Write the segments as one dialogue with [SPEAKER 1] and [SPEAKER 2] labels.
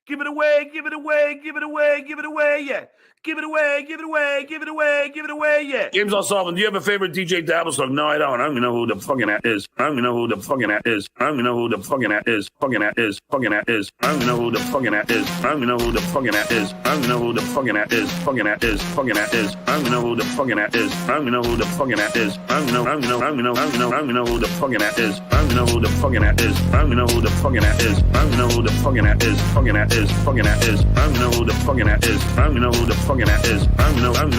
[SPEAKER 1] Give it away, give it away, give it away, give it away, yeah. Give it away, give it away, give it away, give it away, yeah. James O'Sullivan, do you have a favorite DJ Dabble song? No, I don't. I don't even know who the fucking that is. I don't even know who the fucking that is. I don't even know who the fucking that is. Fucking that is. Fucking that is. I don't even know who the fucking that is. I don't even know who the fucking that is. I don't even know who the fucking that is. Fucking that is. Fucking that is. I don't even know who the fucking that is. I don't even know who the fucking that is. I don't know. I don't know. I don't know. I don't know. I don't know who the fucking that is. I don't know who the fucking that is. I don't know who the fucking that is. I don't know who the fucking that is. Fucking that is. Fucking that is. I don't know who the fucking that is. I don't know who the fucking that is. I don't know who the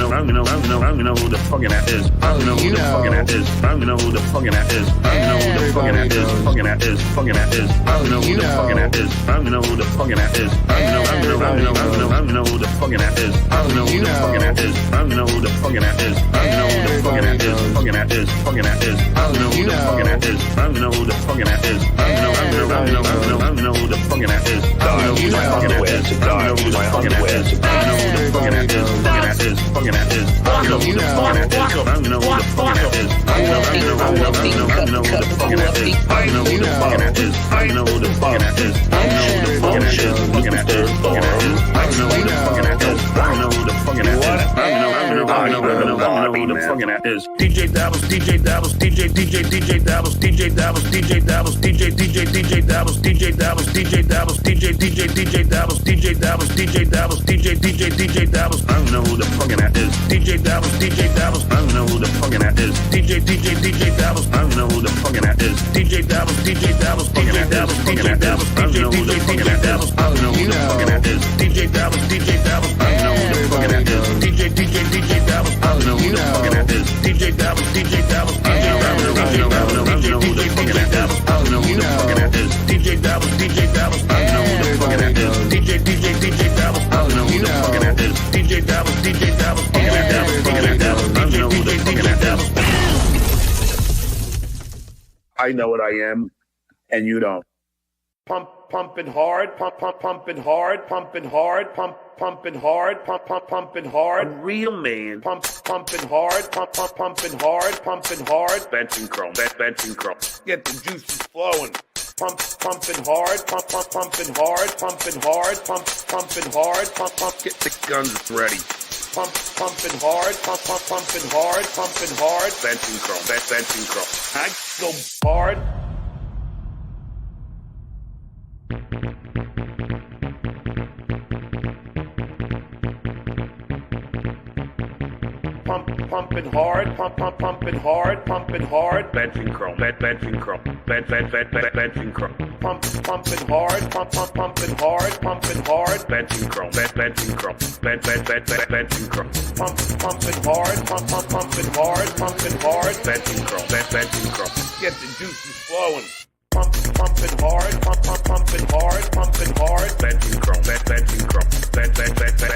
[SPEAKER 1] fucking that is. I don't know who the fucking that is. I don't know who the fucking that is. I don't know who the fucking that is. Fucking that is. Fucking that is. I don't know who the fucking that is. I don't know who the fucking that is. I don't know who the fucking that is. I don't know who the fucking that is. I don't know who the fucking that is. I don't know who the fucking that is. Fucking that is. Fucking that is. I don't know who the fucking that is. I don't know who the fucking that is. I don't know who the fucking that is. I don't know who the fucking that is. I don't know who the fucking that is. I don't know who the fucking that is. I don't know who the fucking that is. Fucking that is. Fucking that is. I don't know who the fucking that is. I don't know who the fucking that is. I don't know who the fucking that is. I don't know who the fucking that is. I don't know who the fucking that is. I don't know who the fucking that is. I don't know who the fucking that is. Fucking that is. Fucking that is. I don't know who the fucking that is. I don't know who the fucking that is. I don't know who the fucking that is. DJ Dabbles, DJ Dabbles, DJ Dabbles, DJ Dabbles, DJ Dabbles, DJ Dabbles, DJ Dabbles, DJ Dabbles, DJ Dabbles, DJ Dabbles, DJ Dabbles, DJ Dabbles. I don't know who the fucking that is. DJ Dabbles, DJ Dabbles. I don't know who the fucking that is. DJ Dabbles. I don't know who the fucking that is. DJ Dabbles, DJ Dabbles, DJ Dabbles, DJ Dabbles. I don't know who the fucking that is. I don't know who the fucking that is. DJ Dabbles, DJ Dabbles. I don't know who the fucking that is. DJ Dabbles. I don't know who the fucking that is. DJ Dabbles, DJ Dabbles. I don't know who the fucking that is. I don't know who the fucking that is. DJ Dabbles, DJ Dabbles. I don't know who the fucking that is. DJ Dabbles. I don't know who the fucking that is. DJ Dabbles, DJ Dabbles. I don't know who the fucking that is. I know what I am, and you don't. Pumping hard, pumping hard, pumping hard, pumping hard, pumping hard. A real man. Pumping hard, pumping hard, pumping hard. Benching chrome, benching chrome. Get the juices flowing. Pumping hard, pumping hard, pumping hard, pumping hard, pump. Get the guns ready. Pumping hard, pumping hard, pumping hard. Benching chrome, benching chrome. I go hard. Pumping hard, pumping hard, pumping hard. Benching chrome, benching chrome, benching chrome. Pumping hard, pumping hard, pumping hard. Benching chrome, benching chrome, benching chrome. Pumping hard, pumping hard, pumping hard. Benching chrome, benching chrome. Get the juices flowing. Pumping hard, pumping hard, pumping hard. Benching chrome, benching chrome,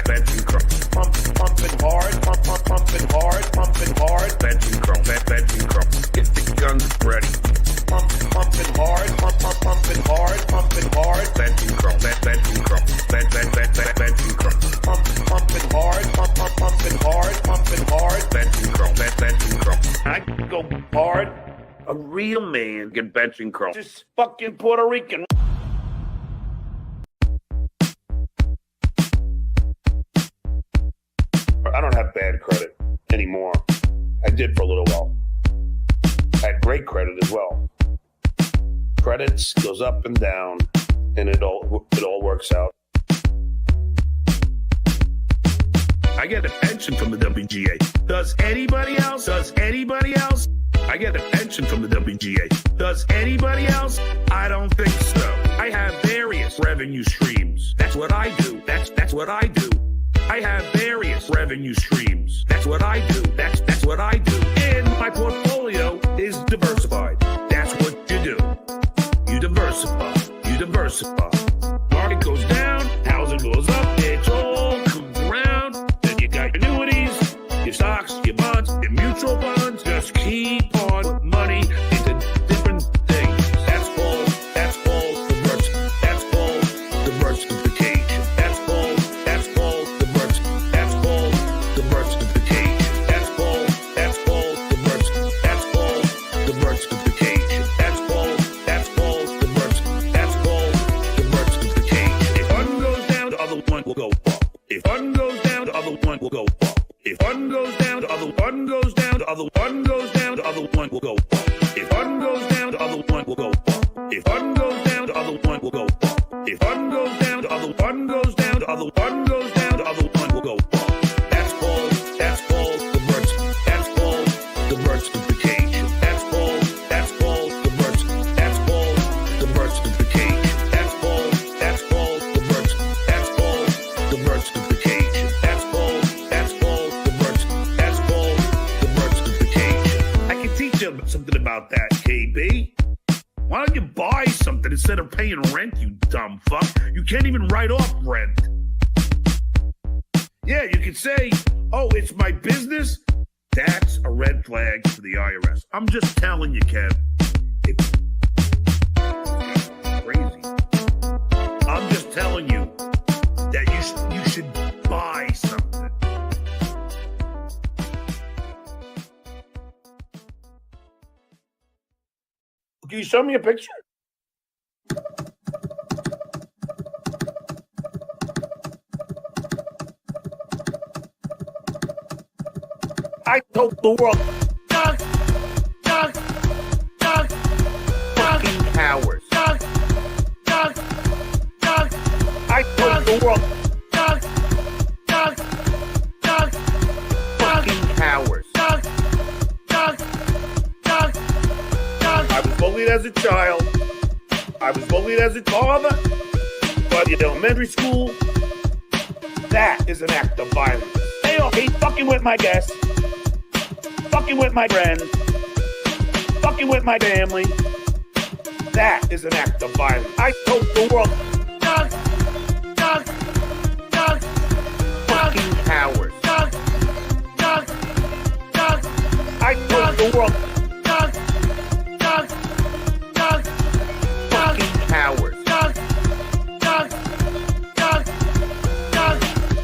[SPEAKER 1] benching chrome. Pumping hard, pumping hard, pumping hard. Benching chrome, benching chrome. Get the guns ready. Pumping hard, pumping hard, pumping hard. Benching chrome, benching chrome, benching chrome. Pumping hard, pumping hard, pumping hard. Benching chrome, benching chrome. I go hard. A real man get benching chrome. Just fucking Puerto Rican. I don't have bad credit anymore. I did for a little while. I had great credit as well. Credits goes up and down, and it all works out. I get a pension from the WGA. Does anybody else? I get a pension from the WGA. Does anybody else? I don't think so. I have various revenue streams. That's what I do. That's what I do. I have various revenue streams. That's what I do. That's what I do. And my portfolio is diversified. That's what you do. You diversify. You diversify. Market goes down, housing goes up. It all comes around. Then you got your annuities, your stocks, your bonds, your mutual funds. Just keep on money into different things. That's called diversification. That's called diversification. That's called diversification. That's called diversification. That's called diversification. If one goes will go up. If one goes down, the other one will go up. If one goes down, the other one will go up. If one goes down, the other one goes down, the other one goes down, the other one will go up. That's called diversification. That's called diversification. That's called diversification. That's called diversification. I can teach you something about that, KB. Why don't you buy something instead of paying rent, you dumb fuck? You can't even write off rent. Yeah, you can say, oh, it's my business. That's a red flag for the IRS. I'm just telling you, Kev. It's crazy. I'm just telling you that you should buy something. Can you show me a picture? I told the world, fucking cowards. I told the world, fucking cowards. I was bullied as a child. I was bullied as a father. But in elementary school, that is an act of violence. They all hate fucking with my guests, fucking with my friends, fucking with my family. That is an act of violence. I told the world, fucking cowards. I told the world, fucking cowards.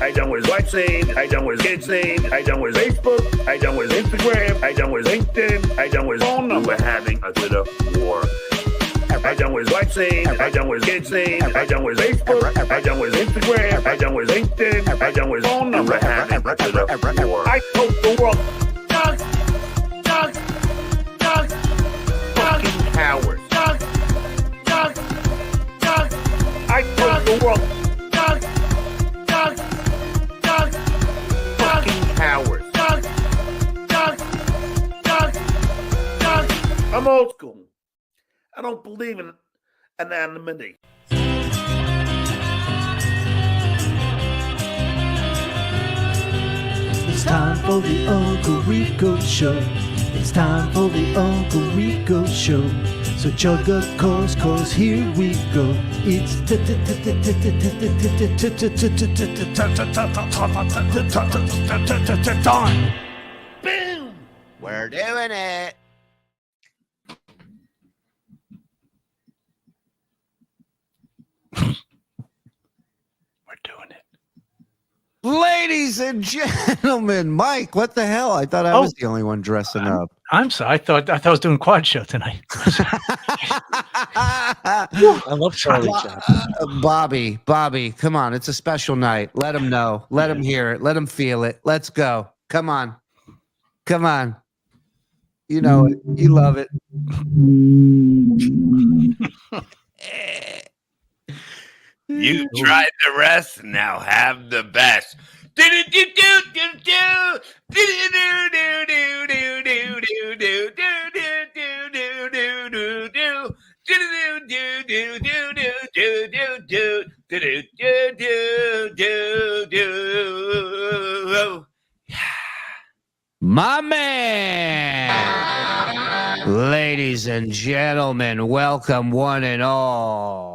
[SPEAKER 1] I done with WhatsApp, I done with kids' name, I done with Facebook, I done with Instagram, I done with LinkedIn, I done with phone number having a bit of war. I done with WhatsApp, I done with kids' name, I done with Facebook, I done with Instagram, I done with LinkedIn, I done with phone number having a bit of war. I told the world, fucking cowards. I told the world, cowards. I'm old school. I don't believe in anonymity.
[SPEAKER 2] It's time for the Uncle Rico Show. It's time for the Uncle Rico Show. So chug a course, cause here we go. It's time.
[SPEAKER 1] Boom!
[SPEAKER 3] We're doing it.
[SPEAKER 1] We're doing it.
[SPEAKER 3] Ladies and gentlemen, Mike, what the hell? I thought I was the only one dressing up.
[SPEAKER 4] I'm sorry. I thought I was doing quad show tonight. I love Charlie Chaplin.
[SPEAKER 3] Bobby, come on. It's a special night. Let him know. Let him hear it. Let him feel it. Let's go. Come on. You know it. You love it.
[SPEAKER 5] You tried the rest, now have the best.
[SPEAKER 3] My man. Ladies and gentlemen, welcome one and all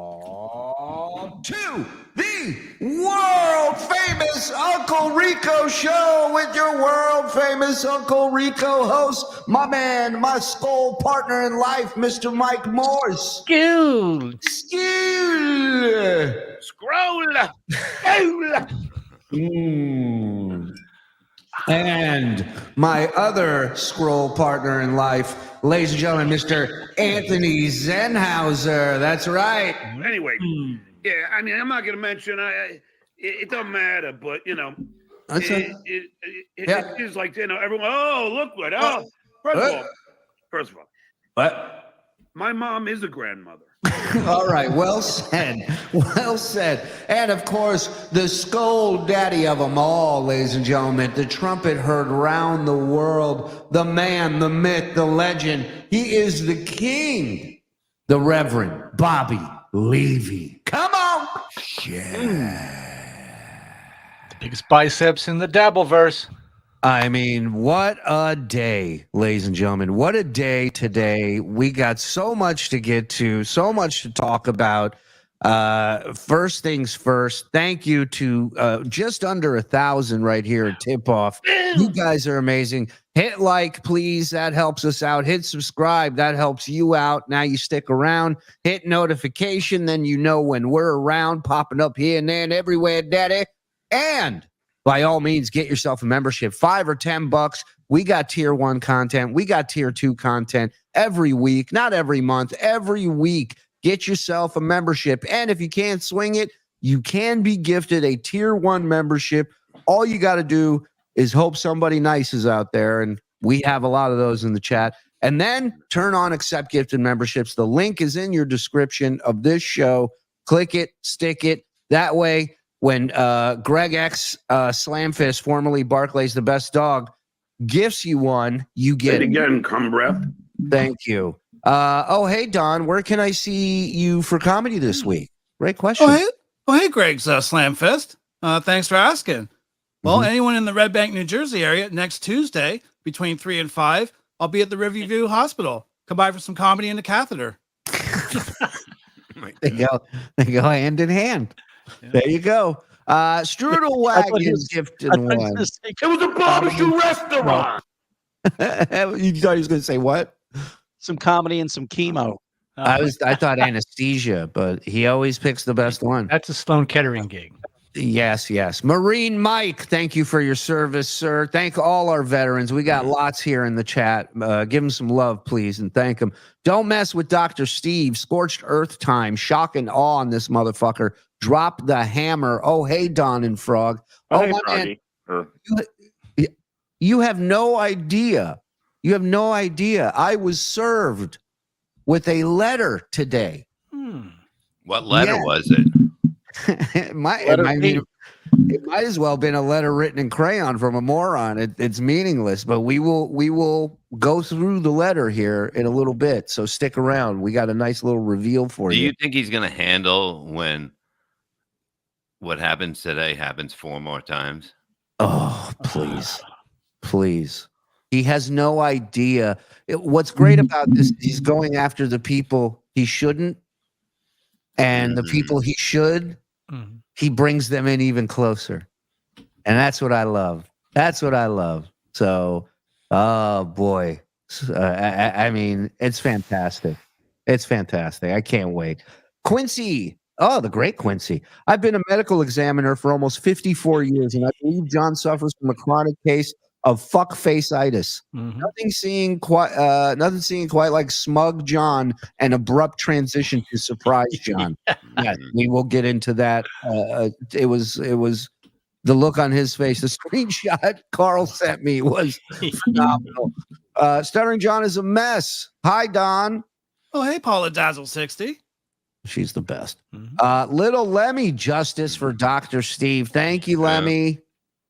[SPEAKER 3] to the world famous Uncle Rico Show with your world famous Uncle Rico host, my man, my skull partner in life, Mr. Mike Morse.
[SPEAKER 4] Scroll.
[SPEAKER 3] And my other scroll partner in life, ladies and gentlemen, Mr. Anthony Zenhauser. That's right.
[SPEAKER 1] Anyway, yeah, I mean, I'm not going to mention, it doesn't matter, but, you know, it is like, you know, everyone, oh, look what, first of all, First of all,
[SPEAKER 6] What?
[SPEAKER 1] my mom is a grandmother.
[SPEAKER 3] All right, well said. Well said. And of course, the skull daddy of them all, ladies and gentlemen, the trumpet heard round the world, the man, the myth, the legend. He is the king, the Reverend Bobby Levy. Come on.
[SPEAKER 4] Biggest biceps in the Dabbleverse.
[SPEAKER 3] I mean, what a day, ladies and gentlemen. What a day today. We got so much to get to, so much to talk about. First things first, thank you to just under 1,000 right here at Tip Off. You guys are amazing. Hit like, please. That helps us out. Hit subscribe. That helps you out. Now you stick around. Hit notification. Then you know when we're around, popping up here and there and everywhere, daddy. And by all means, get yourself a membership, $5 or $10. We got tier 1 content. We got tier 2 content every week, not every month, every week. Get yourself a membership. And if you can't swing it, you can be gifted a tier 1 membership. All you got to do is hope somebody nice is out there. And we have a lot of those in the chat. And then turn on accept gifted memberships. The link is in your description of this show. Click it, stick it. That way, when Greg X Slamfist, formerly Barclay's the Best Dog, gifts you one, you get
[SPEAKER 1] it again, cum breath.
[SPEAKER 3] Thank you. Hey, Don, where can I see you for comedy this week? Great question.
[SPEAKER 7] Hey, Greg's Slamfist. Thanks for asking. Well, anyone in the Red Bank, New Jersey area, next Tuesday between 3 and 5, I'll be at the Riverview Hospital. Come by for some comedy in the catheter.
[SPEAKER 3] They go hand in hand. Yeah. There you go. Strudel Wagon gifted one.
[SPEAKER 1] It was a barbecue restaurant.
[SPEAKER 3] You thought he was going to say what?
[SPEAKER 8] Some comedy and some chemo.
[SPEAKER 3] I thought anesthesia, but he always picks the best one.
[SPEAKER 4] That's a Sloan Kettering gig.
[SPEAKER 3] Yes. Marine Mike, thank you for your service, sir. Thank all our veterans. We got lots here in the chat. Give them some love, please, and thank them. Don't mess with Dr. Steve. Scorched Earth time. Shock and awe on this motherfucker. Drop the hammer. Oh, hey, Don and Frog. Oh,
[SPEAKER 1] hey,
[SPEAKER 3] my man. You have no idea. You have no idea. I was served with a letter today.
[SPEAKER 5] What letter was it?
[SPEAKER 3] It might as well have been a letter written in crayon from a moron. It's meaningless, but we will go through the letter here in a little bit. So stick around. We got a nice little reveal for you.
[SPEAKER 5] Do you think he's going to handle when what happens today happens 4 more times?
[SPEAKER 3] Oh, please. He has no idea. What's great about this is he's going after the people he shouldn't, and the people he should, he brings them in even closer. And that's what I love. So, oh boy. I mean, it's fantastic. I can't wait. Quincy. Oh, the great Quincy. I've been a medical examiner for almost 54 years, and I believe John suffers from a chronic case of fuckface-itis. Nothing seeing quite like smug John and abrupt transition to surprise John. Yeah, we will get into that. It was the look on his face. The screenshot Karl sent me was phenomenal. Stuttering John is a mess. Hi, Don.
[SPEAKER 7] Oh, hey, Paula Dazzle 60.
[SPEAKER 3] She's the best. Little Lemmy justice for Dr. Steve. Thank you, Lemmy.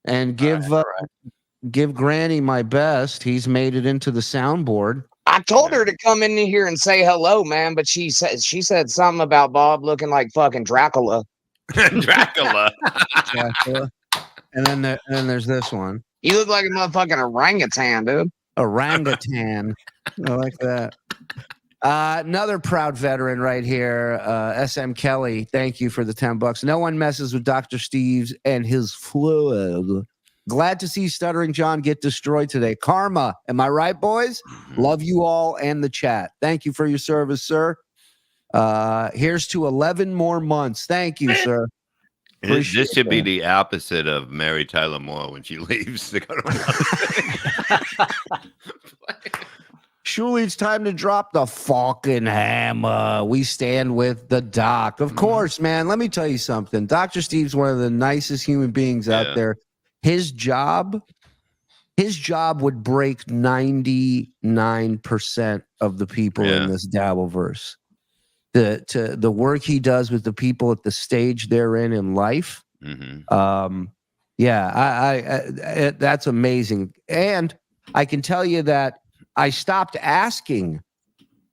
[SPEAKER 3] And give Granny my best. He's made it into the soundboard.
[SPEAKER 9] I told her to come in here and say hello, man, but she said something about Bob looking like fucking Dracula.
[SPEAKER 5] Dracula.
[SPEAKER 3] And then there's this one.
[SPEAKER 9] You look like a motherfucking orangutan, dude.
[SPEAKER 3] Orangutan. I like that. Another proud veteran right here, SM Kelly. Thank you for the $10. No one messes with Dr. Steve's and his fluid. Glad to see Stuttering John get destroyed today. Karma. Am I right, boys? Love you all and the chat. Thank you for your service, sir. Here's to 11 more months. Thank you, sir.
[SPEAKER 5] This should be the opposite of Mary Tyler Moore when she leaves to go to another.
[SPEAKER 3] Shuli, it's time to drop the fucking hammer. We stand with the doc. Of course, man. Let me tell you something. Dr. Steve's one of the nicest human beings out there. His job
[SPEAKER 6] his job would break 99% of the people in this Dabbleverse. The work he does with the people at the stage they're in life. That's amazing. And I can tell you that I stopped asking,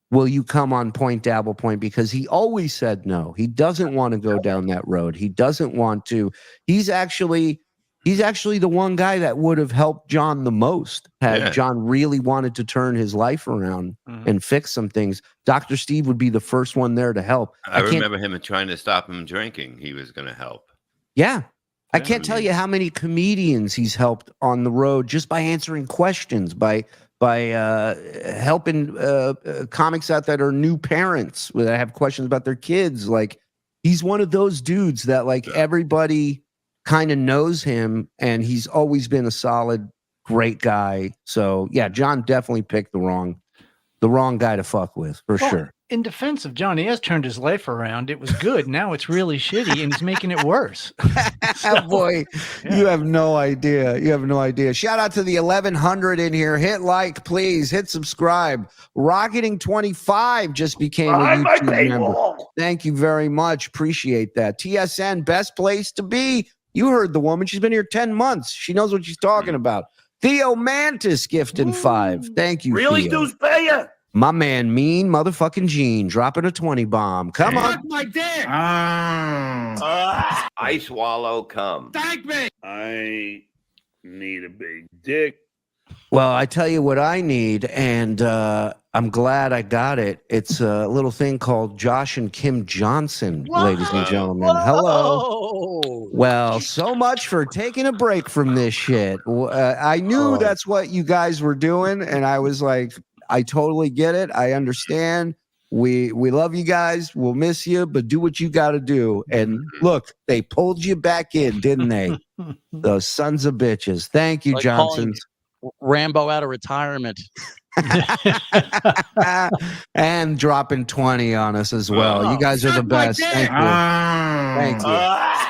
[SPEAKER 6] will you come on Point Dabble Point? Because he always said no. He doesn't want to go down that road. He doesn't want to. He's actually the one guy that would have helped John the most had John really wanted to turn his life around and fix some things. Dr. Steve would be the first one there to help.
[SPEAKER 5] I remember him trying to stop him drinking. He was going to help.
[SPEAKER 6] Yeah. I can't tell you how many comedians he's helped on the road just by answering questions, by helping comics out that are new parents that have questions about their kids. Like, he's one of those dudes that everybody kind of knows him, and he's always been a solid, great guy. So yeah, John definitely picked the wrong guy to fuck with for sure.
[SPEAKER 4] In defense of John, he has turned his life around. It was good. Now it's really shitty, and he's making it worse.
[SPEAKER 6] Boy, you have no idea. You have no idea. Shout out to the 1100 in here. Hit like, please. Hit subscribe. Rocketing25 just became a YouTube member. Thank you very much. Appreciate that. TSN, best place to be. You heard the woman. She's been here 10 months. She knows what she's talking about. Theo Mantis gifting 5. Thank you,
[SPEAKER 1] Really,
[SPEAKER 6] Theo.
[SPEAKER 1] dudes pay ya?
[SPEAKER 6] My man, Mean Motherfucking Gene, dropping a 20 bomb. Come on.
[SPEAKER 1] My dick.
[SPEAKER 5] I swallow cum.
[SPEAKER 1] Thank me. I need a big dick.
[SPEAKER 6] Well, I tell you what I need, and I'm glad I got it. It's a little thing called Josh and Kim Johnson, ladies and gentlemen. Hello. Well, so much for taking a break from this shit. I knew that's what you guys were doing, and I was like, I totally get it. I understand. We love you guys. We'll miss you, but do what you got to do. And look, they pulled you back in, didn't they? Those sons of bitches. Thank you, Johnsons.
[SPEAKER 8] Rambo out of retirement.
[SPEAKER 6] And dropping 20 on us as well. You guys are the best. Thank you. Thank you.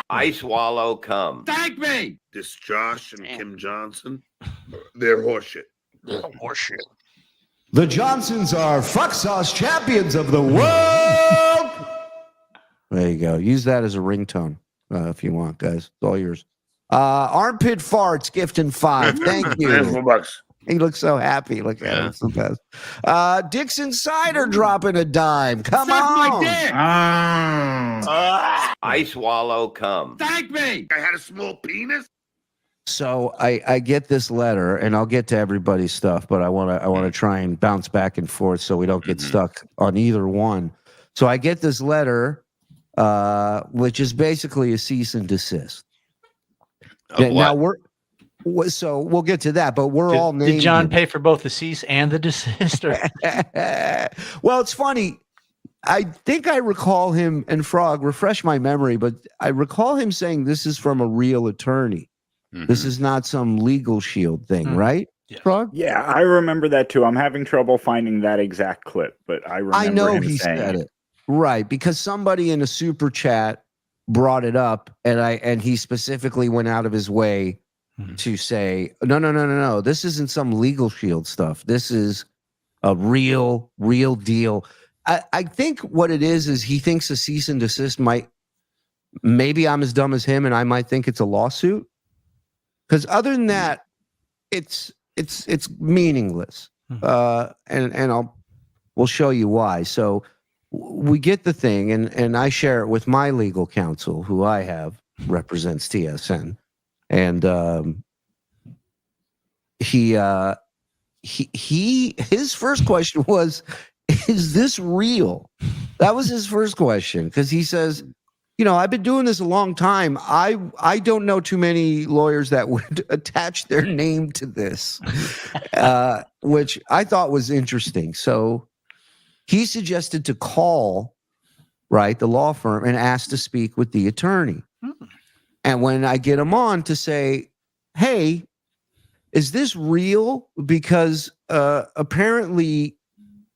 [SPEAKER 5] I swallow cum.
[SPEAKER 1] Thank me. This Josh and Kim Johnson, they're horseshit.
[SPEAKER 8] Horseshit.
[SPEAKER 3] The Johnsons are fuck sauce champions of the world.
[SPEAKER 6] There you go. Use that as a ringtone if you want, guys. It's all yours. Armpit Farts gifting 5. Thank you.
[SPEAKER 1] $4.
[SPEAKER 6] He looks so happy. Look at him. It's the best. Dixon Cider dropping a dime. Come on.
[SPEAKER 1] My dick.
[SPEAKER 5] I swallow cum.
[SPEAKER 1] Thank me. I had a small penis.
[SPEAKER 6] So I get this letter, and I'll get to everybody's stuff, but I want to try and bounce back and forth so we don't get stuck on either one. So I get this letter, which is basically a cease and desist. Now so we'll get to that, but we're all named.
[SPEAKER 4] Did John pay for both the cease and the desist?
[SPEAKER 6] Well, it's funny. I think I recall him, and Frog, refresh my memory, but I recall him saying this is from a real attorney. This is not some legal shield thing, right?
[SPEAKER 4] Yes.
[SPEAKER 6] Frog?
[SPEAKER 10] Yeah, I remember that too. I'm having trouble finding that exact clip, but I remember
[SPEAKER 6] I know
[SPEAKER 10] him
[SPEAKER 6] he
[SPEAKER 10] saying
[SPEAKER 6] said it. Right, because somebody in a super chat brought it up, and he specifically went out of his way to say, no. This isn't some legal shield stuff. This is a real deal. I think what it is he thinks a cease and desist maybe I'm as dumb as him and I might think it's a lawsuit. Because other than that, it's meaningless. And we'll show you why. So we get the thing, and I share it with my legal counsel, who I have represents TSN, and his first question was, "Is this real?" That was his first question, because he says, I've been doing this a long time. I don't know too many lawyers that would attach their name to this, which I thought was interesting. So he suggested to call, the law firm and ask to speak with the attorney. And when I get him on to say, hey, is this real? Because apparently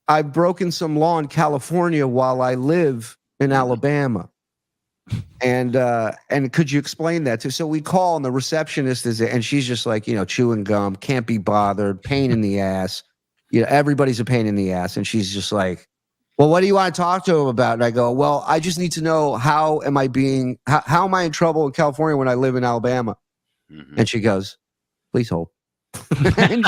[SPEAKER 6] I've broken some law in California while I live in Alabama. And could you explain that to? So we call, and the receptionist and she's just like, chewing gum, can't be bothered, pain in the ass. Everybody's a pain in the ass. And she's just like, well, what do you want to talk to him about? And I go, well, I just need to know how am I in trouble in California when I live in Alabama?
[SPEAKER 5] Mhm.
[SPEAKER 6] And she goes, please hold. and,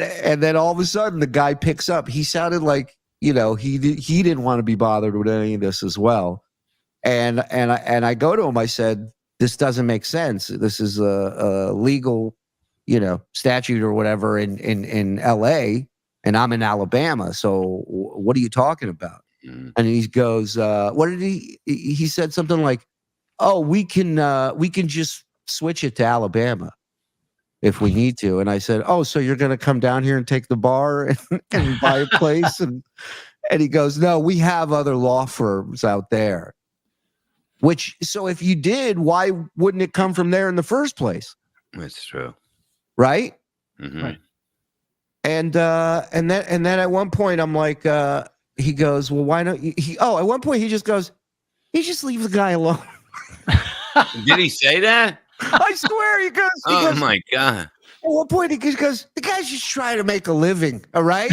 [SPEAKER 6] and then all of a sudden the guy picks up. He sounded like, he didn't want to be bothered with any of this as well. And I go to him. I said, this doesn't make sense. This is a legal, statute or whatever in LA, and I'm in Alabama. So what are you talking about?
[SPEAKER 5] Mm.
[SPEAKER 6] And he goes, what did he said something like, oh, we can just switch it to Alabama if we need to. And I said, oh, so you're going to come down here and take the bar and buy a place? And he goes, no, we have other law firms out there. So if you did, why wouldn't it come from there in the first place?
[SPEAKER 5] That's true.
[SPEAKER 6] Right?
[SPEAKER 5] Mhm.
[SPEAKER 4] Right.
[SPEAKER 6] And then at one point I'm like, he goes, well, why don't you? At one point he just goes, you just leave the guy alone.
[SPEAKER 5] Did he say that?
[SPEAKER 6] I swear he goes.
[SPEAKER 5] Oh my God.
[SPEAKER 6] At one point he goes, the guy's just trying to make a living. All right.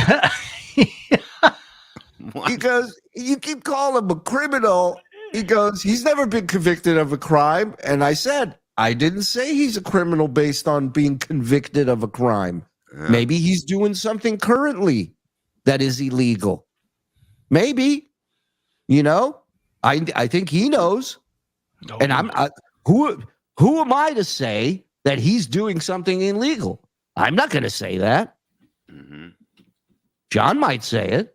[SPEAKER 5] What?
[SPEAKER 6] He goes, you keep calling him a criminal. He goes, he's never been convicted of a crime. And I said, I didn't say he's a criminal based on being convicted of a crime.
[SPEAKER 5] Yeah.
[SPEAKER 6] Maybe he's doing something currently that is illegal. Maybe, I think he knows.
[SPEAKER 4] Oh,
[SPEAKER 6] And who am I to say that he's doing something illegal? I'm not going to say that.
[SPEAKER 5] Mhm.
[SPEAKER 6] John might say it.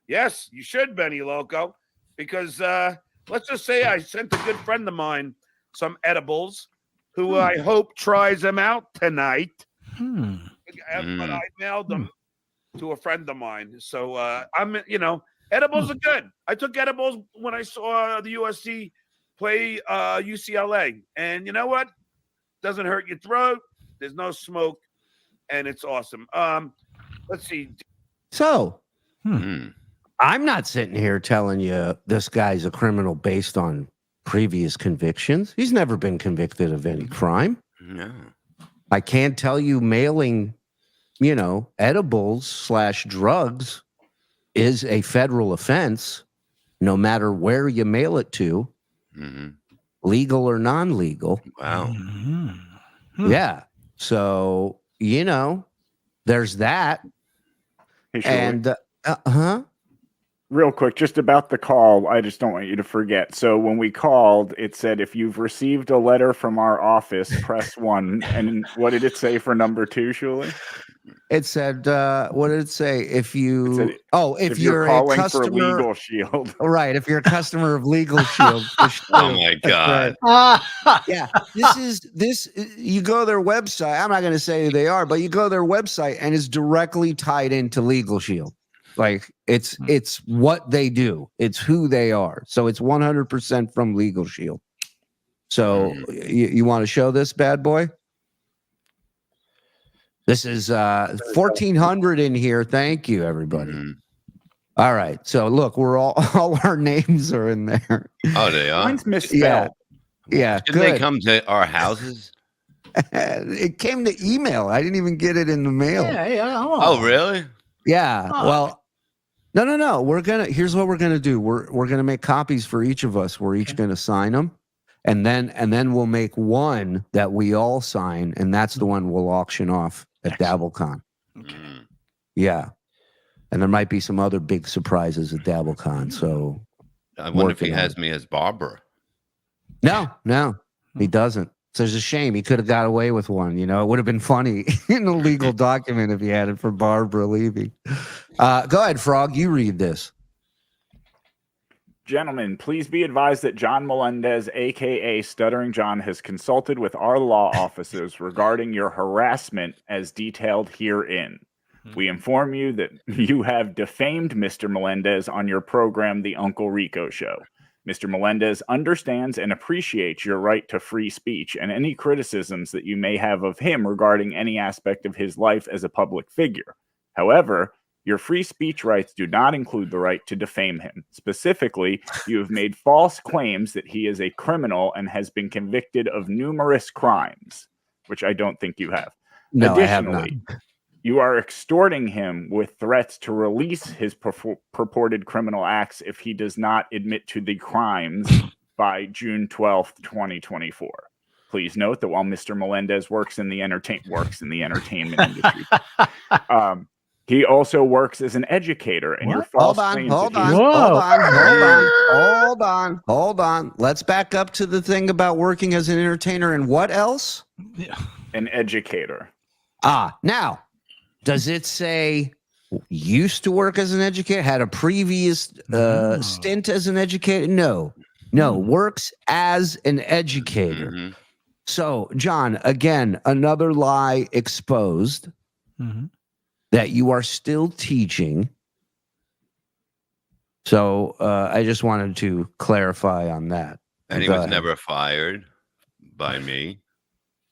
[SPEAKER 1] Yes, you should, Benny Loco, because let's just say I sent a good friend of mine some edibles, who I hope tries them out tonight. But I mailed them to a friend of mine. So edibles are good. I took edibles when I saw the USC play UCLA, and you know what? Doesn't hurt your throat. There's no smoke, and it's awesome. Let's see.
[SPEAKER 6] So
[SPEAKER 5] Mm.
[SPEAKER 6] I'm not sitting here telling you this guy's a criminal based on previous convictions. He's never been convicted of any crime.
[SPEAKER 5] No.
[SPEAKER 6] I can't tell you mailing, edibles / drugs is a federal offense, no matter where you mail it to,
[SPEAKER 5] Mhm.
[SPEAKER 6] legal or non-legal.
[SPEAKER 5] Wow.
[SPEAKER 6] Yeah. So, there's that.
[SPEAKER 10] Hey, Shuli,
[SPEAKER 6] And,
[SPEAKER 10] real quick, just about the call, I just don't want you to forget. So when we called, it said, if you've received a letter from our office, press 1. And what did it say for number 2, Shuli?
[SPEAKER 6] it said, what did it say? If
[SPEAKER 10] If
[SPEAKER 6] you're
[SPEAKER 10] calling
[SPEAKER 6] a customer,
[SPEAKER 10] for Legal Shield.
[SPEAKER 6] right? If you're a customer of Legal Shield,
[SPEAKER 5] Oh my God.
[SPEAKER 6] yeah. You go to their website. I'm not going to say who they are, but you go to their website and it's directly tied into Legal Shield. Like it's what they do. It's who they are. So it's 100% from Legal Shield. So you want to show this bad boy? This is 1,400 in here. Thank you, everybody.
[SPEAKER 5] Mhm.
[SPEAKER 6] All right. So look, we're all our names are in there.
[SPEAKER 5] Oh, they are.
[SPEAKER 10] Mine's misspelled.
[SPEAKER 6] Yeah.
[SPEAKER 5] Did
[SPEAKER 6] Good.
[SPEAKER 5] they come to our houses?
[SPEAKER 6] It came to email. I didn't even get it in the mail.
[SPEAKER 5] Oh, really?
[SPEAKER 6] Yeah.
[SPEAKER 4] Oh.
[SPEAKER 6] Well, no. Here's what we're gonna do. We're gonna make copies for each of us. We're each gonna sign them, and then we'll make one that we all sign, and that's the one we'll auction off at DabbleCon.
[SPEAKER 5] Mm.
[SPEAKER 6] Yeah. And there might be some other big surprises at DabbleCon. So
[SPEAKER 5] I wonder if he
[SPEAKER 6] Working on
[SPEAKER 5] has me as Barbara.
[SPEAKER 6] no, he doesn't. So it's a shame. He could have got away with one. It would have been funny in a legal document if he had it for Barbara Levy. Go ahead, Frog. You read this.
[SPEAKER 10] Gentlemen, please be advised that John Melendez, a.k.a. Stuttering John, has consulted with our law officers regarding your harassment as detailed herein. We inform you that you have defamed Mr. Melendez on your program, The Uncle Rico Show. Mr. Melendez understands and appreciates your right to free speech and any criticisms that you may have of him regarding any aspect of his life as a public figure. However, Your free speech rights do not include the right to defame him. Specifically, you have made false claims that he is a criminal and has been convicted of numerous crimes, which I don't think you have.
[SPEAKER 6] No, I have not.
[SPEAKER 10] Additionally, you are extorting him with threats to release his purported criminal acts if he does not admit to the crimes by June 12th, 2024. Please note that while Mr. Melendez works in the entertainment industry, he also works as an educator. And your false claims
[SPEAKER 6] Hold on. Let's back up to the thing about working as an entertainer and what else?
[SPEAKER 10] An educator.
[SPEAKER 6] Now, does it say used to work as an educator, had a previous stint as an educator? No, works as an educator.
[SPEAKER 5] Mm-hmm.
[SPEAKER 6] So, John, again, another lie exposed that you are still teaching. So, I just wanted to clarify on that.
[SPEAKER 5] And he was never fired by me.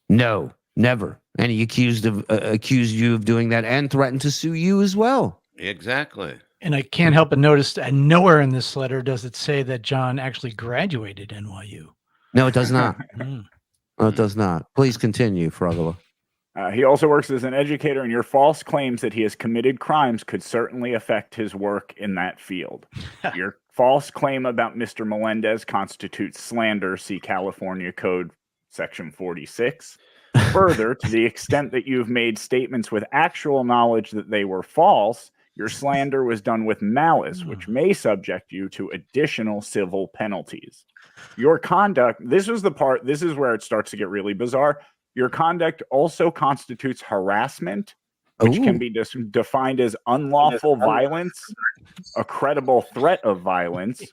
[SPEAKER 6] No, never. And he accused you of doing that and threatened to sue you as well.
[SPEAKER 5] Exactly.
[SPEAKER 4] And I can't help but notice that nowhere in this letter does it say that John actually graduated NYU.
[SPEAKER 6] No, it does not. No, it does not. Please continue, Frogolo.
[SPEAKER 10] He also works as an educator, and your false claims that he has committed crimes could certainly affect his work in that field. Your false claim about Mr. Melendez constitutes slander. See California Code Section 46. Further, to the extent that you've made statements with actual knowledge that they were false, your slander was done with malice, which may subject you to additional civil penalties. Your conduct, this is where it starts to get really bizarre. Your conduct also constitutes harassment, which can be defined as unlawful violence, a credible threat of violence,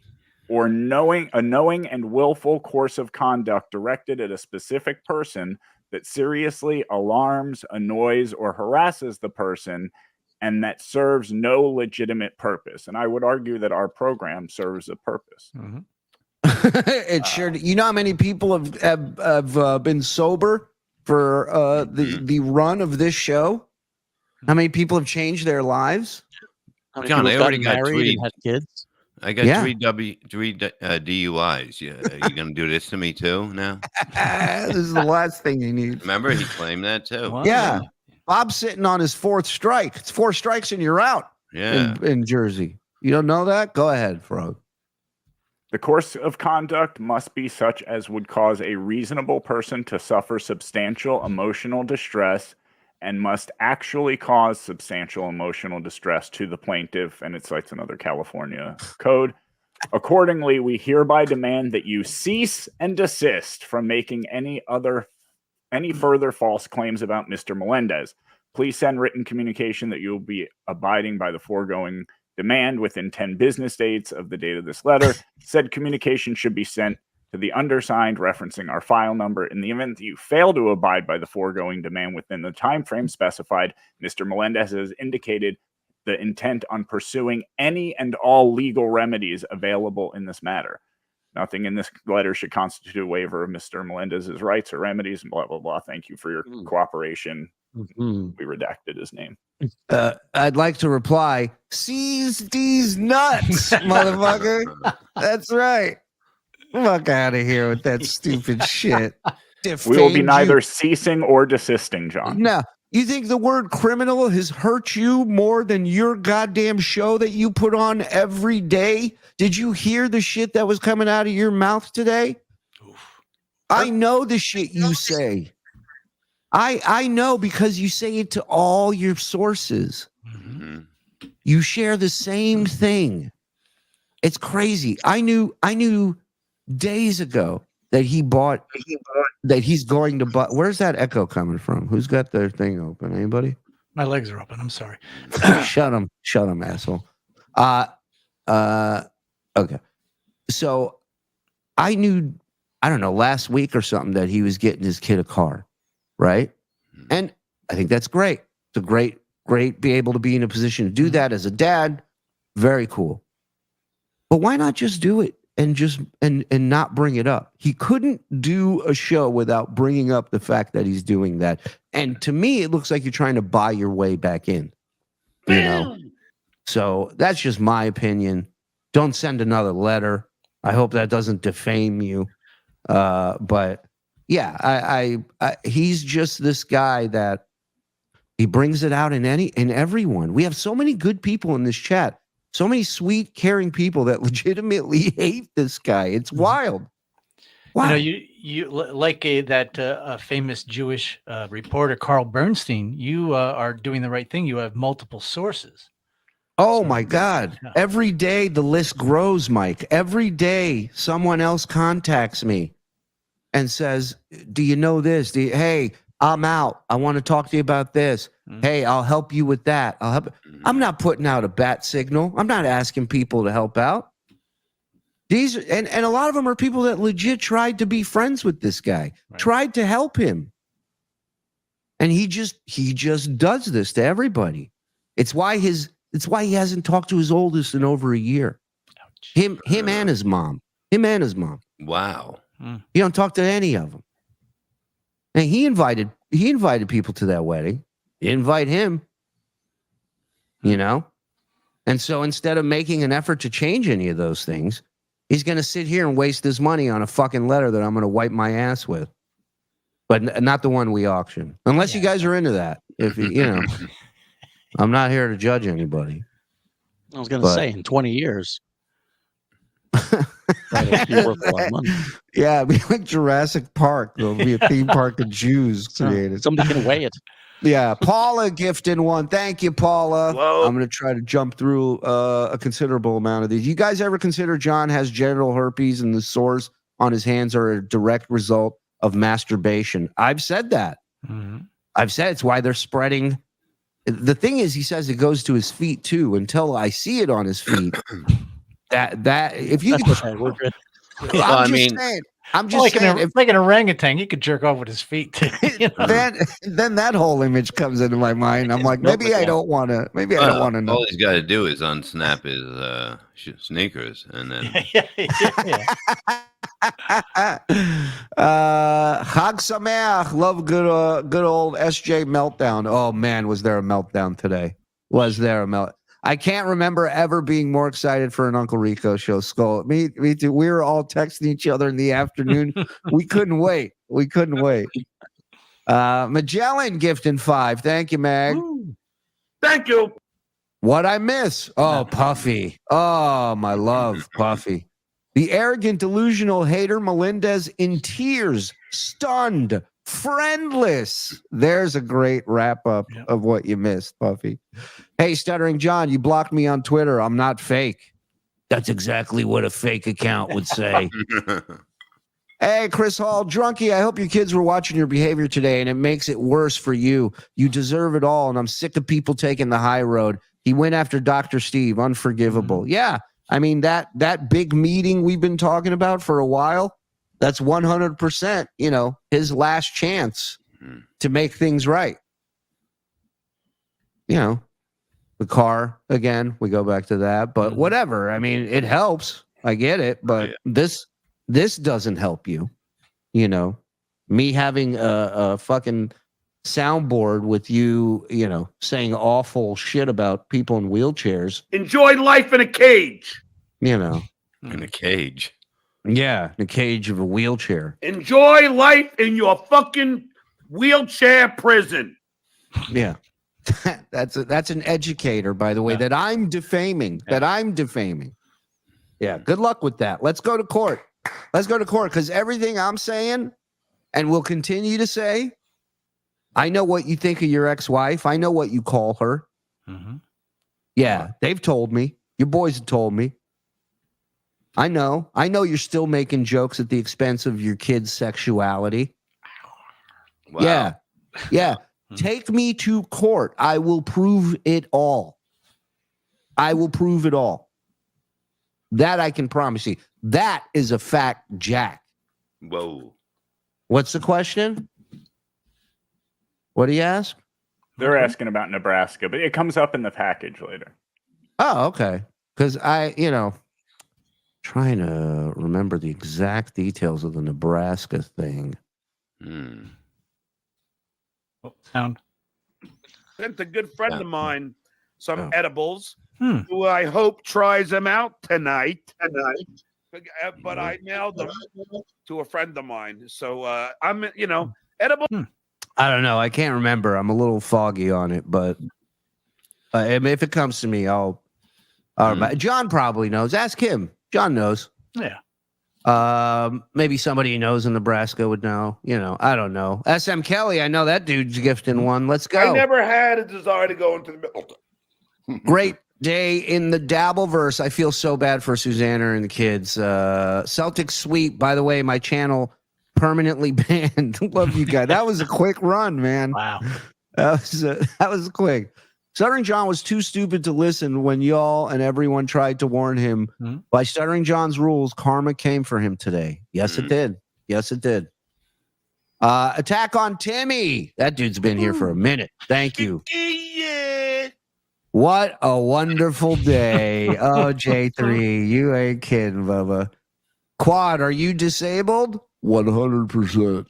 [SPEAKER 10] or a knowing and willful course of conduct directed at a specific person that seriously alarms, annoys, or harasses the person, and that serves no legitimate purpose. And I would argue that our program serves a purpose.
[SPEAKER 6] It sure. You know how many people have been sober for the run of this show? How many people have changed their lives?
[SPEAKER 5] John, I already got
[SPEAKER 8] married
[SPEAKER 5] three.
[SPEAKER 8] and had kids.
[SPEAKER 5] I got three DUIs. Yeah, are you gonna do this to me too now?
[SPEAKER 6] This is the last thing you need.
[SPEAKER 5] Remember, he claimed that too.
[SPEAKER 4] Wow.
[SPEAKER 6] Yeah, Bob's sitting on his fourth strike. It's 4 strikes and you're out.
[SPEAKER 5] Yeah.
[SPEAKER 6] In Jersey. You don't know that? Go ahead, Frog.
[SPEAKER 10] The course of conduct must be such as would cause a reasonable person to suffer substantial emotional distress and must actually cause substantial emotional distress to the plaintiff. And it cites another California code. Accordingly, we hereby demand that you cease and desist from making any further false claims about Mr. Melendez. Please send written communication that you will be abiding by the foregoing demand within 10 business days of the date of this letter. Said communication should be sent to the undersigned, referencing our file number. In the event that you fail to abide by the foregoing demand within the time frame specified, Mr. Melendez has indicated the intent on pursuing any and all legal remedies available in this matter. Nothing in this letter should constitute a waiver of Mr. Melendez's rights or remedies, and blah, blah, blah. Thank you for your cooperation. We redacted his name.
[SPEAKER 6] I'd like to reply, seize these nuts, motherfucker. That's right. Fuck out of here with that stupid shit.
[SPEAKER 10] We will be neither ceasing or desisting, John.
[SPEAKER 6] No. You think the word criminal has hurt you more than your goddamn show that you put on every day? Did you hear the shit that was coming out of your mouth today? I know the shit you say. I know because you say it to all your sources. You share the same thing. It's crazy. I knew days ago that he's going to buy. Where's that echo coming from? Who's got their thing open? Anybody?
[SPEAKER 4] My legs are open. I'm sorry.
[SPEAKER 6] Shut him, asshole. Okay. So I knew, I don't know, last week or something that he was getting his kid a car, right? And I think that's great. It's a great be able to be in a position to do that as a dad. Very cool. But why not just do it and not bring it up? He couldn't do a show without bringing up the fact that he's doing that. And to me, it looks like you're trying to buy your way back in. You know, So that's just my opinion. Don't send another letter. I hope that doesn't defame you. But yeah, I he's just this guy that he brings it out in everyone. We have so many good people in this chat. So many sweet, caring people that legitimately hate this guy. It's wild. Wow.
[SPEAKER 4] You like that famous Jewish reporter Carl Bernstein. You are doing the right thing. You have multiple sources.
[SPEAKER 6] Oh my God. Every day the list grows, Mike. Every day someone else contacts me and says, do you know this? Hey, I'm out. I want to talk to you about this. Hey, I'll help you with that. I'm not putting out a bat signal. I'm not asking people to help out. These and a lot of them are people that legit tried to be friends with this guy, tried to help him. And he just does this to everybody. It's why he hasn't talked to his oldest in over a year. Ouch. Him and his mom.
[SPEAKER 5] Wow.
[SPEAKER 6] He don't talk to any of them. And he invited people to that wedding. You invite him, you know? And so instead of making an effort to change any of those things, he's going to sit here and waste his money on a fucking letter that I'm going to wipe my ass with. But not the one we auction. Unless you guys are into that. If you know, I'm not here to judge anybody.
[SPEAKER 8] I was going to say in 20 years. That'd be worth a lot of money.
[SPEAKER 6] Yeah, it'd be like Jurassic Park. There'll be a theme park of Jews created.
[SPEAKER 8] Somebody can weigh it.
[SPEAKER 6] Yeah, Paula gifted one. Thank you, Paula.
[SPEAKER 1] Whoa.
[SPEAKER 6] I'm going to try to jump through a considerable amount of these. You guys ever consider John has genital herpes and the sores on his hands are a direct result of masturbation? I've said that.
[SPEAKER 4] Mm-hmm.
[SPEAKER 6] I've said it's why they're spreading. The thing is, he says it goes to his feet too. Until I see it on his feet, that if you,
[SPEAKER 8] That's okay, we're good.
[SPEAKER 6] I'm just saying,
[SPEAKER 4] if like an orangutan, he could jerk off with his feet too. You know?
[SPEAKER 6] then that whole image comes into my mind. I'm like, maybe I don't want to. Maybe I don't want to know.
[SPEAKER 5] All he's got to do is unsnap his sneakers, and then
[SPEAKER 6] Chag Sameach, love good old SJ meltdown. Oh man, was there a meltdown today? Was there a meltdown? I can't remember ever being more excited for an Uncle Rico show. Skull, me too. We were all texting each other in the afternoon. We couldn't wait. Magellan gifting 5. Thank you, Mag.
[SPEAKER 1] Ooh. Thank you.
[SPEAKER 6] What I miss? Oh, Puffy. Oh, my love, Puffy. The arrogant, delusional hater Melendez in tears, stunned, friendless. There's a great wrap up of what you missed, Puffy. Hey, Stuttering John, you blocked me on Twitter. I'm not fake. That's exactly what a fake account would say. Hey, Chris Hall, drunkie, I hope your kids were watching your behavior today and it makes it worse for you. You deserve it all, and I'm sick of people taking the high road. He went after Dr. Steve. Unforgivable. Mm-hmm. Yeah, I mean, that big meeting we've been talking about for a while, that's 100%, you know, his last chance to make things right. You know, the car, again, we go back to that, but whatever. I mean, it helps. I get it, but this doesn't help you. You know, me having a fucking soundboard with you, you know, saying awful shit about people in wheelchairs.
[SPEAKER 1] Enjoy life in a cage.
[SPEAKER 6] You know.
[SPEAKER 5] In a cage.
[SPEAKER 6] Yeah, in a cage of a wheelchair.
[SPEAKER 1] Enjoy life in your fucking wheelchair prison.
[SPEAKER 6] Yeah. That's an educator, by the way, that I'm defaming. Yeah, good luck with that. Let's go to court. Because everything I'm saying and will continue to say, I know what you think of your ex-wife. I know what you call her. Mm-hmm. Yeah, they've told me. Your boys have told me. I know you're still making jokes at the expense of your kids' sexuality. Wow. Yeah. Take me to court. I will prove it all. That I can promise you. That is a fact, Jack.
[SPEAKER 5] Whoa.
[SPEAKER 6] What's the question? What do you ask?
[SPEAKER 10] They're asking about Nebraska, but it comes up in the package later.
[SPEAKER 6] Oh, okay. Because trying to remember the exact details of the Nebraska thing.
[SPEAKER 4] Sound.
[SPEAKER 1] That's a good friend of mine. some
[SPEAKER 6] Oh.
[SPEAKER 1] edibles.
[SPEAKER 4] Hmm.
[SPEAKER 1] Who I hope tries them out tonight. But I mailed them to a friend of mine. So I'm, edible.
[SPEAKER 6] I don't know. I can't remember. I'm a little foggy on it, but if it comes to me, I'll. John probably knows. Ask him. John knows.
[SPEAKER 4] Yeah.
[SPEAKER 6] Maybe somebody he knows in Nebraska would know. I don't know. SM Kelly, I know that dude's gifting one. Let's go.
[SPEAKER 1] I never had a desire to go into the middle.
[SPEAKER 6] Great day in the Dabbleverse. I feel so bad for Susanna and the kids. Celtic Sweep, by the way, my channel permanently banned. Love you guys. That was a quick run, man.
[SPEAKER 4] Wow.
[SPEAKER 6] That was quick. Stuttering John was too stupid to listen when y'all and everyone tried to warn him. By Stuttering John's rules, karma came for him today. Yes, it did. Yes, it did. Attack on Timmy. That dude's been here for a minute. Thank you. What a wonderful day. Oh, J3, you ain't kidding, Bubba. Quad, are you disabled? 100%.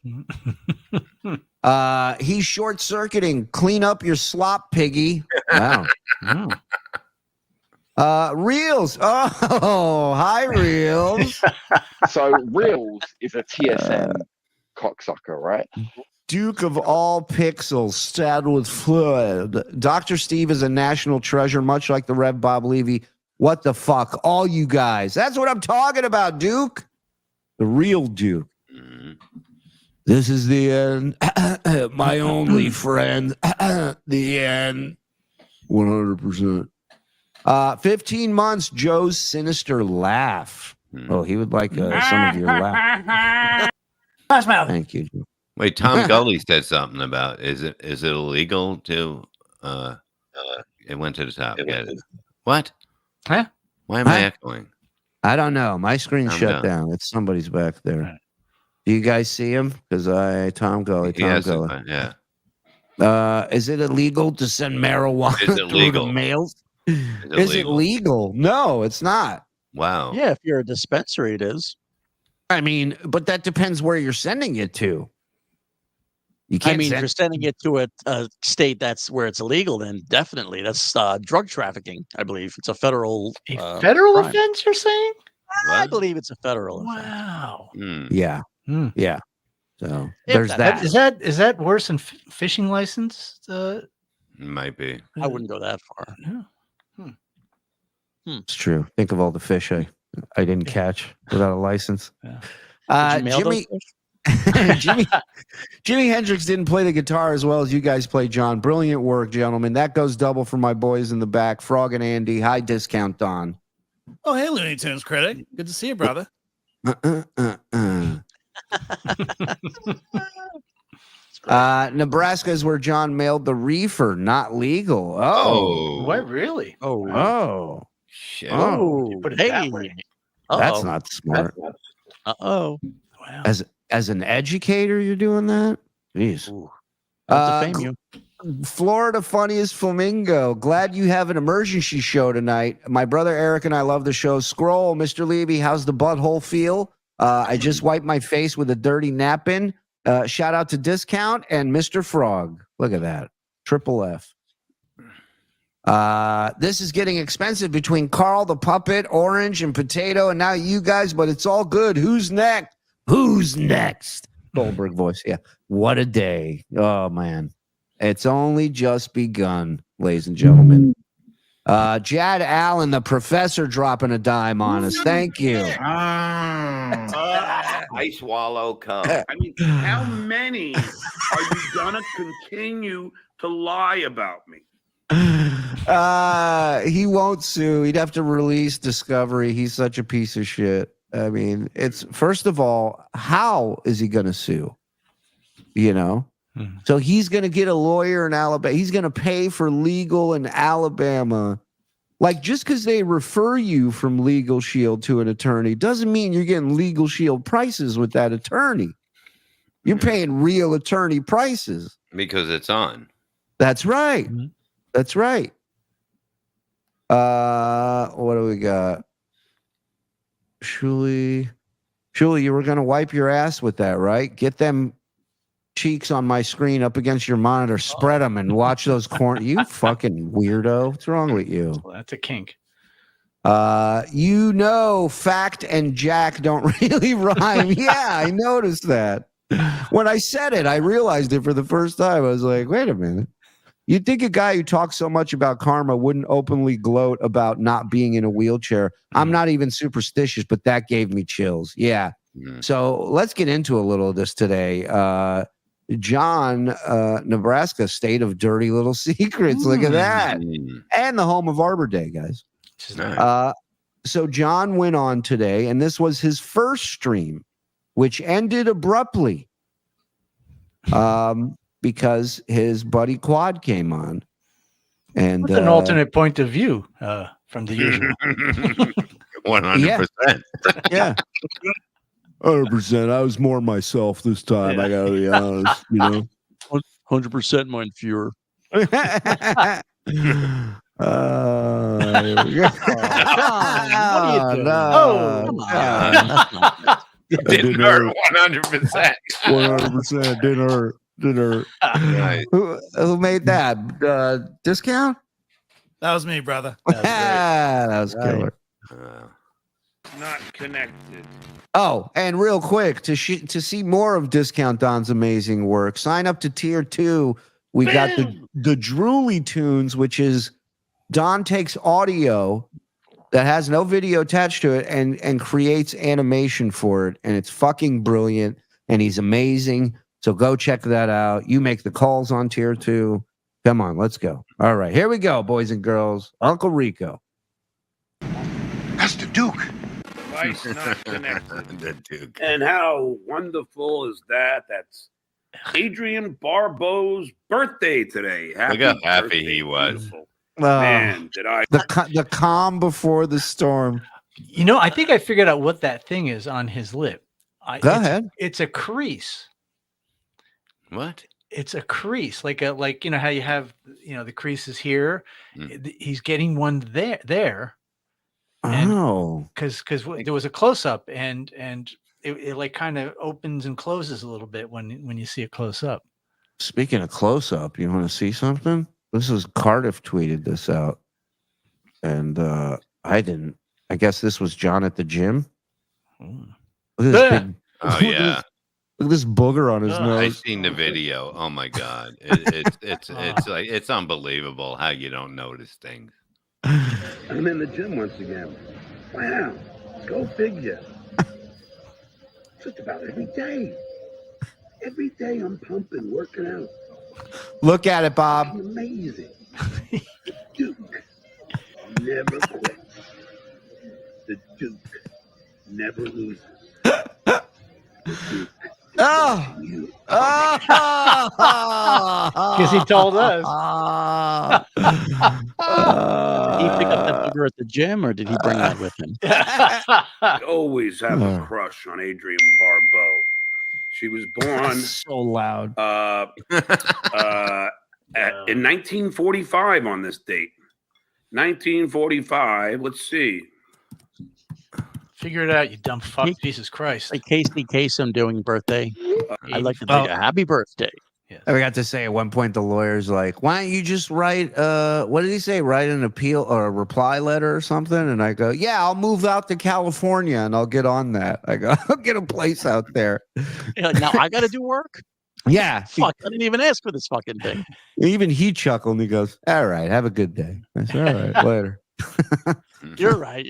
[SPEAKER 6] He's short-circuiting. Clean up your slop, piggy. Wow. Reels. Oh, hi, Reels.
[SPEAKER 11] So Reels is a TSN cocksucker, right?
[SPEAKER 6] Duke of all pixels, sad with fluid. Dr. Steve is a national treasure, much like the Rev Bob Levy. What the fuck? All you guys. That's what I'm talking about, Duke. The real Duke. This is the end. My only friend. The end. 100%. 15 months, Joe's sinister laugh. Oh, he would like some of your laugh. Thank you, Joe.
[SPEAKER 5] Wait, Tom Gully said something about is it illegal to it went to the top. What?
[SPEAKER 4] Huh?
[SPEAKER 5] Why am I echoing?
[SPEAKER 6] I don't know. My screen shut down. It's somebody's back there. Do you guys see him? Because Tom Gully.
[SPEAKER 5] Yeah.
[SPEAKER 6] Is it illegal to send marijuana
[SPEAKER 5] Is it legal?
[SPEAKER 6] through the mails? Is it legal? No, it's not.
[SPEAKER 5] Wow.
[SPEAKER 8] Yeah, if you're a dispensary, it is.
[SPEAKER 6] I mean, but that depends where you're sending it to. You can't.
[SPEAKER 8] If you're sending it to a state that's where it's illegal, then definitely that's drug trafficking. I believe it's a federal
[SPEAKER 4] federal
[SPEAKER 8] crime.
[SPEAKER 4] offense. You're saying?
[SPEAKER 8] I believe it's a federal offense.
[SPEAKER 4] Wow.
[SPEAKER 6] Yeah. Yeah. So
[SPEAKER 8] If
[SPEAKER 6] there's that.
[SPEAKER 4] Is that worse than fishing license?
[SPEAKER 5] Might be.
[SPEAKER 8] I wouldn't go that far.
[SPEAKER 6] It's true. Think of all the fish I didn't catch without a license.
[SPEAKER 8] Did you mail those fish?
[SPEAKER 6] Jimi Hendrix didn't play the guitar as well as you guys play, John. Brilliant work, gentlemen. That goes double for my boys in the back. Frog and Andy. High discount, Don.
[SPEAKER 7] Oh, hey, Looney Tunes critic. Good to see you, brother.
[SPEAKER 6] Nebraska is where John mailed the reefer. Not legal. Oh.
[SPEAKER 4] What, really?
[SPEAKER 6] Oh.
[SPEAKER 5] Shit.
[SPEAKER 6] Oh.
[SPEAKER 4] You put it
[SPEAKER 8] Hey.
[SPEAKER 4] that way.
[SPEAKER 6] That's not smart.
[SPEAKER 8] Uh-oh.
[SPEAKER 4] Wow.
[SPEAKER 6] As an educator, you're doing that? Jeez.
[SPEAKER 8] Not to fame you.
[SPEAKER 6] Florida funniest flamingo. Glad you have an emergency show tonight. My brother Eric and I love the show. Scroll, Mr. Levy, how's the butthole feel? I just wiped my face with a dirty napkin. Shout out to Discount and Mr. Frog. Look at that. Triple F. This is getting expensive between Karl the Puppet, Orange, and Potato, and now you guys, but it's all good. Who's next? Who's next? Goldberg voice. Yeah. What a day. Oh, man. It's only just begun, ladies and gentlemen. Jad Allen, the professor, dropping a dime on us. Thank you.
[SPEAKER 1] I swallow cum. I mean, how many are you gonna continue to lie about me?
[SPEAKER 6] He won't sue. He'd have to release Discovery. He's such a piece of shit. I mean, it's first of all, how is he gonna sue? You know? So he's going to get a lawyer in Alabama. He's going to pay for legal in Alabama. Like, just because they refer you from Legal Shield to an attorney doesn't mean you're getting Legal Shield prices with that attorney. You're paying real attorney prices.
[SPEAKER 5] Because it's on.
[SPEAKER 6] That's right. That's right. What do we got? Shuli, you were going to wipe your ass with that, right? Get them cheeks on my screen up against your monitor. Spread them and watch those corn. You fucking weirdo. What's wrong with you?
[SPEAKER 4] Well, that's a kink.
[SPEAKER 6] Fact and Jack don't really rhyme. Yeah, I noticed that. When I said it, I realized it for the first time. I was like, wait a minute. You'd think a guy who talks so much about karma wouldn't openly gloat about not being in a wheelchair. I'm not even superstitious, but that gave me chills. Yeah. So let's get into a little of this today. John, Nebraska, state of dirty little secrets. Look at that. And the home of Arbor Day, guys. So John went on today, and this was his first stream, which ended abruptly because his buddy Quad came on. And
[SPEAKER 4] with an alternate point of view from the usual.
[SPEAKER 5] 100%.
[SPEAKER 6] Yeah. 100%. I was more myself this time. I gotta be honest,
[SPEAKER 8] 100% mind fewer.
[SPEAKER 6] Here we go.
[SPEAKER 8] What are you doing?
[SPEAKER 6] Come on.
[SPEAKER 5] Didn't hurt 100%.
[SPEAKER 6] 100% didn't hurt.
[SPEAKER 5] Nice.
[SPEAKER 6] Who made that? Discount?
[SPEAKER 7] That was me, brother.
[SPEAKER 6] That was killer.
[SPEAKER 1] Not connected.
[SPEAKER 6] Oh, and real quick, to see more of Discount Don's amazing work, sign up to Tier 2. We got the Drooly Tunes, which is Don takes audio that has no video attached to it and creates animation for it. And it's fucking brilliant. And he's amazing. So go check that out. You make the calls on Tier 2. Come on, let's go. All right, here we go, boys and girls. Uncle Rico.
[SPEAKER 3] That's the Duke.
[SPEAKER 1] Device not connected.
[SPEAKER 5] The Duke.
[SPEAKER 1] And how wonderful is that? That's Adrian Barbeau's birthday today.
[SPEAKER 5] Look how happy
[SPEAKER 1] birthday,
[SPEAKER 5] he was.
[SPEAKER 1] beautiful. Man, did I.
[SPEAKER 6] The calm before the storm.
[SPEAKER 4] I think I figured out what that thing is on his lip.
[SPEAKER 6] Go ahead.
[SPEAKER 4] It's a crease.
[SPEAKER 5] What?
[SPEAKER 4] It's a crease, like how you have the creases here. He's getting one there. Because there was a close up and it like kind of opens and closes a little bit when you see it close up.
[SPEAKER 6] Speaking of close up, you want to see something? This is Cardiff tweeted this out, and I didn't. I guess this was John at the gym. Look at this big,
[SPEAKER 5] Oh yeah.
[SPEAKER 6] Look at this booger on his nose.
[SPEAKER 5] I've seen the video. Oh my god, it's unbelievable how you don't notice things.
[SPEAKER 1] I'm in the gym once again. Wow, go figure. Just about every day. Every day I'm pumping, working out.
[SPEAKER 6] Look at it, Bob.
[SPEAKER 1] It's amazing. The Duke never quits. The Duke never loses. The Duke.
[SPEAKER 4] Because he told us.
[SPEAKER 8] Did he pick up that booger at the gym, or did he bring that with him?
[SPEAKER 1] I always have a crush on Adrian Barbeau. She was born
[SPEAKER 6] so loud.
[SPEAKER 1] In 1945 on this date. 1945. Let's see.
[SPEAKER 4] Figure it out, you dumb fuck. Jesus Christ.
[SPEAKER 8] Like Casey Kasem doing birthday. I'd like to think a happy birthday.
[SPEAKER 4] Yes.
[SPEAKER 6] I forgot to say at one point the lawyer's like, why don't you just write what did he say? Write an appeal or a reply letter or something? And I go, yeah, I'll move out to California and I'll get on that. I go, I'll get a place out there.
[SPEAKER 8] Now I gotta do work?
[SPEAKER 6] Yeah.
[SPEAKER 8] Fuck, I didn't even ask for this fucking thing.
[SPEAKER 6] Even he chuckled and he goes, all right, have a good day. I said, all right, later.
[SPEAKER 8] You're right.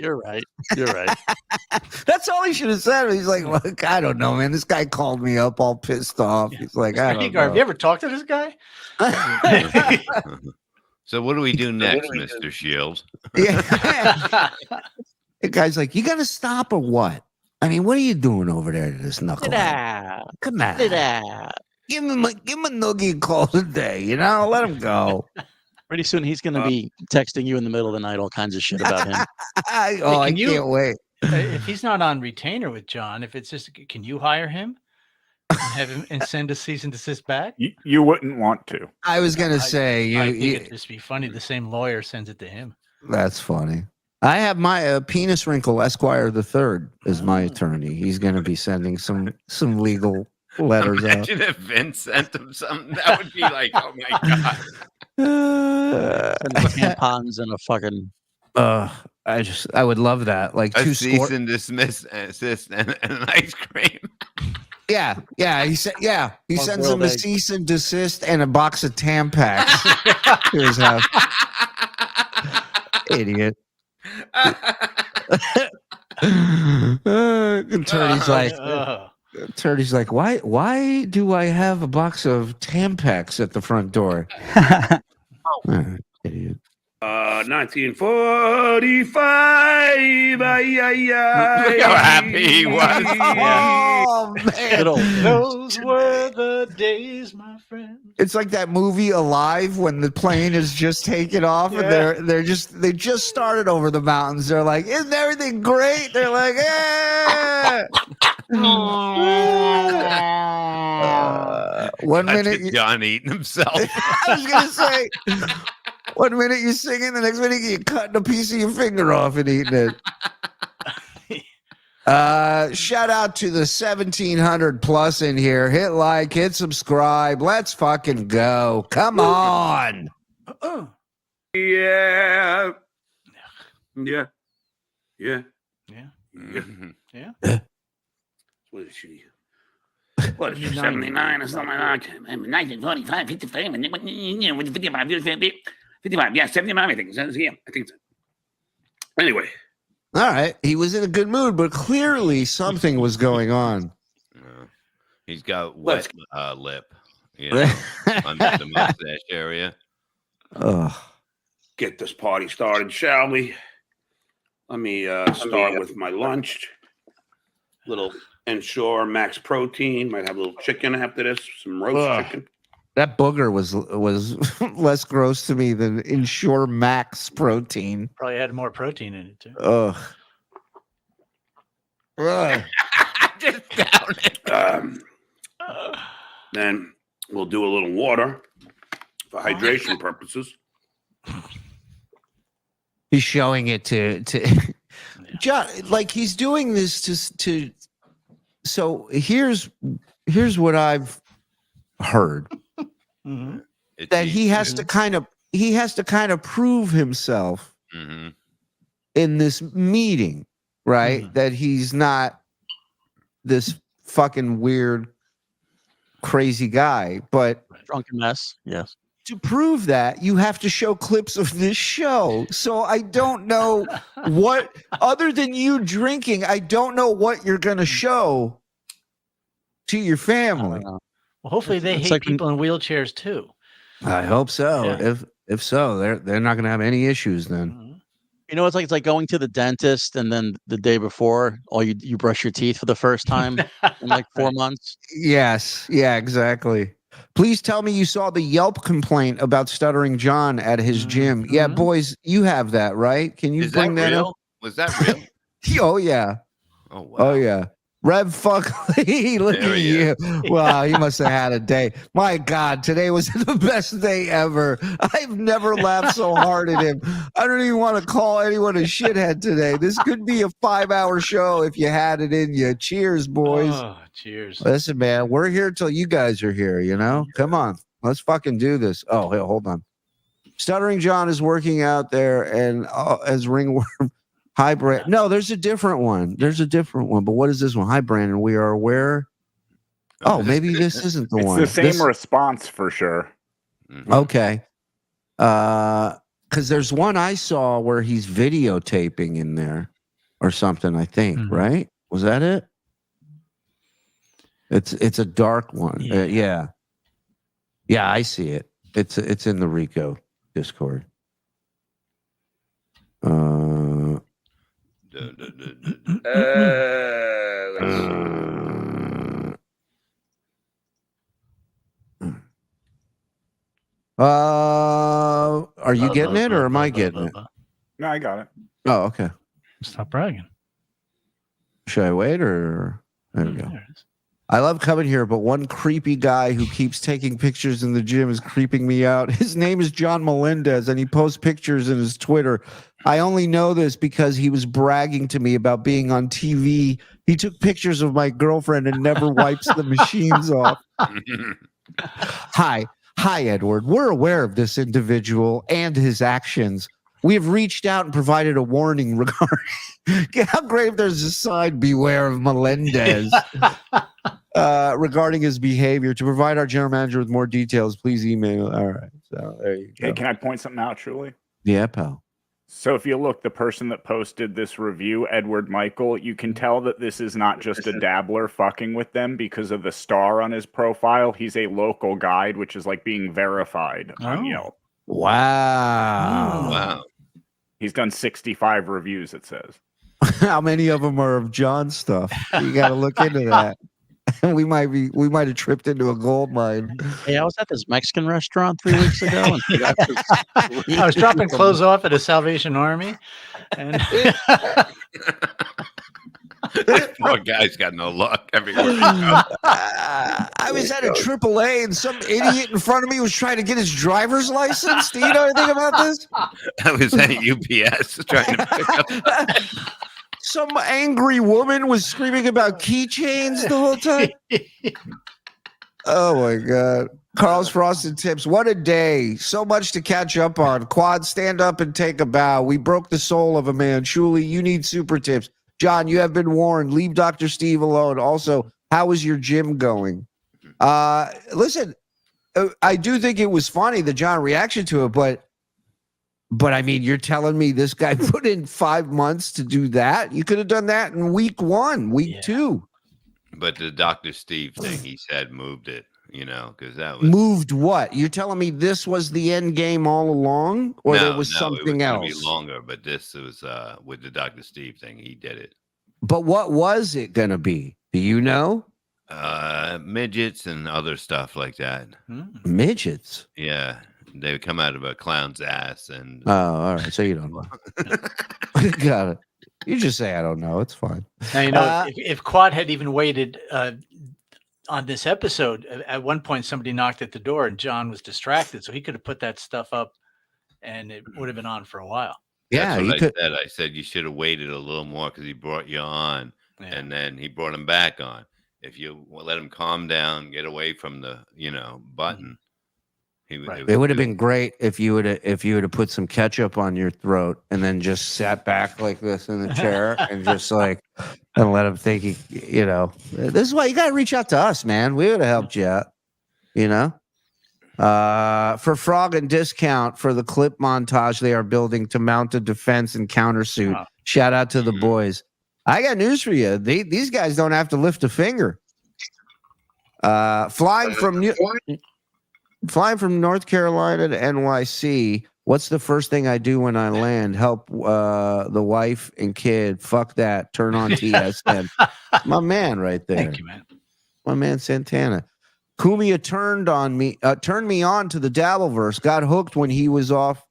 [SPEAKER 6] That's all he should have said. He's like, look, I don't know, man. This guy called me up all pissed off. He's like, I don't
[SPEAKER 4] Egar, have
[SPEAKER 6] know.
[SPEAKER 4] you ever talked to this guy?
[SPEAKER 5] So what do we do next, Mr. Shields?
[SPEAKER 6] Yeah. The guy's like, you got to stop or what? I mean, what are you doing over there to this knucklehead? Come on. Give him a noogie a call today, let him go.
[SPEAKER 8] Pretty soon he's going to be texting you in the middle of the night all kinds of shit about him.
[SPEAKER 6] I can't wait.
[SPEAKER 4] If he's not on retainer with John, if it's just, can you hire him? Have him and send a cease and desist back?
[SPEAKER 10] You wouldn't want to.
[SPEAKER 6] I was going to say.
[SPEAKER 4] I think it'd just be funny. The same lawyer sends it to him.
[SPEAKER 6] That's funny. I have my Penis Wrinkle Esquire III as my attorney. He's going to be sending some legal letters out.
[SPEAKER 5] Imagine if Vince sent him something. That would be like, oh my god.
[SPEAKER 8] Send tampons and a fucking.
[SPEAKER 6] I would love that. Like
[SPEAKER 5] A
[SPEAKER 6] two
[SPEAKER 5] cease and dismiss assist and an ice cream.
[SPEAKER 6] Yeah. He said, he sends him
[SPEAKER 8] boiled
[SPEAKER 6] a
[SPEAKER 8] egg.
[SPEAKER 6] cease and desist and a box of Tampax to his house. Idiot. Attorney's like, why do I have a box of Tampax at the front door? Idiot.
[SPEAKER 1] 1945.
[SPEAKER 5] Look how happy he was.
[SPEAKER 6] Oh
[SPEAKER 8] Good old
[SPEAKER 6] man.
[SPEAKER 4] Those were the days, my friend.
[SPEAKER 6] It's like that movie Alive when the plane is just taken off and they just started over the mountains. They're like, isn't everything great? They're like, yeah. One minute
[SPEAKER 5] John eating himself.
[SPEAKER 6] I was gonna say 1 minute you're singing, the next minute you're cutting a piece of your finger off and eating it. Shout out to the 1700 plus in here. Hit like, hit subscribe. Let's fucking go. Come on.
[SPEAKER 1] Yeah. What is she? What is she, 79 or something like that? 1945, 55, 55, yeah, 79, I think. Yeah, I think so. Anyway.
[SPEAKER 6] All right. He was in a good mood, but clearly something was going on.
[SPEAKER 5] He's got wet lip, you know, under the mustache area.
[SPEAKER 1] Get this party started, shall we? Let me start with my lunch. Little Ensure Max Protein. Might have a little chicken after this. Some roast chicken.
[SPEAKER 6] That booger was less gross to me than Ensure Max Protein.
[SPEAKER 4] Probably had more protein in it too.
[SPEAKER 6] Ugh.
[SPEAKER 5] Just down it.
[SPEAKER 1] Then we'll do a little water for hydration purposes.
[SPEAKER 6] He's showing it to John, like he's doing this to so here's what I've heard.
[SPEAKER 4] Mm-hmm.
[SPEAKER 6] That he has to kind of prove himself in this meeting, right?
[SPEAKER 4] Mm-hmm.
[SPEAKER 6] That he's not this fucking weird crazy guy, but
[SPEAKER 8] Drunken mess. Yes.
[SPEAKER 6] to prove that, you have to show clips of this show. So I don't know what, other than you drinking, I don't know what you're going to show to your family.
[SPEAKER 4] Well, hopefully they
[SPEAKER 8] It's
[SPEAKER 4] hate
[SPEAKER 8] like
[SPEAKER 4] people in wheelchairs too.
[SPEAKER 6] I hope so.
[SPEAKER 4] Yeah.
[SPEAKER 6] If so, they're not going to have any issues then.
[SPEAKER 4] Mhm.
[SPEAKER 8] You know, it's like going to the dentist and then the day before, you brush your teeth for the first time in like 4 months.
[SPEAKER 6] Yes. Yeah, exactly. Please tell me you saw the Yelp complaint about Stuttering John at his gym. Yeah, boys, you have that, right? Can you
[SPEAKER 5] Is
[SPEAKER 6] bring that
[SPEAKER 5] real?
[SPEAKER 6] up?
[SPEAKER 5] Was that real?
[SPEAKER 6] Oh, yeah.
[SPEAKER 5] Oh, wow.
[SPEAKER 6] Oh, yeah. Rev fuck Lee, look
[SPEAKER 5] There
[SPEAKER 6] at
[SPEAKER 5] he
[SPEAKER 6] you. Wow, he must have had a day. My God, today was the best day ever. I've never laughed so hard at him. I don't even want to call anyone a shithead today. This could be a 5-hour show if you had it in you. Cheers, boys.
[SPEAKER 4] Oh, cheers.
[SPEAKER 6] Listen, man, we're here till you guys are here, you know? Come on. Let's fucking do this. Oh, hey, hold on. Stuttering John is working out there and as ringworm. Hi, Brandon. No, there's a different one. There's a different one. But what is this one? Hi, Brandon. We are aware. Oh, maybe this isn't the one.
[SPEAKER 10] It's the same response for sure.
[SPEAKER 6] Okay. Because there's one I saw where he's videotaping in there or something, I think, right? Was that it? It's a dark one. Yeah. Yeah, I see it. It's in the Rico Discord. Are you getting it or am I getting it?
[SPEAKER 10] No, I got it.
[SPEAKER 6] Oh, okay.
[SPEAKER 4] Stop bragging.
[SPEAKER 6] Should I wait or there we go.
[SPEAKER 4] There it is.
[SPEAKER 6] I love coming here, but one creepy guy who keeps taking pictures in the gym is creeping me out. His name is John Melendez, and he posts pictures in his Twitter. I only know this because he was bragging to me about being on TV. He took pictures of my girlfriend and never wipes the machines off. Hi, Edward. We're aware of this individual and his actions. We have reached out and provided a warning regarding how great if there's a sign, beware of Melendez, regarding his behavior. To provide our general manager with more details, please email. All right. So there you go.
[SPEAKER 10] Hey, can I point something out, Shuli?
[SPEAKER 6] Yeah, pal.
[SPEAKER 10] So if you look, the person that posted this review, Edward Michael, you can tell that this is not just a dabbler fucking with them because of the star on his profile. He's a local guide, which is like being verified on Yelp.
[SPEAKER 6] Wow.
[SPEAKER 5] Wow.
[SPEAKER 10] He's done 65 reviews, it says.
[SPEAKER 6] How many of them are of John stuff? You got to look into that. we might have tripped into a gold mine.
[SPEAKER 8] Hey, I was at this Mexican restaurant 3 weeks ago. And
[SPEAKER 4] I was dropping clothes off at a Salvation Army, and
[SPEAKER 5] Poor guy's got no luck everywhere.
[SPEAKER 6] I was at a AAA and some idiot in front of me was trying to get his driver's license. Do you know anything about this?
[SPEAKER 5] I was at UPS trying to pick up.
[SPEAKER 6] Some angry woman was screaming about keychains the whole time. Oh my God. Karl's Frosted Tips. What a day. So much to catch up on. Quad, stand up and take a bow. We broke the soul of a man. Shuli, you need super tips. John, you have been warned. Leave Dr. Steve alone. Also, how is your gym going? Listen, I do think it was funny, the John reaction to it, but I mean, you're telling me this guy put in 5 months to do that? You could have done that in week 1, week 2.
[SPEAKER 5] But the Dr. Steve thing, he said, moved it, because that was
[SPEAKER 6] moved what? You're telling me this was the end game all along, or there was something
[SPEAKER 5] it
[SPEAKER 6] else?
[SPEAKER 5] was be longer, but this was with the Dr. Steve thing, he did it.
[SPEAKER 6] But what was it gonna be? Do you know?
[SPEAKER 5] Midgets and other stuff like that.
[SPEAKER 6] Midgets?
[SPEAKER 5] Yeah, they would come out of a clown's ass, and
[SPEAKER 6] all right. So you don't know. Got it. You just say I don't know. It's fine.
[SPEAKER 4] Now, if Quad had even waited on this episode, at one point somebody knocked at the door and John was distracted, so he could have put that stuff up, and it would have been on for a while.
[SPEAKER 6] Yeah,
[SPEAKER 5] that's what I said you should have waited a little more because he brought you on, and then he brought him back on. If you let him calm down, get away from the button.
[SPEAKER 6] It would have been great if you would have put some ketchup on your throat and then just sat back like this in the chair and just and let him think this is why you got to reach out to us, man. We would have helped you out, for Frog and Discount for the clip montage they are building to mount a defense and countersuit. Wow. Shout out to the boys. I got news for you. These guys don't have to lift a finger. Flying from North Carolina to NYC, what's the first thing I do when I land? Help the wife and kid. Fuck that. Turn on TSN. My man right there.
[SPEAKER 4] Thank you, man.
[SPEAKER 6] My man Santana. Cumia turned me on to the Dabbleverse. Got hooked when he was off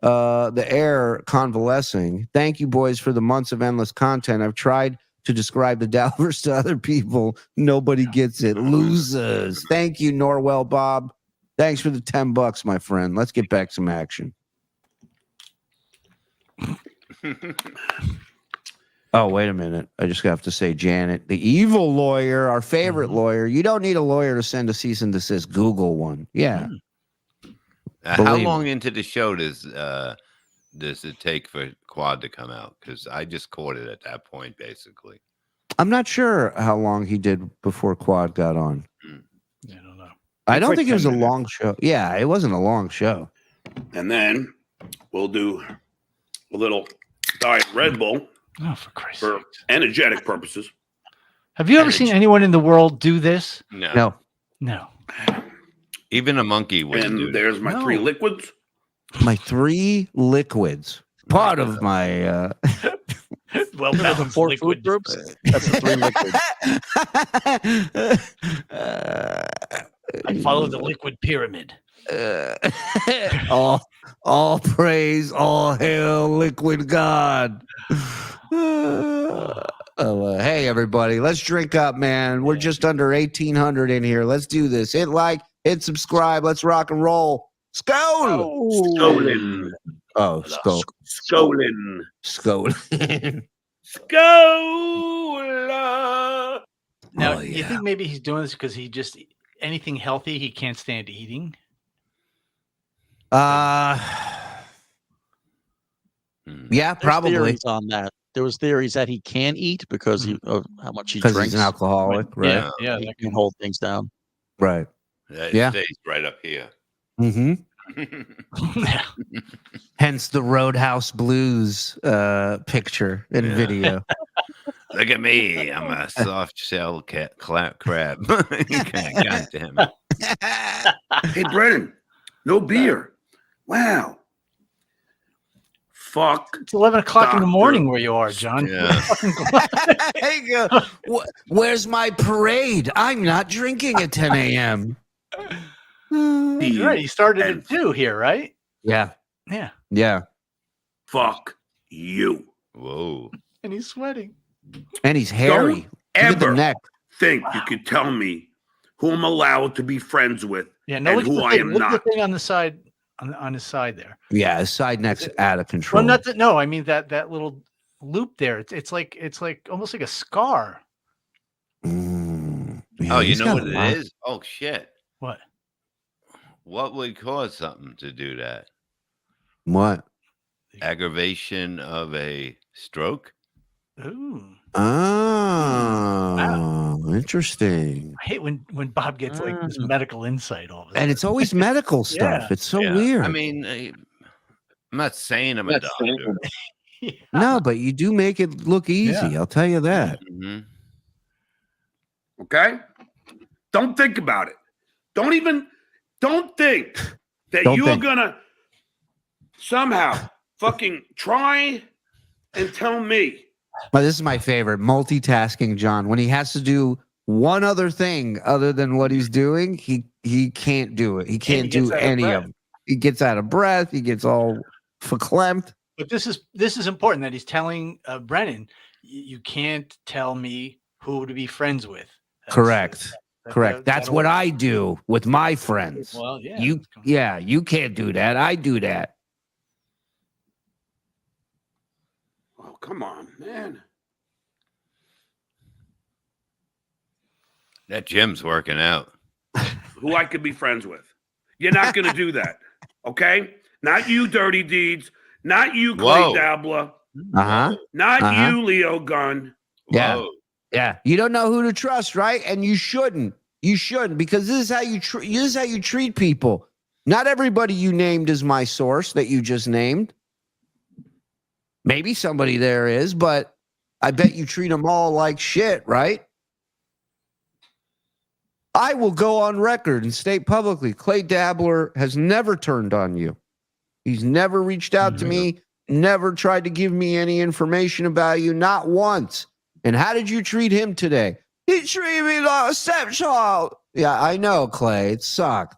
[SPEAKER 6] the air convalescing. Thank you, boys, for the months of endless content. I've tried to describe the Dabbleverse to other people. Nobody gets it. Losers. Thank you, Norwell Bob. Thanks for the $10, my friend. Let's get back some action. Oh, wait a minute. I just have to say, Janet, the evil lawyer, our favorite lawyer. You don't need a lawyer to send a cease and desist. Google one. Yeah.
[SPEAKER 5] How long into the show does it take for Quad to come out? Because I just caught it at that point, basically.
[SPEAKER 6] I'm not sure how long he did before Quad got on.
[SPEAKER 4] I don't know.
[SPEAKER 6] I don't think it was a long show. Yeah, it wasn't a long show.
[SPEAKER 1] And then we'll do a little Diet Red Bull.
[SPEAKER 4] Oh, for Christ's
[SPEAKER 1] sake. For energetic purposes.
[SPEAKER 4] Have you ever seen anyone in the world do this?
[SPEAKER 5] No.
[SPEAKER 6] Even
[SPEAKER 5] a monkey would.
[SPEAKER 1] And there's my 3 liquids.
[SPEAKER 6] My 3 liquids. Part of my
[SPEAKER 4] well, the 4 food groups.
[SPEAKER 8] That's the 3 liquids.
[SPEAKER 4] I follow the liquid pyramid.
[SPEAKER 6] All praise, all hail, liquid God. Hey, everybody, let's drink up, man. We're just under 1,800 in here. Let's do this. Hit like, hit subscribe. Let's rock and roll. Skål!
[SPEAKER 1] Stolen.
[SPEAKER 6] Oh, skål.
[SPEAKER 1] Stolen.
[SPEAKER 6] Skål.
[SPEAKER 1] Skål.
[SPEAKER 4] Now, you think maybe he's doing this because he just anything healthy he can't stand eating?
[SPEAKER 6] Yeah,
[SPEAKER 8] There's
[SPEAKER 6] probably.
[SPEAKER 8] theories on that. There was theories that he can eat because of how much he
[SPEAKER 6] Because
[SPEAKER 8] drinks.
[SPEAKER 6] he's an alcoholic, right?
[SPEAKER 4] Yeah,
[SPEAKER 8] He can hold things down.
[SPEAKER 6] Right.
[SPEAKER 5] That
[SPEAKER 6] Yeah.
[SPEAKER 5] stays right up here.
[SPEAKER 6] Mm-hmm.
[SPEAKER 4] yeah.
[SPEAKER 6] Hence the Roadhouse Blues picture and
[SPEAKER 5] Yeah.
[SPEAKER 6] video.
[SPEAKER 5] Look at me. I'm a soft shell crab. God damn it.
[SPEAKER 1] Hey, Brennan, no beer. Wow. Fuck.
[SPEAKER 4] It's 11 o'clock in the
[SPEAKER 1] Doctor.
[SPEAKER 4] morning where you are, John.
[SPEAKER 5] Yeah.
[SPEAKER 6] Hey, where's my parade? I'm not drinking at 10 a.m.
[SPEAKER 4] Right. He started at 2 here, right?
[SPEAKER 6] Yeah.
[SPEAKER 4] Yeah.
[SPEAKER 6] Yeah.
[SPEAKER 1] Fuck you.
[SPEAKER 5] Whoa.
[SPEAKER 4] And he's sweating.
[SPEAKER 6] And he's hairy. Look at the
[SPEAKER 1] Ever
[SPEAKER 6] neck.
[SPEAKER 1] think you could tell me who I'm allowed to be friends with
[SPEAKER 4] Yeah. No,
[SPEAKER 1] and
[SPEAKER 4] look at
[SPEAKER 1] who
[SPEAKER 4] the
[SPEAKER 1] I
[SPEAKER 4] thing.
[SPEAKER 1] am
[SPEAKER 4] Look at
[SPEAKER 1] not?
[SPEAKER 4] the thing on the side, on his side there.
[SPEAKER 6] Yeah, his side neck's out of control.
[SPEAKER 4] Well, not that. No, I mean that little loop there. It's like almost like a scar.
[SPEAKER 6] Yeah,
[SPEAKER 5] Oh, you
[SPEAKER 6] he's
[SPEAKER 5] know
[SPEAKER 6] got
[SPEAKER 5] what
[SPEAKER 6] a
[SPEAKER 5] it
[SPEAKER 6] lot.
[SPEAKER 5] is? Oh, shit.
[SPEAKER 4] What?
[SPEAKER 5] What would cause something to do that?
[SPEAKER 6] What?
[SPEAKER 5] Aggravation of a stroke?
[SPEAKER 4] Ooh.
[SPEAKER 6] Oh, interesting.
[SPEAKER 4] I hate when Bob gets like this medical insight all of a sudden.
[SPEAKER 6] And it's always medical stuff.
[SPEAKER 4] Yeah.
[SPEAKER 6] It's so
[SPEAKER 5] Yeah.
[SPEAKER 6] weird.
[SPEAKER 5] I mean, I'm not saying I'm a doctor.
[SPEAKER 6] No, but you do make it look easy. I'll tell you that.
[SPEAKER 5] Mhm.
[SPEAKER 1] Okay? Don't think about it. Don't think that
[SPEAKER 6] Don't
[SPEAKER 1] you're
[SPEAKER 6] think.
[SPEAKER 1] gonna somehow fucking try and tell me.
[SPEAKER 6] But this is my favorite, multitasking John. When he has to do one other thing other than what he's doing, he can't do it. He can't
[SPEAKER 4] gets
[SPEAKER 6] do
[SPEAKER 4] out of
[SPEAKER 6] any
[SPEAKER 4] breath.
[SPEAKER 6] of them. He gets out of breath. He gets all verklempt.
[SPEAKER 4] But this is important that he's telling Brennan, you can't tell me who to be friends with.
[SPEAKER 6] Correct. Correct. That's
[SPEAKER 4] that'll
[SPEAKER 6] what
[SPEAKER 4] work.
[SPEAKER 6] I do with my friends.
[SPEAKER 4] Well, yeah.
[SPEAKER 6] You can't do that. I do that.
[SPEAKER 1] Oh, come on, man.
[SPEAKER 5] That gym's working out.
[SPEAKER 1] Who I could be friends with. You're not gonna do that. Okay? Not you, Dirty Deeds. Not you, Clay
[SPEAKER 5] Whoa.
[SPEAKER 1] Dabbler.
[SPEAKER 6] Uh-huh.
[SPEAKER 1] Not
[SPEAKER 6] Uh-huh.
[SPEAKER 1] you, Leo Gunn.
[SPEAKER 6] Yeah.
[SPEAKER 5] Whoa.
[SPEAKER 6] Yeah. You don't know who to trust, right? And you shouldn't. You shouldn't, because this is how you treat people. Not everybody you named is my source that you just named. Maybe somebody there is, but I bet you treat them all like shit, right? I will go on record and state publicly, Clay Dabbler has never turned on you. He's never reached out to me, never tried to give me any information about you, not once. And how did you treat him today? He treated me like a stepchild. Yeah, I know, Clay. It sucked.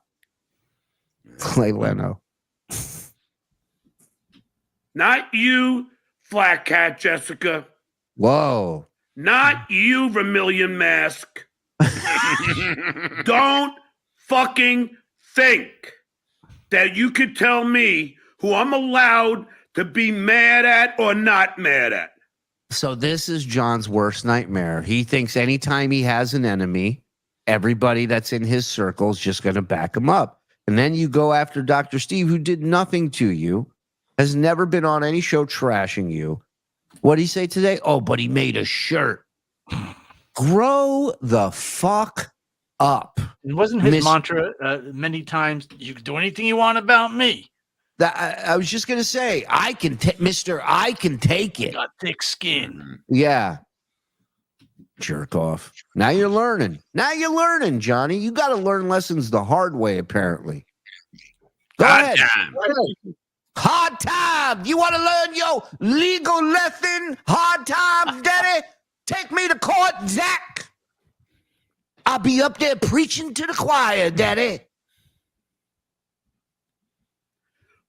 [SPEAKER 6] Clay Leno.
[SPEAKER 1] Not you, Flat Cat Jessica.
[SPEAKER 6] Whoa.
[SPEAKER 1] Not you, Vermilion Mask. Don't fucking think that you could tell me who I'm allowed to be mad at or not mad at.
[SPEAKER 6] So this is John's worst nightmare. He thinks anytime he has an enemy, everybody that's in his circle is just going to back him up. And then you go after Dr. Steve, who did nothing to you, has never been on any show trashing you. What did he say today? Oh, but he made a shirt. Grow the fuck up.
[SPEAKER 4] It wasn't his mantra many times. You can do anything you want about me.
[SPEAKER 6] That I was just gonna say, I can Mr. I can take it.
[SPEAKER 4] Got thick skin.
[SPEAKER 6] Yeah. Jerk off. Now you're learning. Now you're learning, Johnny. You got to learn lessons the hard way, apparently. Go ahead. Hard time. You want to learn your legal lesson? Hard times, Daddy? Take me to court, Zach. I'll be up there preaching to the choir, Daddy.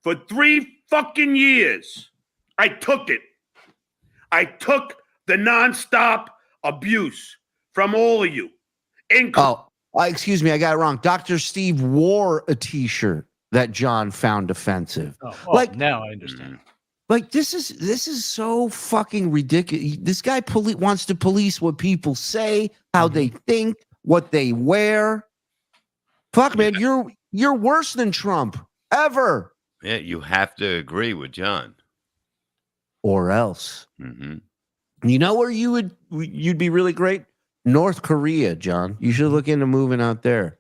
[SPEAKER 1] For 3 fucking years, I took it. I took the nonstop abuse from all of you.
[SPEAKER 6] Excuse me, I got it wrong. Dr. Steve wore a T-shirt that John found offensive.
[SPEAKER 4] Now I understand.
[SPEAKER 6] Like this is so fucking ridiculous. This guy wants to police what people say, how they think, what they wear. Fuck, man, you're worse than Trump ever.
[SPEAKER 5] Yeah, you have to agree with John,
[SPEAKER 6] or else.
[SPEAKER 5] Mm-hmm.
[SPEAKER 6] You know where you'd be really great? North Korea, John. You should look into moving out there.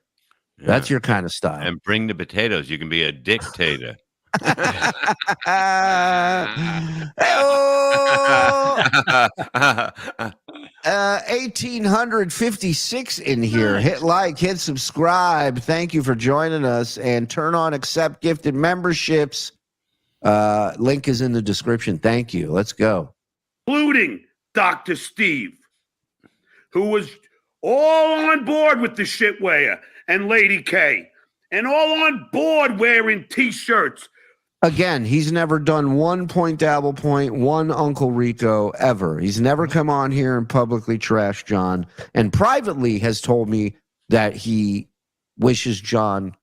[SPEAKER 6] Yeah. That's your kind of style.
[SPEAKER 5] And bring the potatoes. You can be a dictator.
[SPEAKER 6] 1856 in here. Hit like, hit subscribe. Thank you for joining us, and turn on accept gifted memberships. Link is in the description. Thank you. Let's go.
[SPEAKER 1] Including Dr. Steve, who was all on board with the shitwear, and Lady K, and all on board wearing T-shirts.
[SPEAKER 6] Again, he's never done one point Dabble Point, one Uncle Rico ever. He's never come on here and publicly trashed John, and privately has told me that he wishes John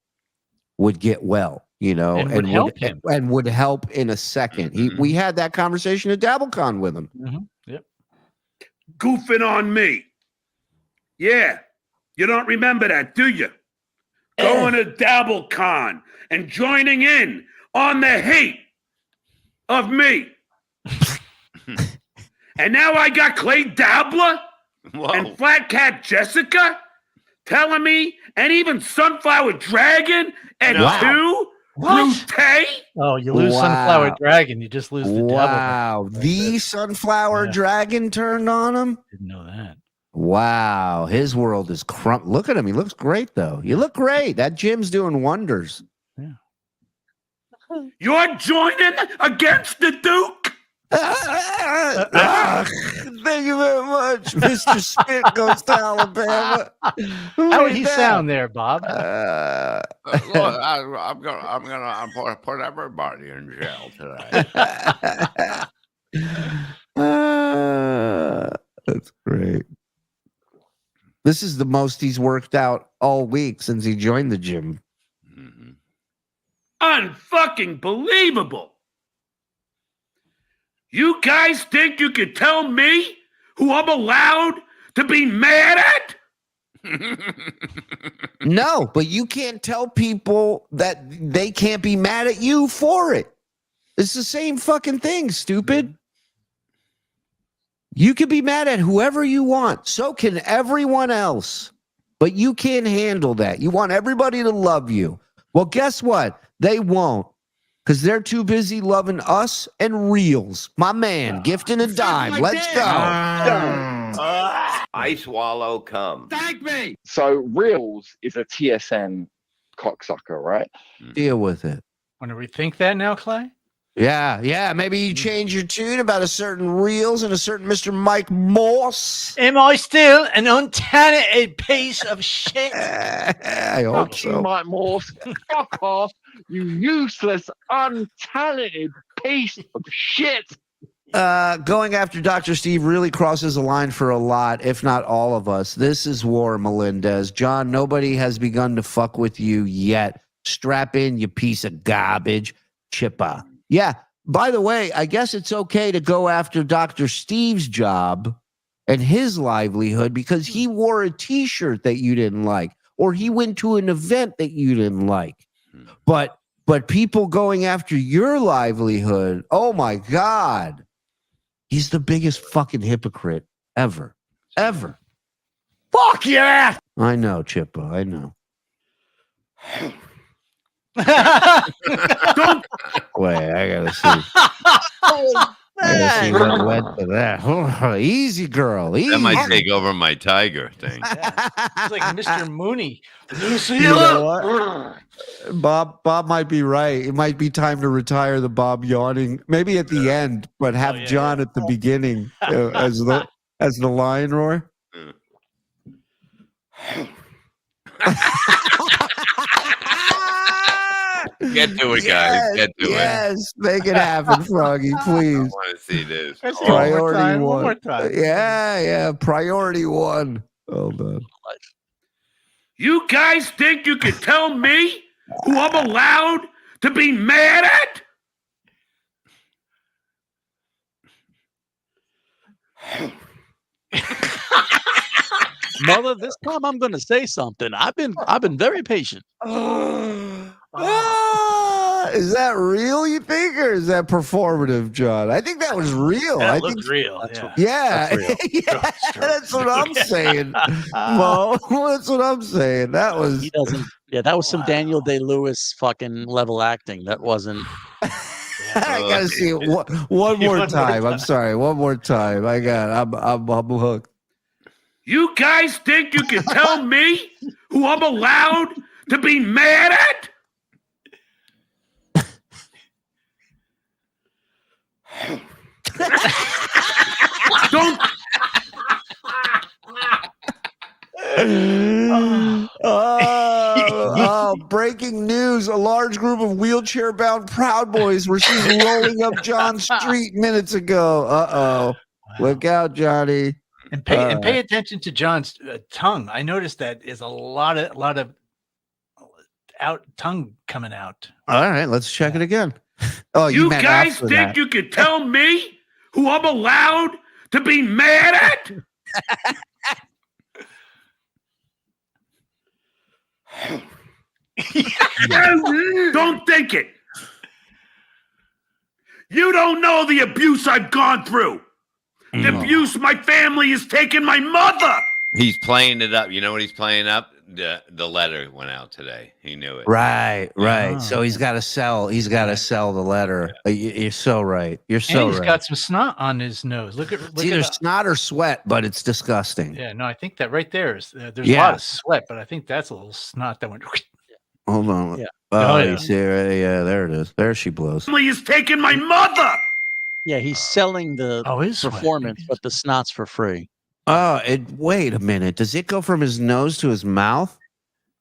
[SPEAKER 6] would get well, you know, and would help in a second. We had that conversation at DabbleCon with him.
[SPEAKER 4] Mm-hmm. Yep.
[SPEAKER 1] Goofing on me. Yeah. You don't remember that, do you? Going to DabbleCon and joining in on the hate of me. And now I got Clay Dabbler and Flat Cat Jessica telling me, and even Sunflower Dragon and Brute.
[SPEAKER 4] Oh, you lose Sunflower Dragon, you just lose the
[SPEAKER 6] Wow. The Sunflower Dragon turned on him?
[SPEAKER 4] Didn't know that.
[SPEAKER 6] Wow. His world is Look at him. He looks great, though. You look great. That gym's doing wonders.
[SPEAKER 4] Yeah.
[SPEAKER 1] You're joining against the Duke?
[SPEAKER 6] Thank you very much. Mr. Spit goes to Alabama.
[SPEAKER 4] How would he sound there, Bob?
[SPEAKER 5] Look, I'm gonna put everybody in jail today.
[SPEAKER 6] That's great. This is the most he's worked out all week since he joined the gym.
[SPEAKER 5] Mm-hmm.
[SPEAKER 1] Unfucking believable. You guys think you could tell me who I'm allowed to be mad at?
[SPEAKER 6] No, but you can't tell people that they can't be mad at you for it. It's the same fucking thing, stupid. You can be mad at whoever you want. So can everyone else. But you can't handle that. You want everybody to love you. Well, guess what? They won't. Because they're too busy loving us and Reels. My man, gifting a dime. Let's go.
[SPEAKER 12] I swallow cum.
[SPEAKER 1] Thank me.
[SPEAKER 11] So Reels is a TSN cocksucker, right?
[SPEAKER 6] Deal with it.
[SPEAKER 4] Want to rethink that now, Clay?
[SPEAKER 6] Yeah. Maybe you change your tune about a certain Reels and a certain Mr. Mike Morse.
[SPEAKER 4] Am I still an untalented piece of shit?
[SPEAKER 6] I hope so.
[SPEAKER 11] Mike Morse, fuck off, you useless, untalented piece of shit.
[SPEAKER 6] Going after Dr. Steve really crosses a line for a lot, if not all of us. This is war, Melendez. John, nobody has begun to fuck with you yet. Strap in, you piece of garbage. Chippa. Yeah, by the way, I guess it's okay to go after Dr. Steve's job and his livelihood because he wore a T-shirt that you didn't like, or he went to an event that you didn't like. But people going after your livelihood, oh my God. He's the biggest fucking hypocrite ever. Ever. Fuck yeah! I know, Chippa, I know. Wait, I gotta see. I gotta see what led to that. Oh, easy, girl. Easy.
[SPEAKER 5] That might take over my tiger thing.
[SPEAKER 4] It's like Mr. Mooney.
[SPEAKER 6] You know what? Bob might be right. It might be time to retire the Bob yawning. Maybe at the end, but have John at the beginning as the lion roar.
[SPEAKER 5] Get to it, guys. Get to it.
[SPEAKER 6] Yes, make it happen, Froggy,
[SPEAKER 5] I
[SPEAKER 6] please.
[SPEAKER 5] want to see this.
[SPEAKER 4] Let's see it one more time. One
[SPEAKER 6] One.
[SPEAKER 4] more time.
[SPEAKER 6] Yeah, priority one. Hold on.
[SPEAKER 1] You guys think you can tell me who I'm allowed to be mad at?
[SPEAKER 8] Mother, this time I'm going to say something. I've been very patient.
[SPEAKER 6] Is that real, you think, or is that performative, John? I think that was real.
[SPEAKER 4] That
[SPEAKER 6] I
[SPEAKER 4] looks
[SPEAKER 6] think,
[SPEAKER 4] real.
[SPEAKER 6] yeah,
[SPEAKER 8] That's real.
[SPEAKER 6] yeah, that's what I'm saying. Mo, that's what I'm saying. That was.
[SPEAKER 8] He doesn't. Yeah, that was some Daniel Day-Lewis fucking level acting. That wasn't.
[SPEAKER 6] I gotta see it one more time. I'm sorry, one more time. I'm hooked.
[SPEAKER 1] You guys think you can tell me who I'm allowed to be mad at? Don't.
[SPEAKER 6] Breaking news. A large group of wheelchair-bound Proud Boys were seen rolling up John Street minutes ago. Uh-oh. Look out, Johnny.
[SPEAKER 4] And pay attention to John's tongue. I noticed that is a lot of out tongue coming out.
[SPEAKER 6] All right, let's check it again. Oh,
[SPEAKER 1] you
[SPEAKER 6] meant
[SPEAKER 1] guys
[SPEAKER 6] after
[SPEAKER 1] think
[SPEAKER 6] that.
[SPEAKER 1] you can tell me who I'm allowed to be mad at? Don't think it. You don't know the abuse I've gone through. The abuse my family has taken my mother.
[SPEAKER 5] He's playing it up. You know what he's playing up? The letter went out today. He knew it.
[SPEAKER 6] Right.
[SPEAKER 4] Oh.
[SPEAKER 6] So he's got to sell. He's got to sell the letter. You're so right. You're
[SPEAKER 4] And
[SPEAKER 6] so
[SPEAKER 4] he's
[SPEAKER 6] right.
[SPEAKER 4] got some snot on his nose. Look
[SPEAKER 6] It's either snot or sweat, but it's disgusting.
[SPEAKER 4] Yeah, no, I think that right there is there's
[SPEAKER 6] Yeah.
[SPEAKER 4] a lot of sweat, but I think that's a little snot that went.
[SPEAKER 6] Hold on.
[SPEAKER 8] Yeah.
[SPEAKER 6] Oh,
[SPEAKER 4] yeah.
[SPEAKER 6] you see her? Yeah, there it is. There she blows.
[SPEAKER 1] Family has taken my mother.
[SPEAKER 8] Yeah, he's selling the
[SPEAKER 4] his sweat.
[SPEAKER 8] performance, but the snot's for free.
[SPEAKER 6] Oh, wait a minute. Does it go from his nose to his mouth?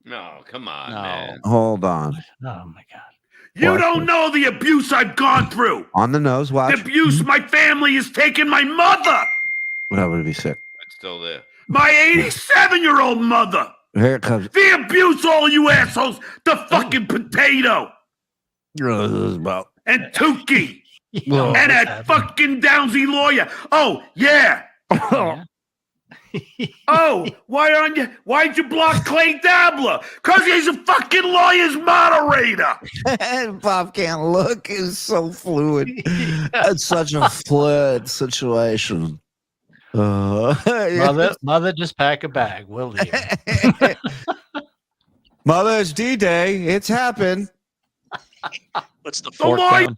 [SPEAKER 5] No, come on,
[SPEAKER 8] No.
[SPEAKER 5] man.
[SPEAKER 6] Hold on.
[SPEAKER 4] Oh my god!
[SPEAKER 1] You
[SPEAKER 6] Watch
[SPEAKER 1] don't
[SPEAKER 6] this.
[SPEAKER 1] know the abuse I've gone through.
[SPEAKER 6] On the nose, watch.
[SPEAKER 1] The abuse my family has taken my mother.
[SPEAKER 6] That would be sick.
[SPEAKER 5] It's still there.
[SPEAKER 1] My 87-year-old mother.
[SPEAKER 6] Here it comes.
[SPEAKER 1] The abuse, all you assholes. The fucking potato.
[SPEAKER 6] About.
[SPEAKER 1] And Tookie.
[SPEAKER 6] Whoa.
[SPEAKER 1] And that fucking Downsy lawyer. Oh, yeah. Oh, why'd you block Clay Dabbler? Because he's a fucking lawyer's moderator.
[SPEAKER 6] Bob can't look. It's so fluid. It's such a fluid situation.
[SPEAKER 4] Mother, just pack a bag. We'll leave.
[SPEAKER 6] Mother, it's D-Day. It's happened.
[SPEAKER 8] What's the fork
[SPEAKER 1] lawyer-
[SPEAKER 8] down?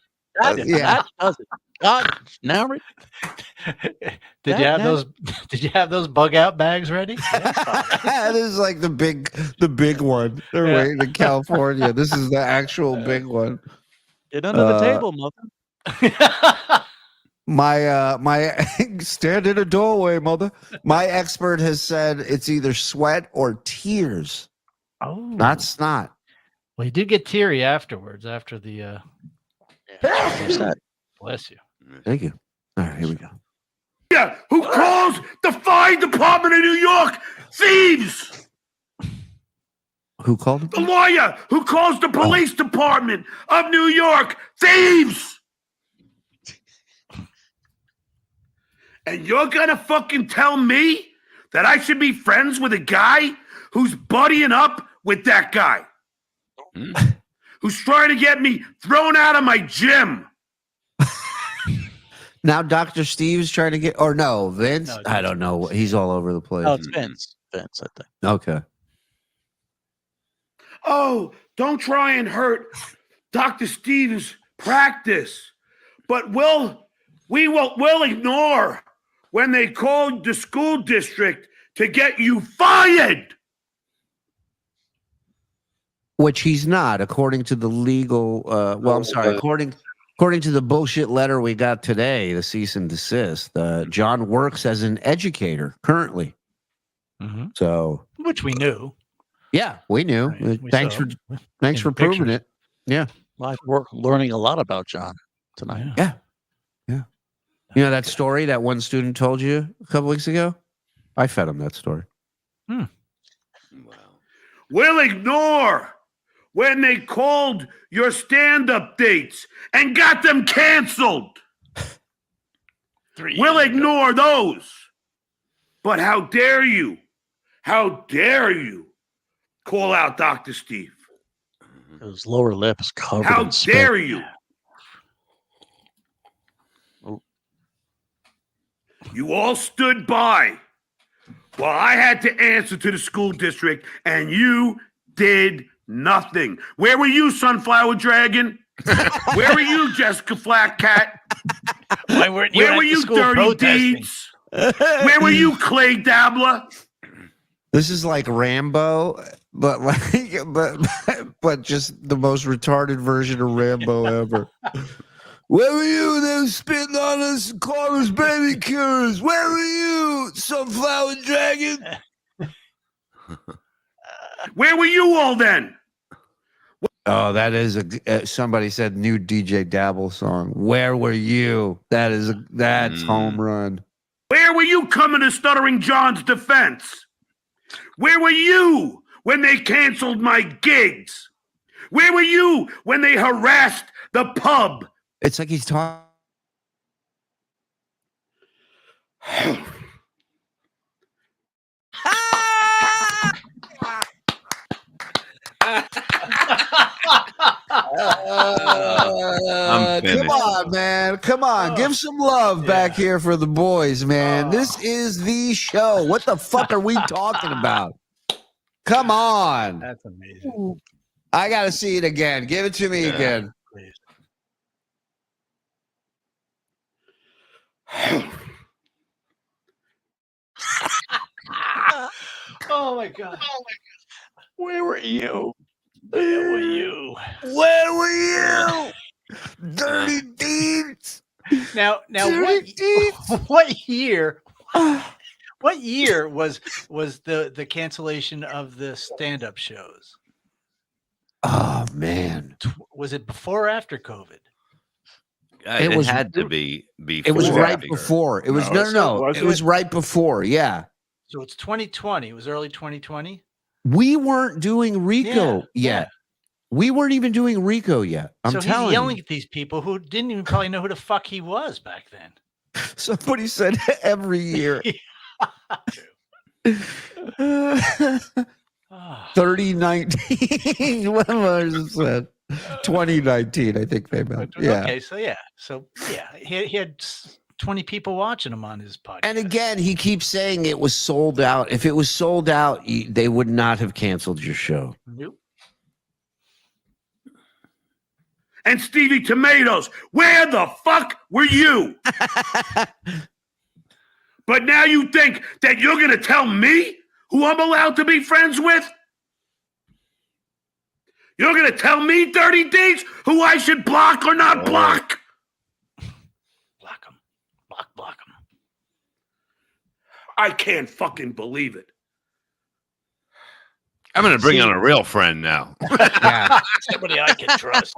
[SPEAKER 6] Yeah.
[SPEAKER 8] That does it. God, now
[SPEAKER 4] Did you have those bug out bags ready?
[SPEAKER 6] This is like the big one. They're waiting in California. This is the actual big one.
[SPEAKER 8] get under the table, mother.
[SPEAKER 6] My stand in a doorway, mother. My expert has said it's either sweat or tears,
[SPEAKER 4] Oh,
[SPEAKER 6] not snot.
[SPEAKER 4] well, he did get teary afterwards. After the bless you.
[SPEAKER 6] Thank you. All right, here we go.
[SPEAKER 1] Yeah, who calls the fire department in New York thieves?
[SPEAKER 6] Who called him?
[SPEAKER 1] The lawyer who calls the police department of New York thieves. And you're gonna fucking tell me that I should be friends with a guy who's buddying up with that guy? Who's trying to get me thrown out of my gym?
[SPEAKER 6] Now Dr. Steve's trying to get, or no, Vince?
[SPEAKER 4] No,
[SPEAKER 6] I don't know. He's all over the place.
[SPEAKER 8] No, it's Vince. Vince, I think.
[SPEAKER 6] Okay.
[SPEAKER 1] Oh, don't try and hurt Dr. Stevens' practice. But we'll ignore when they called the school district to get you fired.
[SPEAKER 6] Which he's not, according to the legal, I'm sorry, according to the bullshit letter we got today, the cease and desist, John works as an educator currently. So,
[SPEAKER 4] Which we knew.
[SPEAKER 6] yeah, we knew.
[SPEAKER 4] Right, we
[SPEAKER 6] Thanks
[SPEAKER 4] saw
[SPEAKER 6] for proving
[SPEAKER 4] pictures.
[SPEAKER 6] it. Yeah.
[SPEAKER 8] Well, we're learning a lot about John tonight.
[SPEAKER 6] Yeah. You know that story that one student told you a couple weeks ago? I fed him that story.
[SPEAKER 5] Wow.
[SPEAKER 1] We'll ignore when they called your stand-up dates and got them canceled. We'll ignore those. But how dare you? How dare you call out Dr. Steve?
[SPEAKER 8] His lower lip is covered
[SPEAKER 1] How
[SPEAKER 8] in spit.
[SPEAKER 1] dare you?
[SPEAKER 8] Oh.
[SPEAKER 1] You all stood by while I had to answer to the school district, and you did nothing. Where were you, Sunflower Dragon? Where were you, Jessica Flatcat?
[SPEAKER 4] Why weren't you
[SPEAKER 1] Where
[SPEAKER 4] at
[SPEAKER 1] were
[SPEAKER 4] the
[SPEAKER 1] you,
[SPEAKER 4] school
[SPEAKER 1] Dirty
[SPEAKER 4] protesting?
[SPEAKER 1] Deeds? Where were you, Clay Dabbler?
[SPEAKER 6] This is like Rambo, but but just the most retarded version of Rambo ever. Where were you? They were spitting on us, calling us baby cures. Where were you, Sunflower Dragon?
[SPEAKER 1] Where were you all then?
[SPEAKER 6] Oh, that is somebody said new DJ Dabble song. Where were you? That's home run.
[SPEAKER 1] Where were you coming to Stuttering John's defense? Where were you when they canceled my gigs? Where were you when they harassed the pub?
[SPEAKER 6] It's like he's talking.
[SPEAKER 5] I'm finished.
[SPEAKER 6] Come on, man. Come on. Give some love back here for the boys, man. This is the show. What the fuck are we talking about? Come on.
[SPEAKER 4] That's amazing.
[SPEAKER 6] I got to see it again. Give it to me again.
[SPEAKER 4] Please. Oh my god.
[SPEAKER 8] Where were you?
[SPEAKER 4] Where were you?
[SPEAKER 6] Where were you? Dirty deeds.
[SPEAKER 4] Now
[SPEAKER 6] Dirty deeds.
[SPEAKER 4] what year? What year was the cancellation of the stand-up shows?
[SPEAKER 6] Oh, man.
[SPEAKER 4] Was it before or after COVID?
[SPEAKER 6] It
[SPEAKER 5] It
[SPEAKER 6] was-
[SPEAKER 5] had to be before.
[SPEAKER 6] It was right
[SPEAKER 5] because-
[SPEAKER 6] before. It was
[SPEAKER 10] No,
[SPEAKER 6] no.
[SPEAKER 10] was
[SPEAKER 6] It was right before. Yeah.
[SPEAKER 4] So it's 2020. It was early 2020.
[SPEAKER 6] We weren't doing Rico
[SPEAKER 4] Yeah,
[SPEAKER 6] yet. We weren't even doing Rico yet. I'm
[SPEAKER 4] so
[SPEAKER 6] telling
[SPEAKER 4] he's yelling
[SPEAKER 6] you.
[SPEAKER 4] at these people who didn't even probably know who the fuck he was back then.
[SPEAKER 6] Somebody said every year.
[SPEAKER 4] Ah.
[SPEAKER 6] 3019. What was it said? 2019, I think they meant. Yeah.
[SPEAKER 4] Okay, so he had 20 people watching him on his podcast.
[SPEAKER 6] And again, he keeps saying it was sold out. If it was sold out, they would not have canceled your show.
[SPEAKER 4] Nope.
[SPEAKER 1] And Stevie Tomatoes, where the fuck were you? But now you think that you're going to tell me who I'm allowed to be friends with? You're going to tell me, Dirty Deeds, who I should block or not block?
[SPEAKER 4] Block him. Block him.
[SPEAKER 1] I can't fucking believe it.
[SPEAKER 5] I'm going to bring on a real friend now.
[SPEAKER 6] Yeah.
[SPEAKER 4] Somebody I can trust.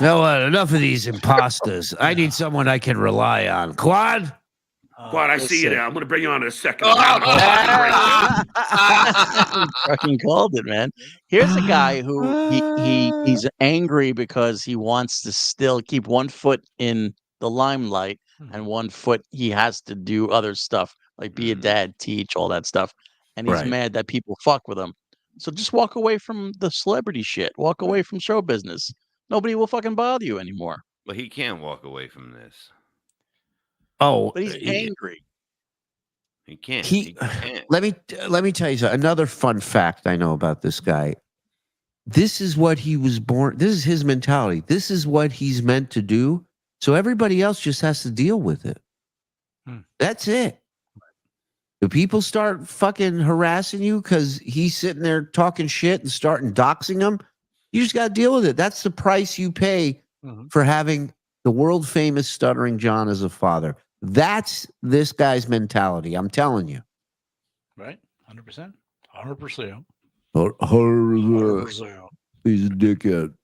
[SPEAKER 6] No, enough of these imposters. I need someone I can rely on. Quad?
[SPEAKER 1] Quad, I see you now. I'm going to bring you on in a second.
[SPEAKER 8] Fucking called it, man. Here's a guy who he's angry because he wants to still keep one foot in the limelight and one foot he has to do other stuff like be a dad, teach, all that stuff. And he's
[SPEAKER 6] Right.
[SPEAKER 8] mad that people fuck with him. So just walk away from the celebrity shit. Walk away from show business. Nobody will fucking bother you anymore.
[SPEAKER 5] But he can't walk away from this.
[SPEAKER 6] Oh,
[SPEAKER 8] But he's angry.
[SPEAKER 5] He can't.
[SPEAKER 6] He-
[SPEAKER 5] can't.
[SPEAKER 6] let me tell you something. Another fun fact I know about this guy. This is what he was born. This is his mentality. This is what he's meant to do. So everybody else just has to deal with it. That's it. If people start fucking harassing you because he's sitting there talking shit and starting doxing them, you just got to deal with it. That's the price you pay for having the world famous Stuttering John as a father. That's this guy's mentality. I'm telling you.
[SPEAKER 4] Right? 100%. 100%.
[SPEAKER 6] He's a dickhead.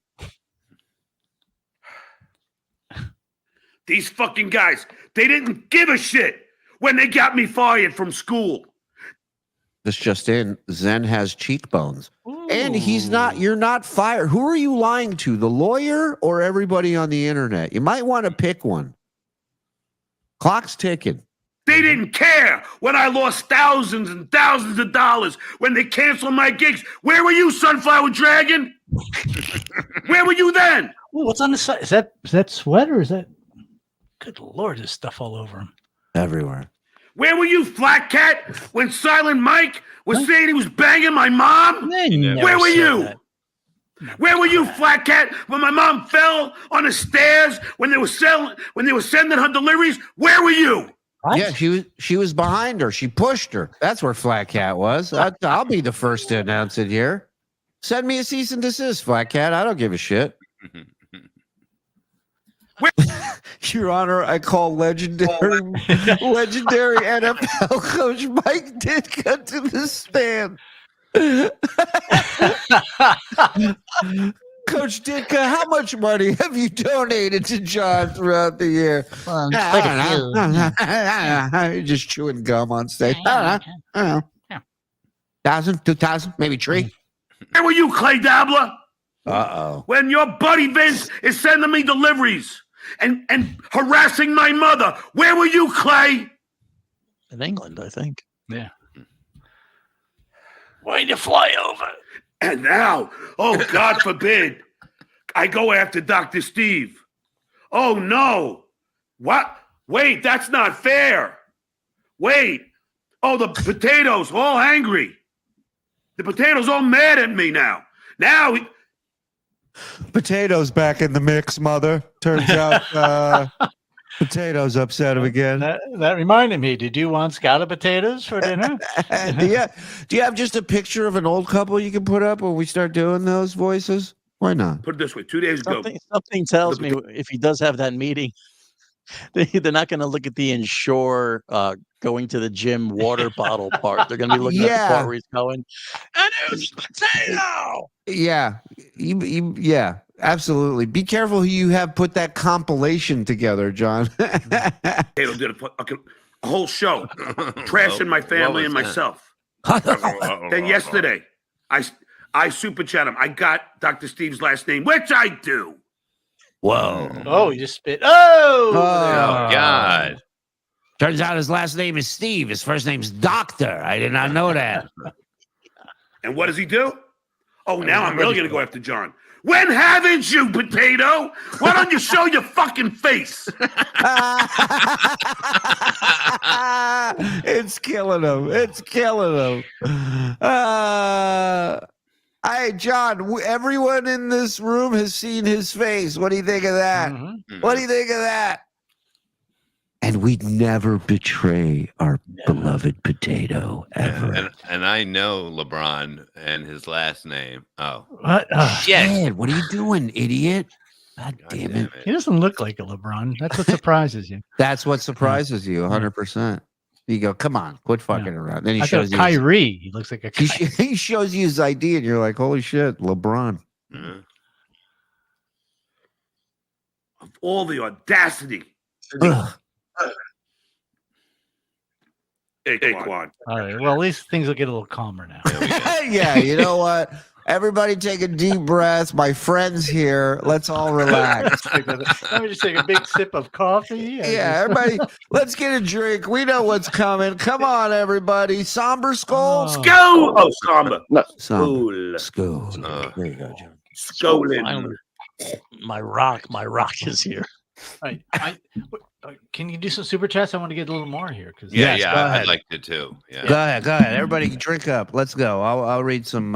[SPEAKER 1] These fucking guys, they didn't give a shit when they got me fired from school.
[SPEAKER 6] This just in, Zen has cheekbones. And you're not fired. Who are you lying to, the lawyer or everybody on the internet? You might want to pick one. Clock's ticking.
[SPEAKER 1] They didn't care when I lost thousands and thousands of dollars when they canceled my gigs. Where were you, Sunflower Dragon? Where were you then?
[SPEAKER 4] Ooh, what's on the side? Is that sweat or is that? Good Lord, there's stuff all over him.
[SPEAKER 6] Everywhere.
[SPEAKER 1] Where were you, Flat Cat, when Silent Mike was saying he was banging my mom? Where were you? Where were you, Flat Cat, when my mom fell on the stairs when they were sending her deliveries? Where were you?
[SPEAKER 6] What? Yeah, she was behind her. She pushed her. That's where Flat Cat was. I'll be the first to announce it here. Send me a cease and desist, Flat Cat. I don't give a shit. Your Honor, I call legendary NFL coach Mike Ditka to the stand. Coach Ditka, how much money have you donated to John throughout the year?
[SPEAKER 8] Well,
[SPEAKER 6] You're just chewing gum on stage. I don't know. 1,000, 2,000, maybe 3.
[SPEAKER 1] Where were you, Clay Dabbler?
[SPEAKER 6] Uh-oh.
[SPEAKER 1] When your buddy Vince is sending me deliveries and harassing my mother. Where were you, Clay?
[SPEAKER 8] In England, I think.
[SPEAKER 4] Yeah. Why'd you fly over?
[SPEAKER 1] And now, oh, God forbid, I go after Dr. Steve. Oh, no. What? Wait, that's not fair. Wait. Oh, the potatoes all angry. The potatoes all mad at me now.
[SPEAKER 6] Potatoes back in the mix, mother. Turns out potatoes upset him again.
[SPEAKER 4] That reminded me. Did you want scallop potatoes for dinner?
[SPEAKER 6] Do you have just a picture of an old couple you can put up when we start doing those voices? Why not?
[SPEAKER 1] Put it this way, 2 days ago.
[SPEAKER 8] Something tells me if he does have that meeting, they're not going to look at the ensure going to the gym water bottle part. They're going to be looking at the part where he's going, and it's potato.
[SPEAKER 6] Yeah. Yeah, absolutely. Be careful who you have put that compilation together, John.
[SPEAKER 1] Potato did a whole show trashing my family and myself. Then yesterday, I super chat him. I got Dr. Steve's last name, which I do.
[SPEAKER 6] Whoa.
[SPEAKER 4] Oh, you just spit. Oh,
[SPEAKER 5] God.
[SPEAKER 6] Turns out his last name is Steve. His first name's Doctor. I did not know that.
[SPEAKER 1] And what does he do? Oh, now I'm really going to go after John. When haven't you, Potato? Why don't you show your fucking face?
[SPEAKER 6] It's killing him. It's killing him. Hey, John, everyone in this room has seen his face. What do you think of that?
[SPEAKER 5] Mm-hmm.
[SPEAKER 6] What do you think of that? And we'd never betray our beloved Potato ever.
[SPEAKER 5] And I know LeBron and his last name. Oh.
[SPEAKER 4] What?
[SPEAKER 6] Dad, what are you doing, idiot? God damn it.
[SPEAKER 4] He doesn't look like a LeBron. That's what surprises you.
[SPEAKER 6] That's what surprises you, 100%. You go, come on, quit fucking around. Then he shows you
[SPEAKER 4] Kyrie. He looks like a
[SPEAKER 6] he shows you his ID, and you're like, holy shit, LeBron.
[SPEAKER 5] Mm-hmm.
[SPEAKER 1] Of all the audacity. Quan.
[SPEAKER 4] All right. Well, at least things will get a little calmer now.
[SPEAKER 6] Yeah, you know what? Everybody take a deep breath. My friends here. Let's all relax.
[SPEAKER 4] Let me just take a big sip of coffee.
[SPEAKER 6] Yeah, everybody, let's get a drink. We know what's coming. Come on, everybody. Somber Skull.
[SPEAKER 1] Go! Oh, Samba.
[SPEAKER 6] Somber Skull. There you go, John.
[SPEAKER 1] Skolin.
[SPEAKER 8] My rock is here.
[SPEAKER 4] Right. Can you do some super chats? I want to get a little more here.
[SPEAKER 5] Yeah, I'd like to too. Yeah.
[SPEAKER 6] Go ahead. Everybody drink up. Let's go. I'll read some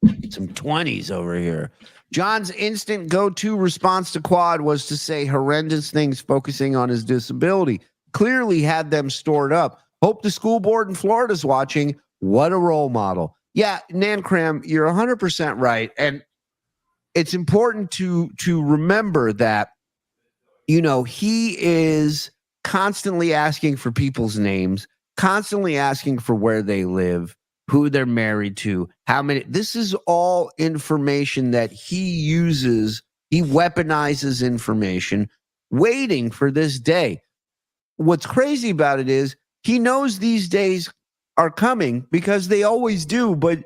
[SPEAKER 6] 20s over here. John's instant go-to response to Quad was to say horrendous things focusing on his disability. Clearly had them stored up. Hope the school board in Florida's watching. What a role model. Yeah, Nancram, you're 100% right. And it's important to remember that, you know, he is constantly asking for people's names, constantly asking for where they live, who they're married to, how many. This is all information that he uses. He weaponizes information. waiting for this day. What's crazy about it is he knows these days are coming because they always do, but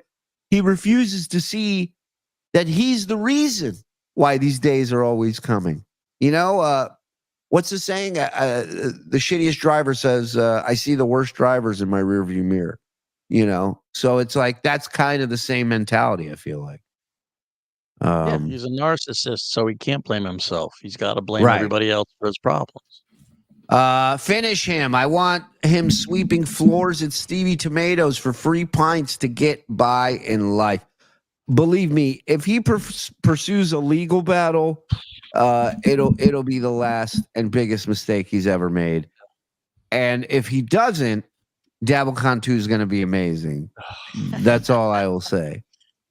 [SPEAKER 6] he refuses to see that he's the reason why these days are always coming. You know, what's the saying? The shittiest driver says, I see the worst drivers in my rearview mirror. You know, so it's like that's kind of the same mentality, I feel like.
[SPEAKER 8] Yeah, he's a narcissist, so he can't blame himself. He's got to blame everybody else for his problems.
[SPEAKER 6] Finish him. I want him sweeping floors at Stevie Tomatoes for free pints to get by in life. Believe me, if he pursues a legal battle, it'll be the last and biggest mistake he's ever made. And if he doesn't, DabbleCon 2 is going to be amazing. That's all I will say.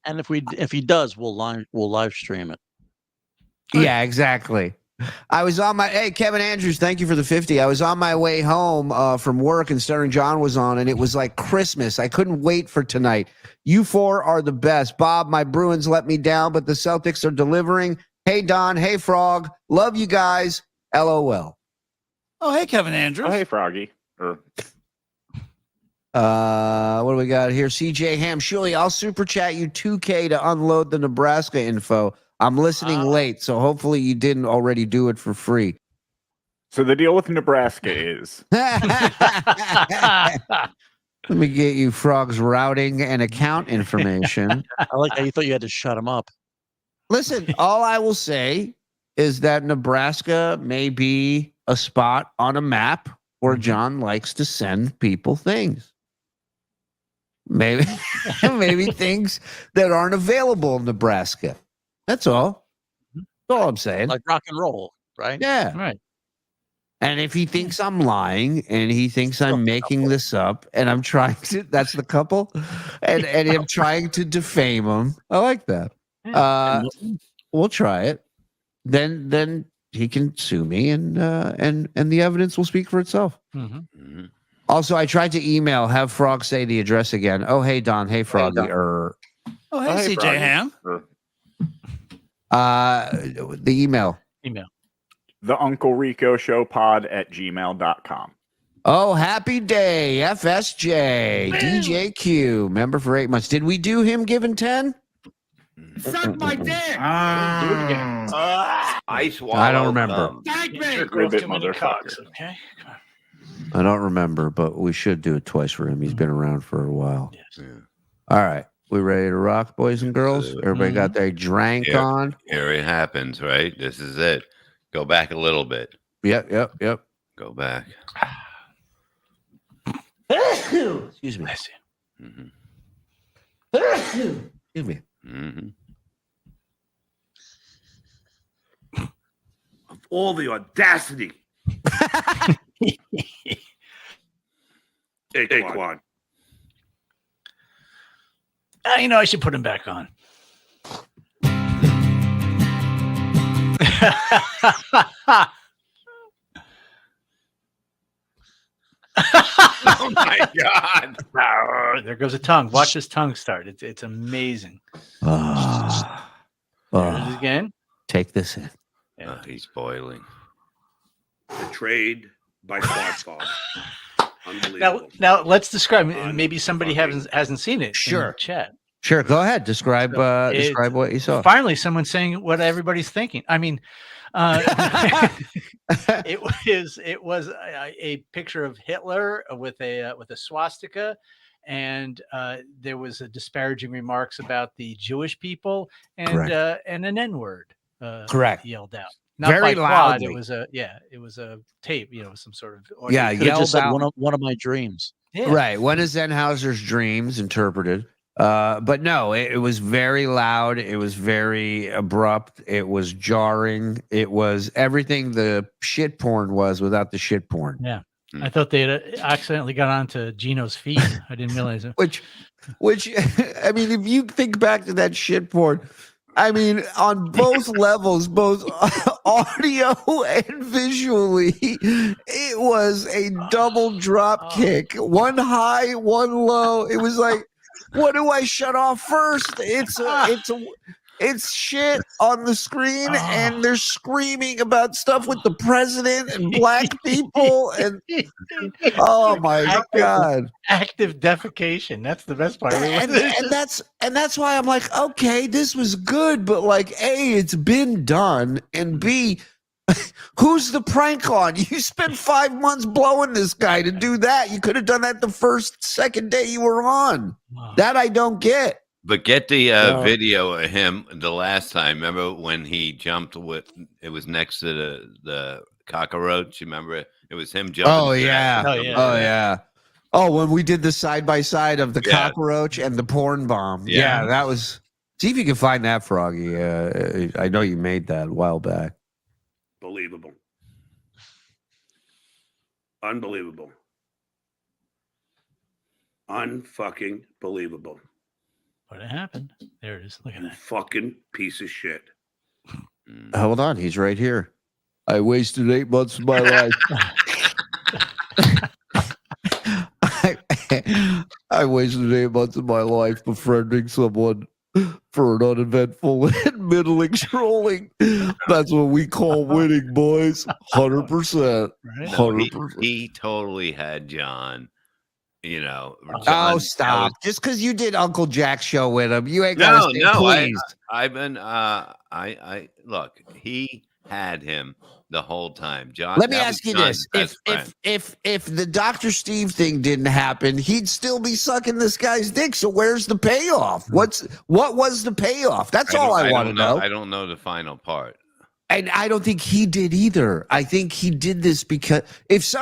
[SPEAKER 8] And if he does, we'll live stream it.
[SPEAKER 6] Yeah, exactly. I was on my Kevin Andrews, thank you for the 50. I was on my way home from work and Stuttering John was on, and it was like Christmas. I couldn't wait for tonight. You four are the best. Bob, my Bruins let me down, but the Celtics are delivering. Hey Don, hey Frog, love you guys. LOL.
[SPEAKER 7] Oh, hey Kevin Andrews.
[SPEAKER 10] Oh, hey Froggy.
[SPEAKER 6] What do we got here? CJ Ham, Shuli, I'll super chat you 2K to unload the Nebraska info. I'm listening late, so hopefully you didn't already do it for free.
[SPEAKER 10] So the deal with Nebraska is
[SPEAKER 6] let me get you Frog's routing and account information.
[SPEAKER 8] I like how you thought you had to shut him up.
[SPEAKER 6] Listen, all I will say is that Nebraska may be a spot on a map where John likes to send people things. Maybe things that aren't available in Nebraska. That's all. That's all I'm saying.
[SPEAKER 8] Like rock and roll, right?
[SPEAKER 6] Yeah.
[SPEAKER 4] Right.
[SPEAKER 6] And if he thinks I'm lying and he thinks I'm making this up and I'm trying to, that's the couple, and I'm trying to defame him, I like that. We'll try it. Then he can sue me and the evidence will speak for itself.
[SPEAKER 4] Mm-hmm.
[SPEAKER 5] Mm-hmm.
[SPEAKER 6] Also, I tried to email, have Frog say the address again. Oh, hey, Don. Hey, Froggy.
[SPEAKER 7] Oh, hey, CJ
[SPEAKER 10] Froggy.
[SPEAKER 7] Ham.
[SPEAKER 6] The email.
[SPEAKER 10] The Uncle Rico Show pod at gmail.com.
[SPEAKER 6] Oh, happy day, FSJ, DJ Q, member for 8 months. Did we do him given 10?
[SPEAKER 11] Suck my dick.
[SPEAKER 12] Do it again. I swallow.
[SPEAKER 6] I don't remember.
[SPEAKER 12] Cum.
[SPEAKER 11] Thank me.
[SPEAKER 10] Ribbit motherfucker.
[SPEAKER 4] Okay.
[SPEAKER 6] I don't remember, but we should do it twice for him. He's been around for a while.
[SPEAKER 4] Yes.
[SPEAKER 5] Yeah.
[SPEAKER 6] All right. We ready to rock, boys and girls? Everybody got their drink on?
[SPEAKER 5] Here it happens, right? This is it. Go back a little bit.
[SPEAKER 6] Yep.
[SPEAKER 5] Go back.
[SPEAKER 6] Excuse me.
[SPEAKER 5] Mm-hmm.
[SPEAKER 6] Excuse me.
[SPEAKER 5] Mm-hmm.
[SPEAKER 1] Of all the audacity. Hey, Quan.
[SPEAKER 4] I should put him back on.
[SPEAKER 5] Oh my God!
[SPEAKER 4] There goes a tongue. Watch his tongue start. It's amazing. There it is again.
[SPEAKER 6] Take this in.
[SPEAKER 4] Yeah.
[SPEAKER 5] He's boiling.
[SPEAKER 1] Betrayed by Smartphone. Unbelievable.
[SPEAKER 4] Now let's describe. Maybe somebody hasn't seen it.
[SPEAKER 6] Sure.
[SPEAKER 4] In the chat.
[SPEAKER 6] Sure, go ahead. Describe what you saw.
[SPEAKER 4] Finally, someone's saying what everybody's thinking. I mean, it was a picture of Hitler with a swastika, and there was a disparaging remarks about the Jewish people and an N-word.
[SPEAKER 6] Correct.
[SPEAKER 4] Yelled out. Not
[SPEAKER 6] Very
[SPEAKER 4] by Quad,
[SPEAKER 6] loudly.
[SPEAKER 4] it was a tape. Some sort of audio.
[SPEAKER 6] Yeah,
[SPEAKER 8] Could've just
[SPEAKER 6] yelled
[SPEAKER 8] said
[SPEAKER 6] out.
[SPEAKER 8] one of my dreams.
[SPEAKER 4] Yeah.
[SPEAKER 6] Right. One of Zenhauser's dreams interpreted. But no, it was very loud. It was very abrupt. It was jarring. It was everything the shit porn was without the shit porn.
[SPEAKER 4] Yeah. I thought they had accidentally got onto Gino's feed. I didn't realize it.
[SPEAKER 6] Which, I mean, if you think back to that shit porn, I mean, on both levels, both audio and visually, it was a double drop kick. One high, one low. It was like, what do I shut off first? It's shit on the screen, and they're screaming about stuff with the president and black people, and oh my god,
[SPEAKER 4] active defecation. That's the best part.
[SPEAKER 6] and that's why I'm like, okay, this was good, but like, A, it's been done, and B, who's the prank on? You spent 5 months blowing this guy to do that. You could have done that the second day you were on. That I don't get.
[SPEAKER 5] But get the video of him the last time. Remember when he jumped with? It was next to the cockroach. You remember it? It was him jumping.
[SPEAKER 6] Oh yeah. Oh, when we did the side by side of the cockroach and the porn bomb. Yeah, that was. See if you can find that, Froggy. I know you made that a while back.
[SPEAKER 1] Believable. Unbelievable. Unfucking believable.
[SPEAKER 4] What happened? There it is. Look at that.
[SPEAKER 1] Fucking piece of shit.
[SPEAKER 6] Hold on. He's right here. I wasted 8 months of my life. I wasted 8 months of my life befriending someone for an uneventful and middling strolling. That's what we call winning, boys. 100%.
[SPEAKER 5] No,
[SPEAKER 6] 100%.
[SPEAKER 5] he totally had John. You know.
[SPEAKER 6] Oh, stop! Just because you did Uncle Jack's show with him, you ain't got to say please.
[SPEAKER 5] I've been. I look. He had him the whole time. John.
[SPEAKER 6] Let me ask you this: if the Dr. Steve thing didn't happen, he'd still be sucking this guy's dick. So where's the payoff? What was the payoff? That's all I want to know.
[SPEAKER 5] I don't know the final part.
[SPEAKER 6] And I don't think he did either. I think he did this because if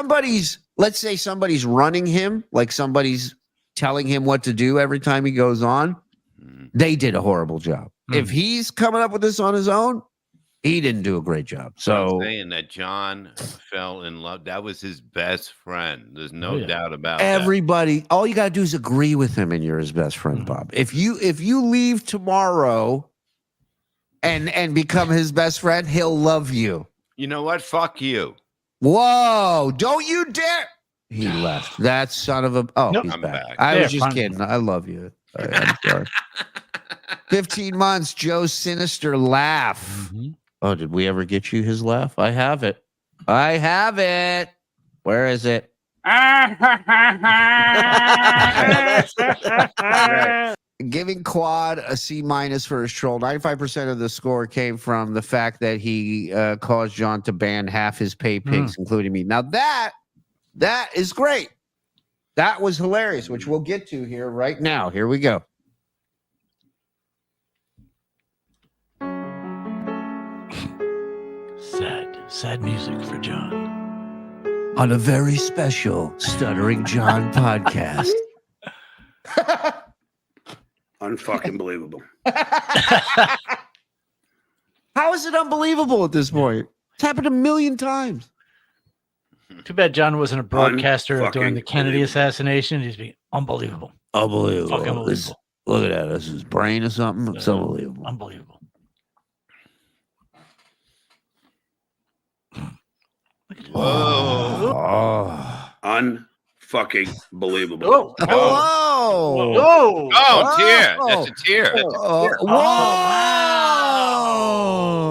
[SPEAKER 6] let's say somebody's running him, like somebody's telling him what to do every time he goes on, they did a horrible job. If he's coming up with this on his own, he didn't do a great job. So
[SPEAKER 5] I'm saying that John fell in love. That was his best friend. There's no doubt about
[SPEAKER 6] everybody. All you got to do is agree with him, and you're his best friend, Bob. If you leave tomorrow and become his best friend, he'll love you.
[SPEAKER 5] You know what? Fuck you.
[SPEAKER 6] Whoa! Don't you dare! He left. That son of a. Oh, he's back. I was just kidding. I love you. I'm sorry. 15 months. Joe's sinister laugh. Oh, did we ever get you his laugh? I have it. Where is it? Giving Quad a C- for his troll. 95% of the score came from the fact that he caused John to ban half his pay pigs, including me. Now that is great. That was hilarious, which we'll get to here right now. Here we go.
[SPEAKER 4] Sad music for John.
[SPEAKER 6] On a very special Stuttering John podcast.
[SPEAKER 1] Unfucking believable.
[SPEAKER 6] How is it unbelievable at this point? It's happened a million times.
[SPEAKER 4] Too bad John wasn't a broadcaster during the Kennedy assassination. He's being unbelievable.
[SPEAKER 6] Unbelievable.
[SPEAKER 4] Fucking unbelievable.
[SPEAKER 6] Look at that. This is his brain or something. It's unbelievable.
[SPEAKER 4] Unbelievable.
[SPEAKER 5] Whoa.
[SPEAKER 6] Oh.
[SPEAKER 1] Unfucking believable.
[SPEAKER 6] Whoa.
[SPEAKER 5] Whoa. Oh, tear. That's a tear.
[SPEAKER 6] Whoa.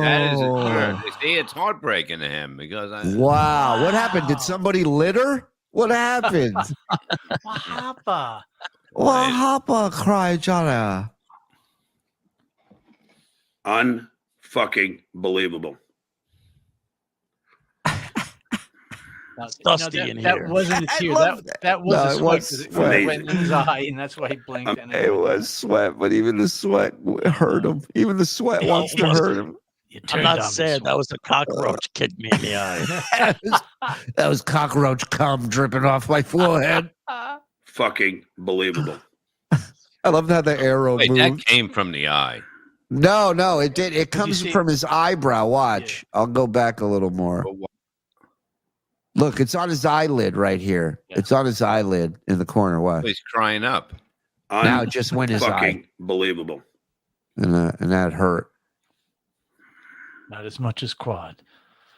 [SPEAKER 5] That is a tear. See, it's heartbreaking to him because
[SPEAKER 6] Wow. What happened? Did somebody litter? What happened?
[SPEAKER 4] Wahapa.
[SPEAKER 6] Wahapa, cried Jana.
[SPEAKER 1] Unfucking believable.
[SPEAKER 8] It's dusty in
[SPEAKER 4] that
[SPEAKER 8] here.
[SPEAKER 4] wasn't a tear. That was a sweat. 'Cause it went in his eye, and that's why he blinked. And
[SPEAKER 6] It was sweat, but even the sweat hurt him. Even the sweat wants to hurt him.
[SPEAKER 8] I'm not sad. That was a cockroach kicked me in the eye.
[SPEAKER 6] That was cockroach cum dripping off my forehead.
[SPEAKER 1] Fucking believable.
[SPEAKER 6] I love how the arrow
[SPEAKER 5] Wait,
[SPEAKER 6] moved.
[SPEAKER 5] that came from the eye.
[SPEAKER 6] No, it did. It comes from his eyebrow. Watch. I'll go back a little more. Look, it's on his eyelid right here. Yeah. It's on his eyelid in the corner. Watch.
[SPEAKER 5] He's crying up.
[SPEAKER 6] Now it just went his eye.
[SPEAKER 1] Fucking believable.
[SPEAKER 6] And that hurt.
[SPEAKER 4] Not as much as Quad.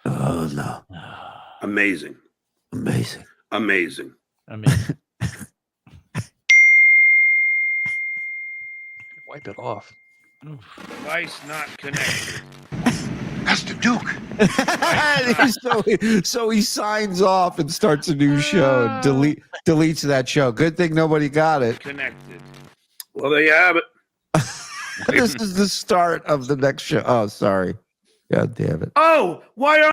[SPEAKER 6] Oh, no.
[SPEAKER 1] Amazing.
[SPEAKER 6] Amazing.
[SPEAKER 4] Amazing.
[SPEAKER 8] Wipe it off.
[SPEAKER 1] Device not connected.
[SPEAKER 3] That's the Duke.
[SPEAKER 6] so he signs off and starts a new show and deletes that show. Good thing nobody got it.
[SPEAKER 1] Connected. Well, there you have it.
[SPEAKER 6] This is the start of the next show. Oh, sorry. God damn it.
[SPEAKER 1] Oh, why are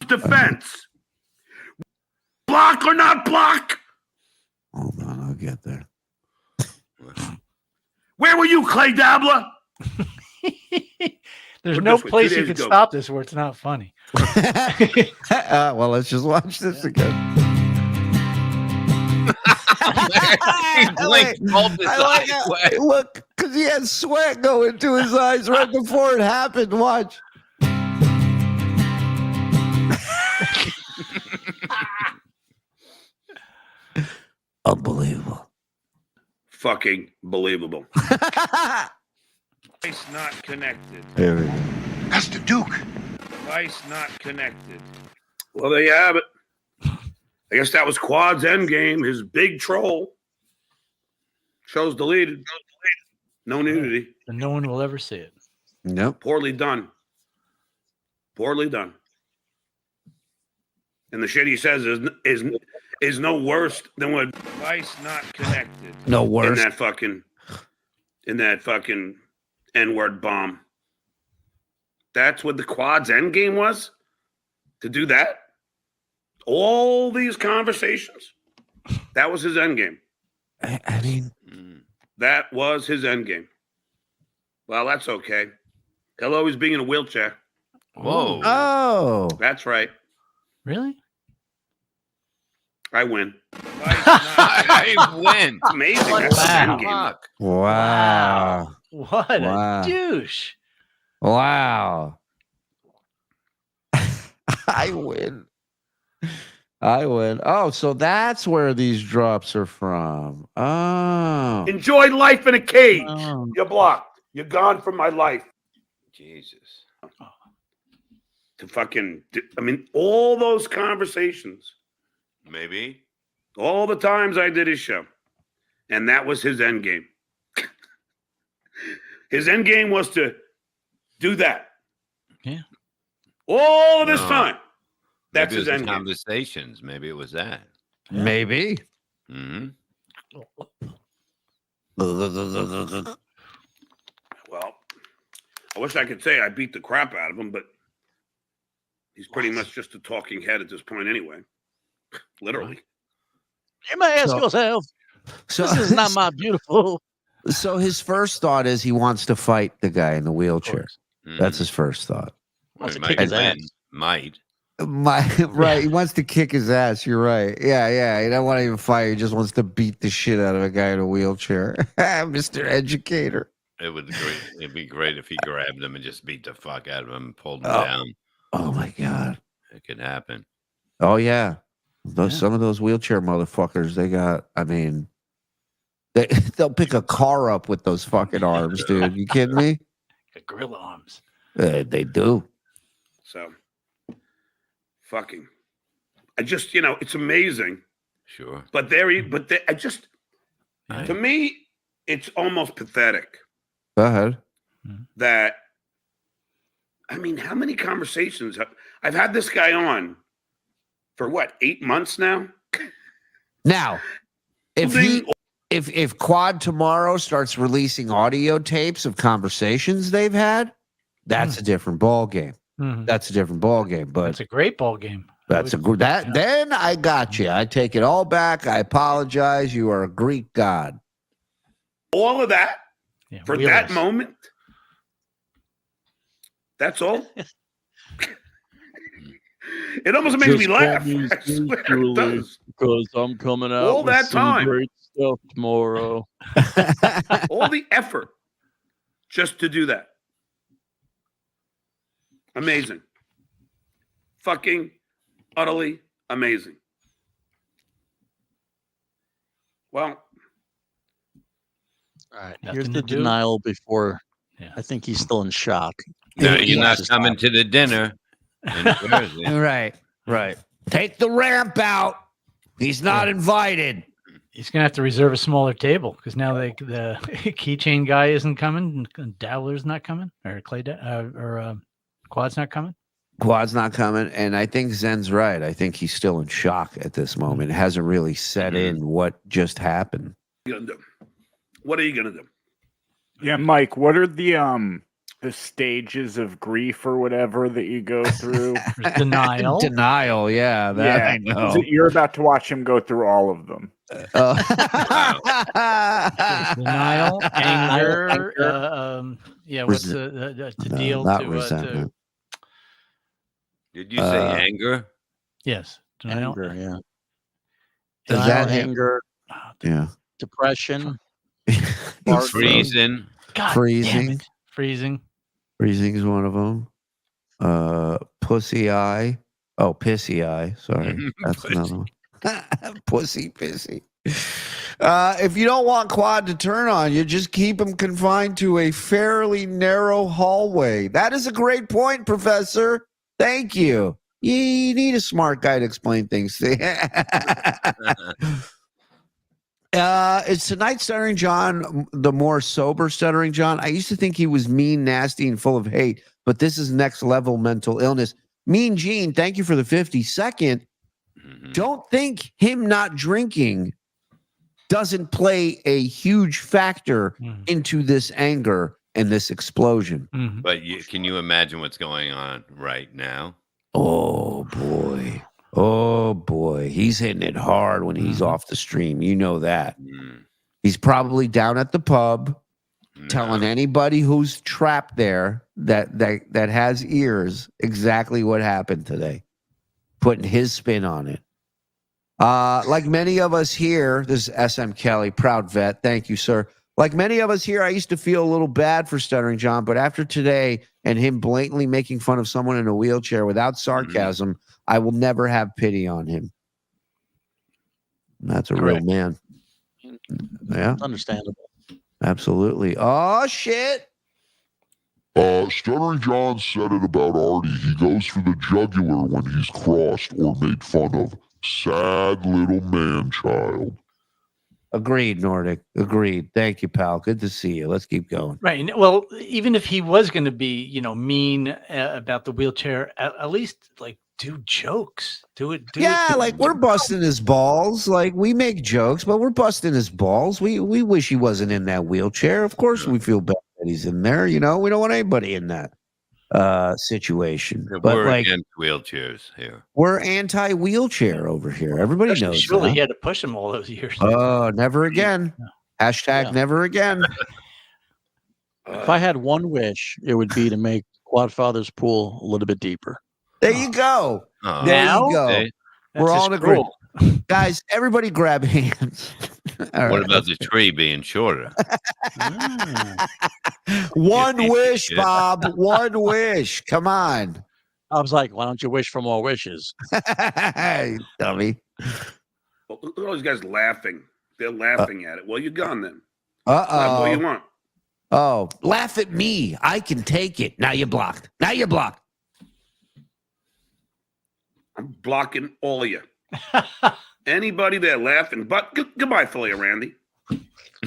[SPEAKER 1] defense? Block or not block?
[SPEAKER 6] Hold on, I'll get there.
[SPEAKER 1] Where were you, Clay Dabbler?
[SPEAKER 4] There's
[SPEAKER 1] Put
[SPEAKER 4] no
[SPEAKER 1] this way, 2
[SPEAKER 4] place you
[SPEAKER 1] days
[SPEAKER 4] can
[SPEAKER 1] ago.
[SPEAKER 4] stop this where it's not funny.
[SPEAKER 6] Well, let's just watch this again.
[SPEAKER 5] He blinked both his eyes away.
[SPEAKER 6] Look, because he had sweat going to his eyes right before it happened. Watch. Unbelievable.
[SPEAKER 1] Fucking believable. Device not connected.
[SPEAKER 6] There we go.
[SPEAKER 3] That's the Duke.
[SPEAKER 1] Device not connected. Well, there you have it. I guess that was Quad's endgame, his big troll. Show's deleted. No nudity.
[SPEAKER 4] And no one will ever see it.
[SPEAKER 6] Nope.
[SPEAKER 1] Poorly done. Poorly done. And the shit he says is no worse than what device not connected.
[SPEAKER 6] No worse.
[SPEAKER 1] In that fucking N-word bomb. That's what the Quad's end game was? To do that? All these conversations? That was his end game.
[SPEAKER 6] I mean,
[SPEAKER 1] that was his end game. Well, that's okay. He'll always be in a wheelchair.
[SPEAKER 5] Whoa.
[SPEAKER 6] Oh.
[SPEAKER 1] That's right.
[SPEAKER 4] Really?
[SPEAKER 1] I win.
[SPEAKER 5] I win.
[SPEAKER 1] It's amazing. That's his
[SPEAKER 4] Wow.
[SPEAKER 1] end game.
[SPEAKER 6] Wow.
[SPEAKER 4] What
[SPEAKER 6] Wow.
[SPEAKER 4] a douche.
[SPEAKER 6] Wow. I win. I win. Oh, so that's where these drops are from. Oh.
[SPEAKER 1] Enjoy life in a cage.
[SPEAKER 8] Oh.
[SPEAKER 1] You're blocked. You're gone from my life.
[SPEAKER 5] Jesus.
[SPEAKER 1] To fucking, I mean, all those conversations,
[SPEAKER 5] Maybe.
[SPEAKER 1] all the times I did his show, and that was his end game. His end game was to do that.
[SPEAKER 4] Yeah.
[SPEAKER 1] All of this
[SPEAKER 5] No.
[SPEAKER 1] time. That's
[SPEAKER 5] Maybe
[SPEAKER 1] his
[SPEAKER 5] it was
[SPEAKER 1] end
[SPEAKER 5] the
[SPEAKER 1] game.
[SPEAKER 5] conversations. Maybe it was that.
[SPEAKER 6] Maybe.
[SPEAKER 5] Hmm.
[SPEAKER 1] Well, I wish I could say I beat the crap out of him, but he's pretty much just a talking head at this point anyway. Literally.
[SPEAKER 8] You may ask yourself,
[SPEAKER 6] So,
[SPEAKER 8] this is not my beautiful.
[SPEAKER 6] so his first thought is he wants to fight the guy in the wheelchair. That's his first thought.
[SPEAKER 8] Wants to
[SPEAKER 5] Might
[SPEAKER 8] kick his
[SPEAKER 5] win.
[SPEAKER 8] ass.
[SPEAKER 5] Might.
[SPEAKER 6] Right. He wants to kick his ass. You're right. Yeah. He don't want to even fight. He just wants to beat the shit out of a guy in a wheelchair. Mr. Educator.
[SPEAKER 5] It'd be great if he grabbed him and just beat the fuck out of him and pulled him
[SPEAKER 6] Oh.
[SPEAKER 5] down.
[SPEAKER 6] Oh my God.
[SPEAKER 5] It could happen.
[SPEAKER 6] Oh yeah. Some of those wheelchair motherfuckers, they got, I mean, they'll pick a car up with those fucking arms, dude. You kidding me?
[SPEAKER 4] Got gorilla arms.
[SPEAKER 6] They do.
[SPEAKER 1] So, fucking, I just, it's amazing.
[SPEAKER 5] Sure.
[SPEAKER 1] But to me, it's almost pathetic
[SPEAKER 6] Go ahead.
[SPEAKER 1] that, I mean, how many conversations I've had this guy on for what, 8 months now?
[SPEAKER 6] Now, if Quad tomorrow starts releasing audio tapes of conversations they've had, that's a different ball game. That's a different ball game. But
[SPEAKER 4] It's a great ball game.
[SPEAKER 6] then I got you. I take it all back. I apologize. You are a Greek god.
[SPEAKER 1] All of that for that
[SPEAKER 4] wheelers.
[SPEAKER 1] moment. That's all. It almost makes me laugh. I swear it does.
[SPEAKER 8] Because I'm coming out
[SPEAKER 1] All
[SPEAKER 8] with
[SPEAKER 1] that
[SPEAKER 8] some
[SPEAKER 1] time.
[SPEAKER 8] great stuff tomorrow.
[SPEAKER 1] All the effort just to do that. Amazing. Fucking utterly amazing. Well,
[SPEAKER 8] All right.
[SPEAKER 4] Nothing
[SPEAKER 8] Here's
[SPEAKER 4] to
[SPEAKER 8] the
[SPEAKER 4] do.
[SPEAKER 8] denial before.
[SPEAKER 4] Yeah.
[SPEAKER 8] I think he's still in shock.
[SPEAKER 5] No,
[SPEAKER 8] He
[SPEAKER 5] you're not
[SPEAKER 8] has to
[SPEAKER 5] coming
[SPEAKER 8] stop.
[SPEAKER 5] to the dinner in Jersey.
[SPEAKER 6] Right. Take the ramp out. He's not invited.
[SPEAKER 4] He's gonna have to reserve a smaller table because now the keychain guy isn't coming, and Dabbler's not coming, or Quad's not coming.
[SPEAKER 6] Quad's not coming, and I think Zen's right. I think he's still in shock at this moment. It hasn't really set in what just happened.
[SPEAKER 1] What are you gonna do?
[SPEAKER 10] Yeah, Mike, what are the stages of grief or whatever that you go through?
[SPEAKER 4] Denial.
[SPEAKER 6] Denial, yeah. That I know.
[SPEAKER 10] You're about to watch him go through all of them.
[SPEAKER 4] Denial, anger. What's the deal?
[SPEAKER 6] Not resentment.
[SPEAKER 5] Did you say anger?
[SPEAKER 4] Yes. Denial.
[SPEAKER 8] Anger, yeah.
[SPEAKER 6] Does
[SPEAKER 8] Denial,
[SPEAKER 6] that
[SPEAKER 8] anger?
[SPEAKER 6] Yeah.
[SPEAKER 8] Depression.
[SPEAKER 5] Freezing.
[SPEAKER 4] God
[SPEAKER 6] Freezing.
[SPEAKER 4] Freezing.
[SPEAKER 6] Freezing is one of them. Pussy eye. Oh, pissy eye. Sorry. That's another one. Pussy pissy. If you don't want Quad to turn on you, just keep him confined to a fairly narrow hallway. That is a great point, Professor. Thank you. You need a smart guy to explain things. It's tonight, Stuttering John, the more sober Stuttering John. I used to think he was mean, nasty, and full of hate, but this is next level mental illness. Mean Gene, thank you for the 50. Second, don't think him not drinking doesn't play a huge factor into this anger and this explosion.
[SPEAKER 5] But can you imagine what's going on right now?
[SPEAKER 6] Oh, boy. Oh, boy. He's hitting it hard when he's off the stream. You know that. He's probably down at the pub telling anybody who's trapped there that has ears exactly what happened today, putting his spin on it. Like many of us here, this is SM Kelly, proud vet. Thank you, sir. Like many of us here, I used to feel a little bad for Stuttering John, but after today and him blatantly making fun of someone in a wheelchair without sarcasm, I will never have pity on him. That's a real man. Yeah.
[SPEAKER 8] Understandable.
[SPEAKER 6] Absolutely. Oh, shit.
[SPEAKER 13] Stuttering John said it about Artie. He goes for the jugular when he's crossed or made fun of. Sad little man-child.
[SPEAKER 6] Agreed, Nordic. Agreed. Thank you, pal. Good to see you. Let's keep going.
[SPEAKER 4] Right. Well, even if he was going to be, mean about the wheelchair, at least like do jokes. Do it.
[SPEAKER 6] Like we're busting his balls. Like we make jokes, but we're busting his balls. We wish he wasn't in that wheelchair. Of course, we feel bad that he's in there. We don't want anybody in that situation. But
[SPEAKER 5] we're
[SPEAKER 6] like
[SPEAKER 5] against wheelchairs here.
[SPEAKER 6] We're anti-wheelchair over here. Everybody knows.
[SPEAKER 4] Surely
[SPEAKER 6] that.
[SPEAKER 4] he had to push him all those years.
[SPEAKER 6] Oh, never again. Hashtag never again.
[SPEAKER 8] If I had one wish, it would be to make Quadfather's pool a little bit deeper.
[SPEAKER 6] There you go. There you go. We're all in agreement. Guys, everybody grab hands.
[SPEAKER 5] What about the tree being shorter?
[SPEAKER 6] One wish, Bob. One wish. Come on.
[SPEAKER 8] I was like, why don't you wish for more wishes?
[SPEAKER 6] Dummy.
[SPEAKER 1] Well, look at all these guys laughing. They're laughing at it. Well, you're gone then.
[SPEAKER 6] Uh-oh.
[SPEAKER 1] What you want?
[SPEAKER 6] Oh, laugh at me. I can take it. Now you're blocked. Now you're blocked.
[SPEAKER 1] I'm blocking all of you. Anybody there laughing, but goodbye, Filet Randy.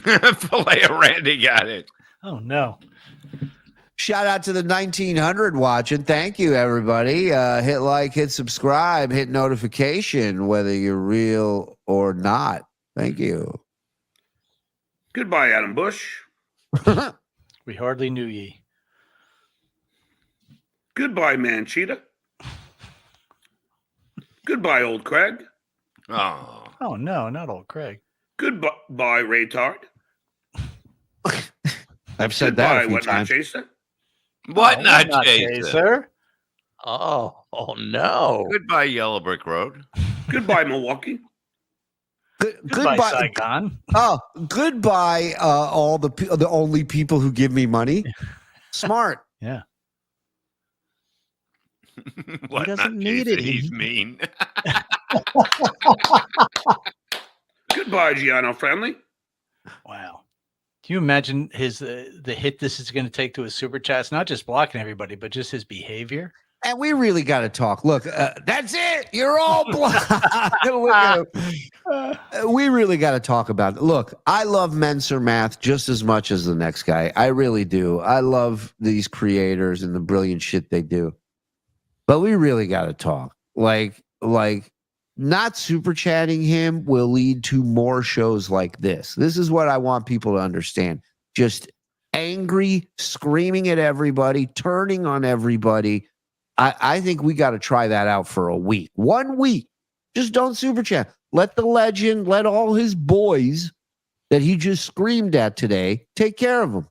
[SPEAKER 5] Filet Randy got it.
[SPEAKER 4] Oh, no.
[SPEAKER 6] Shout out to the 1900 watching. Thank you, everybody. Hit like, hit subscribe, hit notification, whether you're real or not. Thank you.
[SPEAKER 1] Goodbye, Adam Bush.
[SPEAKER 4] We hardly knew ye.
[SPEAKER 1] Goodbye, Mancheetah. Goodbye, old Craig.
[SPEAKER 4] Oh, no, not old Craig.
[SPEAKER 1] Goodbye, Raytard.
[SPEAKER 6] I've said that a few
[SPEAKER 1] What
[SPEAKER 6] times.
[SPEAKER 1] not chaser?
[SPEAKER 5] What not chaser?
[SPEAKER 8] Oh no.
[SPEAKER 5] Goodbye, Yellow Brick Road.
[SPEAKER 1] Goodbye, Milwaukee.
[SPEAKER 4] Goodbye, Saigon.
[SPEAKER 6] Oh, goodbye, all the only people who give me money. Smart.
[SPEAKER 4] Yeah.
[SPEAKER 5] What
[SPEAKER 8] He doesn't
[SPEAKER 5] not
[SPEAKER 8] need
[SPEAKER 5] chaser?
[SPEAKER 8] it.
[SPEAKER 5] He's mean.
[SPEAKER 1] Goodbye, Giano Friendly.
[SPEAKER 4] Wow. Can you imagine the hit this is going to take to his super chats? Not just blocking everybody, but just his behavior.
[SPEAKER 6] And we really got to talk. Look, that's it. You're all blind. We really got to talk about it. Look, I love Menser Math just as much as the next guy. I really do. I love these creators and the brilliant shit they do. But we really got to talk. Like not super chatting him will lead to more shows like this. This is what I want people to understand. Just angry, screaming at everybody, turning on everybody. I think we got to try that out for a week. 1 week. Just don't super chat. Let the legend, let all his boys that he just screamed at today take care of him.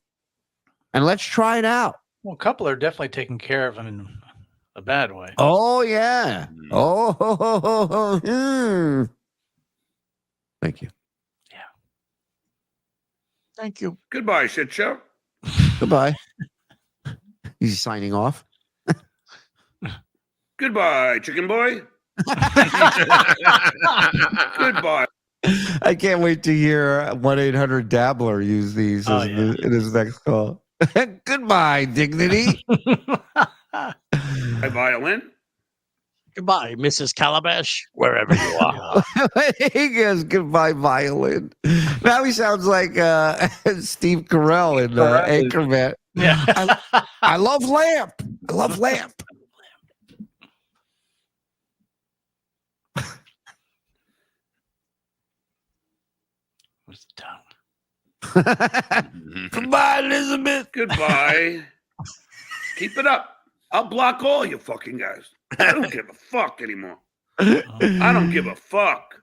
[SPEAKER 6] And let's try it out.
[SPEAKER 4] Well, a couple are definitely taking care of him in a bad way.
[SPEAKER 6] Oh, yeah. Oh, Thank you.
[SPEAKER 4] Yeah.
[SPEAKER 8] Thank you.
[SPEAKER 1] Goodbye, shit show.
[SPEAKER 6] Goodbye. He's signing off.
[SPEAKER 1] Goodbye, chicken boy. Goodbye.
[SPEAKER 6] I can't wait to hear 1-800-Dabbler use these in his next call. Goodbye, dignity.
[SPEAKER 1] Bye, violin.
[SPEAKER 8] Goodbye, Mrs. Calabash, wherever you are.
[SPEAKER 6] He goes, goodbye, violin. Now he sounds like Steve Carell in Anchorman.
[SPEAKER 4] Yeah.
[SPEAKER 6] I love lamp. I love lamp.
[SPEAKER 4] Where's the tongue?
[SPEAKER 1] Goodbye, Elizabeth. Goodbye. Keep it up. I'll block all you fucking guys. I don't give a fuck anymore. I don't give a fuck.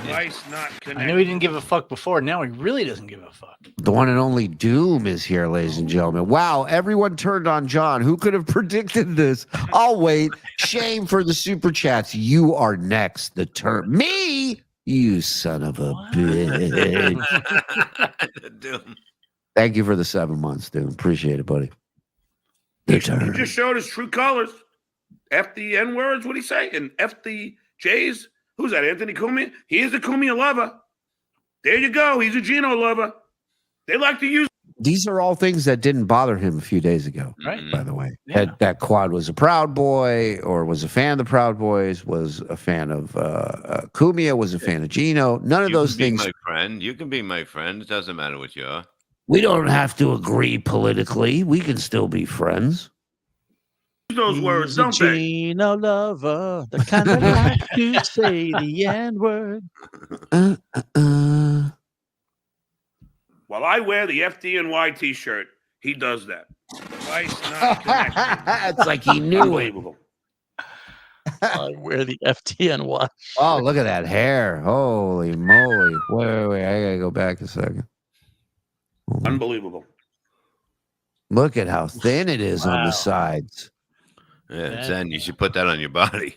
[SPEAKER 1] Nice not connected.
[SPEAKER 4] I knew he didn't give a fuck before. Now he really doesn't give a fuck.
[SPEAKER 6] The one and only Doom is here, ladies and gentlemen. Wow, everyone turned on John. Who could have predicted this? I'll wait. Shame for the super chats. You are next. The turn. Me? You son of a bitch.
[SPEAKER 5] Doom.
[SPEAKER 6] Thank you for the 7 months, Doom. Appreciate it, buddy.
[SPEAKER 1] He just showed his true colors. F the N words, what'd he say? And F the J's. Who's that? Anthony Cumia? He is a Cumia lover. There you go. He's a Gino lover. They like to use.
[SPEAKER 6] These are all things that didn't bother him a few days ago,
[SPEAKER 4] Right.
[SPEAKER 6] by the way.
[SPEAKER 4] Yeah.
[SPEAKER 6] That Quad was a Proud Boy or was a fan of the Proud Boys, was a fan of Cumia, was a fan of Gino. None of those things.
[SPEAKER 5] My friend. You can be my friend. It doesn't matter what you are.
[SPEAKER 6] We don't have to agree politically. We can still be friends.
[SPEAKER 1] Those words,
[SPEAKER 8] He's a
[SPEAKER 1] don't they?
[SPEAKER 8] Gino lover, the kind of like to say the N-word.
[SPEAKER 1] While I wear the FDNY t-shirt, he does that. Nice not connected.
[SPEAKER 6] It's like he knew it.
[SPEAKER 1] Unbelievable.
[SPEAKER 8] I wear the FTNY.
[SPEAKER 6] Oh, look at that hair. Holy moly. Wait. I got to go back a second.
[SPEAKER 1] Unbelievable.
[SPEAKER 6] Look at how thin it is on the sides.
[SPEAKER 5] Yeah, Zen, you should put that on your body.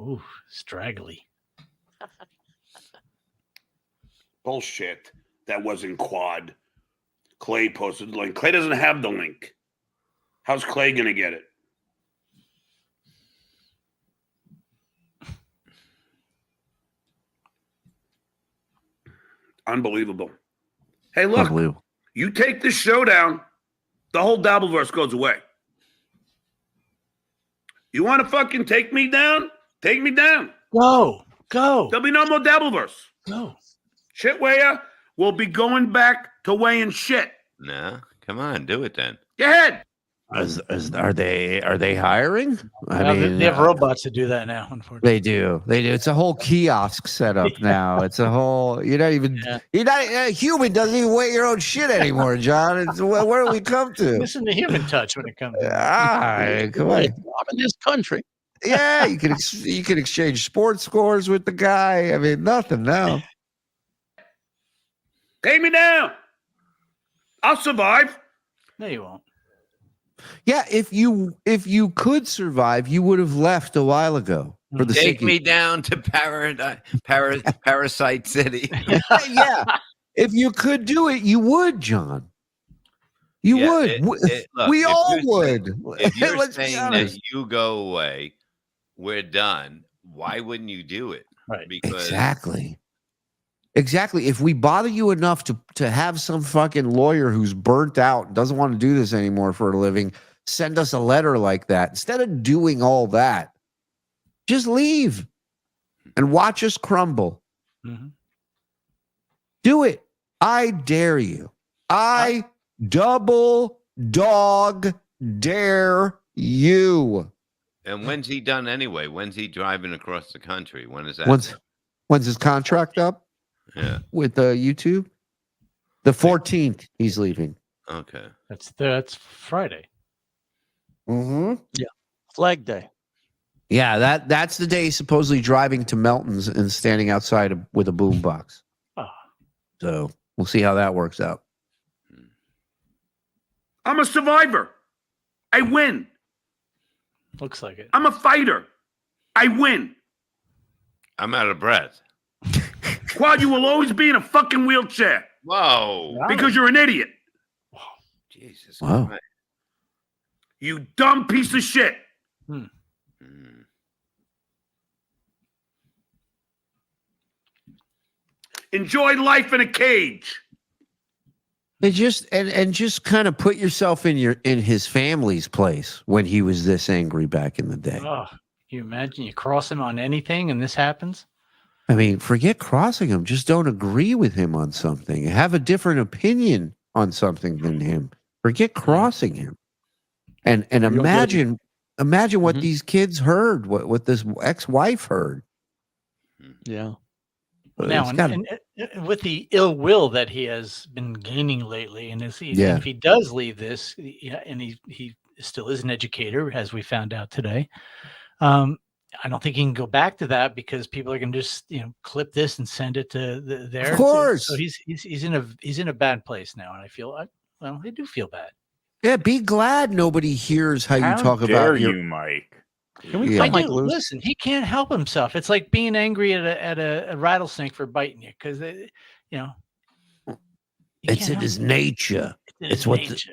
[SPEAKER 4] Ooh, straggly.
[SPEAKER 1] Bullshit. That wasn't Quad. Clay posted the link. Clay doesn't have the link. How's Clay going to get it? Unbelievable. Hey, look.
[SPEAKER 6] Unbelievable.
[SPEAKER 1] You take this show down, the whole Dabbleverse goes away. You want to fucking take me down? Take me down.
[SPEAKER 4] Go.
[SPEAKER 1] There'll be no more Dabbleverse.
[SPEAKER 4] Go.
[SPEAKER 1] Shitweigher will be going back to weighing shit.
[SPEAKER 5] No, come on, do it then.
[SPEAKER 1] Go ahead.
[SPEAKER 6] Are they hiring?
[SPEAKER 4] Well, they have robots to do that now, unfortunately.
[SPEAKER 6] They do. It's a whole kiosk setup now. It's a whole. You're not human. Doesn't even weigh your own shit anymore, John. It's where do we come to?
[SPEAKER 4] Missing the human touch when it comes.
[SPEAKER 6] Come on.
[SPEAKER 8] I'm in this country.
[SPEAKER 6] Yeah, you can exchange sports scores with the guy. I mean, nothing now.
[SPEAKER 1] Take me down. I'll survive.
[SPEAKER 4] No, you won't.
[SPEAKER 6] Yeah, if you could survive, you would have left a while ago. For the
[SPEAKER 5] Take me down to Parasite City.
[SPEAKER 6] Yeah, if you could do it, you would, John. You would.
[SPEAKER 5] Look,
[SPEAKER 6] we all would.
[SPEAKER 5] If you're
[SPEAKER 6] Let's be
[SPEAKER 5] saying
[SPEAKER 6] honest.
[SPEAKER 5] that you go away, we're done. Why wouldn't you do it?
[SPEAKER 4] Right.
[SPEAKER 5] Because
[SPEAKER 6] Exactly. Exactly. If we bother you enough to have some fucking lawyer who's burnt out and doesn't want to do this anymore for a living, send us a letter like that. Instead of doing all that, just leave and watch us crumble.
[SPEAKER 4] Mm-hmm.
[SPEAKER 6] Do it. I dare you. I double dog dare you.
[SPEAKER 5] And when's he done anyway? When's he driving across the country? When is that?
[SPEAKER 6] When's his contract up?
[SPEAKER 5] Yeah.
[SPEAKER 6] With YouTube? The 14th he's leaving.
[SPEAKER 5] Okay.
[SPEAKER 4] That's Friday.
[SPEAKER 6] Mm-hmm.
[SPEAKER 8] Yeah. Flag Day.
[SPEAKER 6] Yeah, that's the day he's supposedly driving to Melton's and standing outside with a boombox.
[SPEAKER 4] Oh.
[SPEAKER 6] So we'll see how that works out.
[SPEAKER 1] I'm a survivor. I win.
[SPEAKER 4] Looks like it.
[SPEAKER 1] I'm a fighter. I win.
[SPEAKER 5] I'm out of breath.
[SPEAKER 1] Quad, you will always be in a fucking wheelchair.
[SPEAKER 5] Whoa.
[SPEAKER 1] Because you're an idiot.
[SPEAKER 5] Jesus
[SPEAKER 6] Wow.
[SPEAKER 5] Christ.
[SPEAKER 1] You dumb piece of shit. Enjoy life in a cage.
[SPEAKER 6] They just and just kind of put yourself in his family's place when he was this angry back in the day.
[SPEAKER 4] Oh, can you imagine you cross him on anything and this happens?
[SPEAKER 6] I mean, forget crossing him. Just don't agree with him on something. Have a different opinion on something than him. Forget crossing him. And imagine what these kids heard, what this ex-wife heard.
[SPEAKER 8] Yeah.
[SPEAKER 4] Now, and with the ill will that he has been gaining lately, and if he does leave this, and he still is an educator, as we found out today, I don't think he can go back to that because people are going to just clip this and send it to there.
[SPEAKER 6] Of course.
[SPEAKER 4] So he's in a bad place now, and I do feel bad.
[SPEAKER 6] Yeah, be glad nobody hears how you talk about
[SPEAKER 10] you, Mike.
[SPEAKER 8] Can we cut Mike loose?
[SPEAKER 4] Listen, he can't help himself. It's like being angry at a rattlesnake for biting you because
[SPEAKER 6] it's in his nature.
[SPEAKER 4] It's what nature.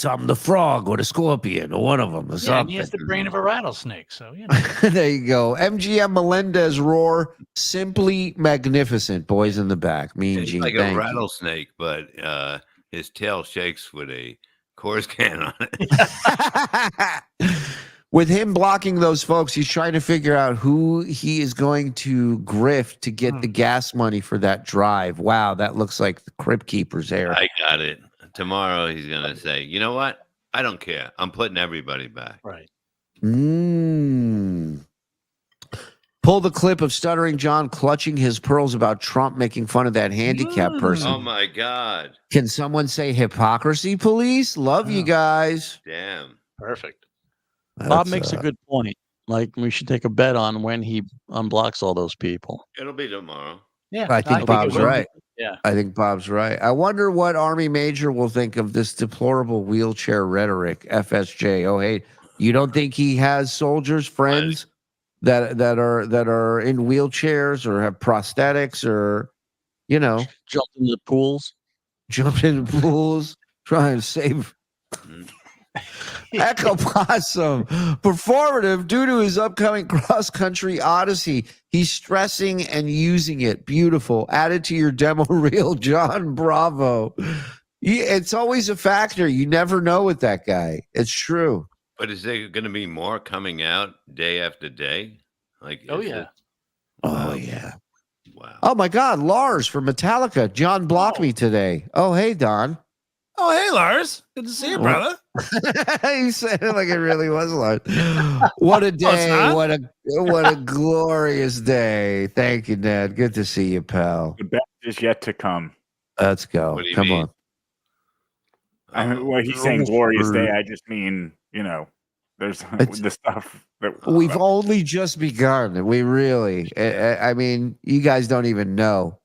[SPEAKER 6] I'm the frog or the scorpion or one of them or something.
[SPEAKER 4] And he has the brain of a rattlesnake. So
[SPEAKER 6] there you go. MGM Melendez roar, simply magnificent. Boys in the back, Mean
[SPEAKER 5] It's
[SPEAKER 6] Gene.
[SPEAKER 5] like a rattlesnake, but his tail shakes with a Coors can on it.
[SPEAKER 6] With him blocking those folks, he's trying to figure out who he is going to grift to get the gas money for that drive. Wow, that looks like the Crypt Keeper's hair.
[SPEAKER 5] I got it. Tomorrow he's going to say, you know what? I don't care. I'm putting everybody back.
[SPEAKER 4] Right.
[SPEAKER 6] Pull the clip of Stuttering John clutching his pearls about Trump making fun of that handicapped person.
[SPEAKER 5] Oh, my God.
[SPEAKER 6] Can someone say hypocrisy, police? Love you guys.
[SPEAKER 5] Damn.
[SPEAKER 4] Perfect.
[SPEAKER 8] Bob makes a good point. Like, we should take a bet on when he unblocks all those people.
[SPEAKER 5] It'll be tomorrow.
[SPEAKER 4] Yeah.
[SPEAKER 6] I think Bob's right.
[SPEAKER 4] Yeah.
[SPEAKER 6] I think Bob's right. I wonder what Army Major will think of this deplorable wheelchair rhetoric. FSJ. Oh, hey, you don't think he has soldiers, friends that are in wheelchairs or have prosthetics or,
[SPEAKER 8] jump into the pools,
[SPEAKER 6] trying to save. Ecoplasm, performative due to his upcoming cross-country odyssey. He's stressing and using it. Beautiful. Added to your demo reel, John Bravo. It's always a factor. You never know with that guy. It's true.
[SPEAKER 5] But is there going to be more coming out day after day?
[SPEAKER 6] Oh, yeah. Wow. Oh, my God. Lars from Metallica. John blocked me today. Oh, hey, Don.
[SPEAKER 7] Oh, hey, Lars. Good to see you, brother.
[SPEAKER 6] You said it like it really was, Lars. What a day. What a glorious day. Thank you, Ned. Good to see you, pal.
[SPEAKER 10] The best is yet to come.
[SPEAKER 6] Let's go. Come on.
[SPEAKER 10] I mean, well, he's saying glorious day. I just mean, there's the stuff that
[SPEAKER 6] we've only just begun. We really, I mean, you guys don't even know.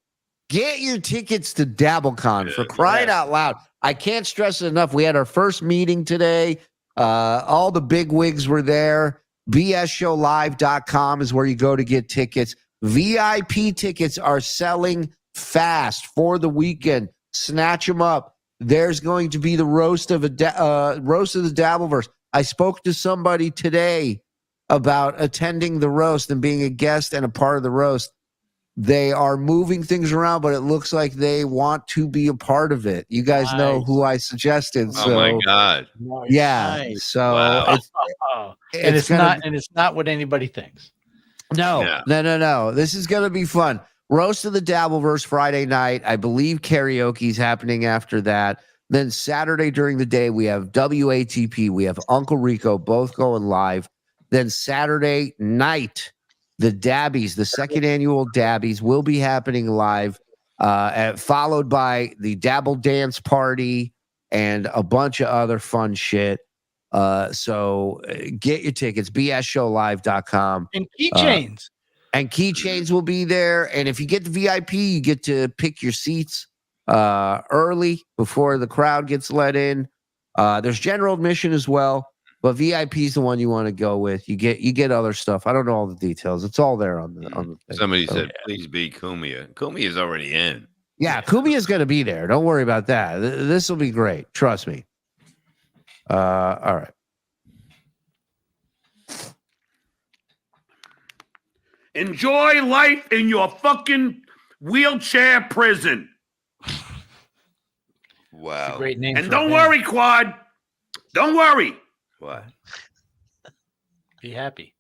[SPEAKER 6] Get your tickets to DabbleCon for crying out loud. I can't stress it enough. We had our first meeting today. All the big wigs were there. bsshowlive.com is where you go to get tickets. VIP tickets are selling fast for the weekend. Snatch them up. There's going to be the roast of the Dabbleverse. I spoke to somebody today about attending the roast and being a guest and a part of the roast. They are moving things around, but it looks like they want to be a part of it. You guys know who I suggested.
[SPEAKER 5] Oh my God.
[SPEAKER 6] Yeah.
[SPEAKER 8] Nice.
[SPEAKER 6] So
[SPEAKER 5] Wow.
[SPEAKER 6] it's
[SPEAKER 4] not what anybody thinks.
[SPEAKER 6] No. This is going to be fun. Roast of the Dabbleverse Friday night. I believe karaoke's happening after that. Then Saturday during the day, we have WATP. We have Uncle Rico, both going live. Then Saturday night, the Dabbies, the second annual Dabbies, will be happening live, followed by the Dabble Dance Party and a bunch of other fun shit. So get your tickets, bsshowlive.com.
[SPEAKER 4] And keychains.
[SPEAKER 6] And keychains will be there. And if you get the VIP, you get to pick your seats early before the crowd gets let in. There's general admission as well. But VIP is the one you want to go with. You get other stuff. I don't know all the details. It's all there on the thing.
[SPEAKER 5] Somebody said, please be Cumia. Cumia is already in.
[SPEAKER 6] Yeah, Cumia is going to be there. Don't worry about that. This will be great. Trust me. All right.
[SPEAKER 1] Enjoy life in your fucking wheelchair prison.
[SPEAKER 5] Wow.
[SPEAKER 4] Great name.
[SPEAKER 1] And don't worry, Quad. Don't worry.
[SPEAKER 5] What?
[SPEAKER 4] Be happy.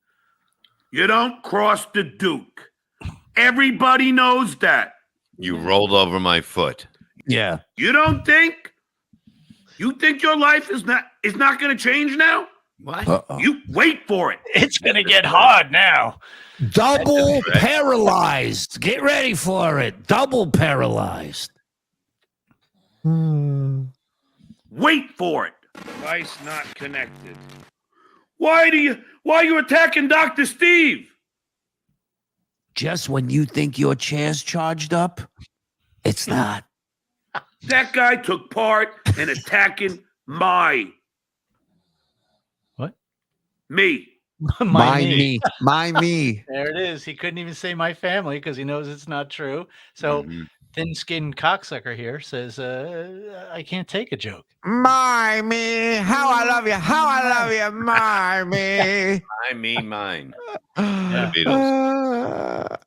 [SPEAKER 1] You don't cross the Duke. Everybody knows that.
[SPEAKER 5] You rolled over my foot.
[SPEAKER 6] Yeah.
[SPEAKER 1] You don't think? You think your life is not going to change now?
[SPEAKER 5] What?
[SPEAKER 1] You wait for it.
[SPEAKER 4] It's going to get hard now.
[SPEAKER 6] Double paralyzed. Get ready for it. Double paralyzed.
[SPEAKER 1] Wait for it. Device not connected. Why are you attacking Dr. Steve?
[SPEAKER 6] Just when you think your chair's charged up, it's not.
[SPEAKER 1] That guy took part in attacking me.
[SPEAKER 6] My me.
[SPEAKER 4] There it is. He couldn't even say my family because he knows it's not true. So thin-skinned cocksucker here says, I can't take a joke.
[SPEAKER 6] My me. How I love you. How I love you. My me.
[SPEAKER 5] I mean mine.
[SPEAKER 4] Yeah.
[SPEAKER 5] The Beatles.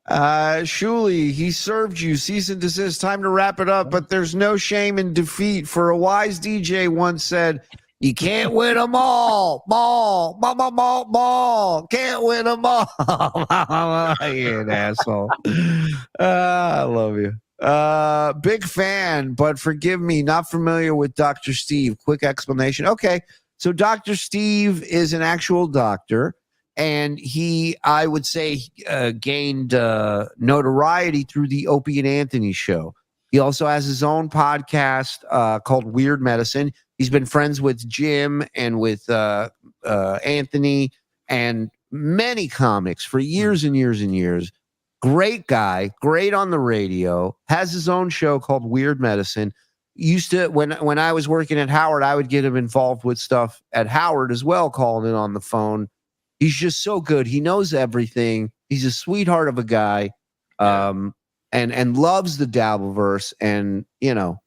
[SPEAKER 6] Shuli, he served you. Cease and desist. Time to wrap it up. But there's no shame in defeat. For a wise DJ once said, you can't win them all. Ball. Can't win them all. You're an asshole. I love you. Big fan, but forgive me, not familiar with Dr. Steve. Quick explanation. Okay. So Dr. Steve is an actual doctor, and he, I would say, gained notoriety through the Opie and Anthony show. He also has his own podcast called Weird Medicine. He's been friends with Jim and with Anthony and many comics for years and years and years. Great guy, great on the radio, has his own show called Weird Medicine. Used to, when I was working at Howard, I would get him involved with stuff at Howard as well, calling in on the phone. He's just so good. He knows everything. He's a sweetheart of a guy, and loves the Dabbleverse, and you know,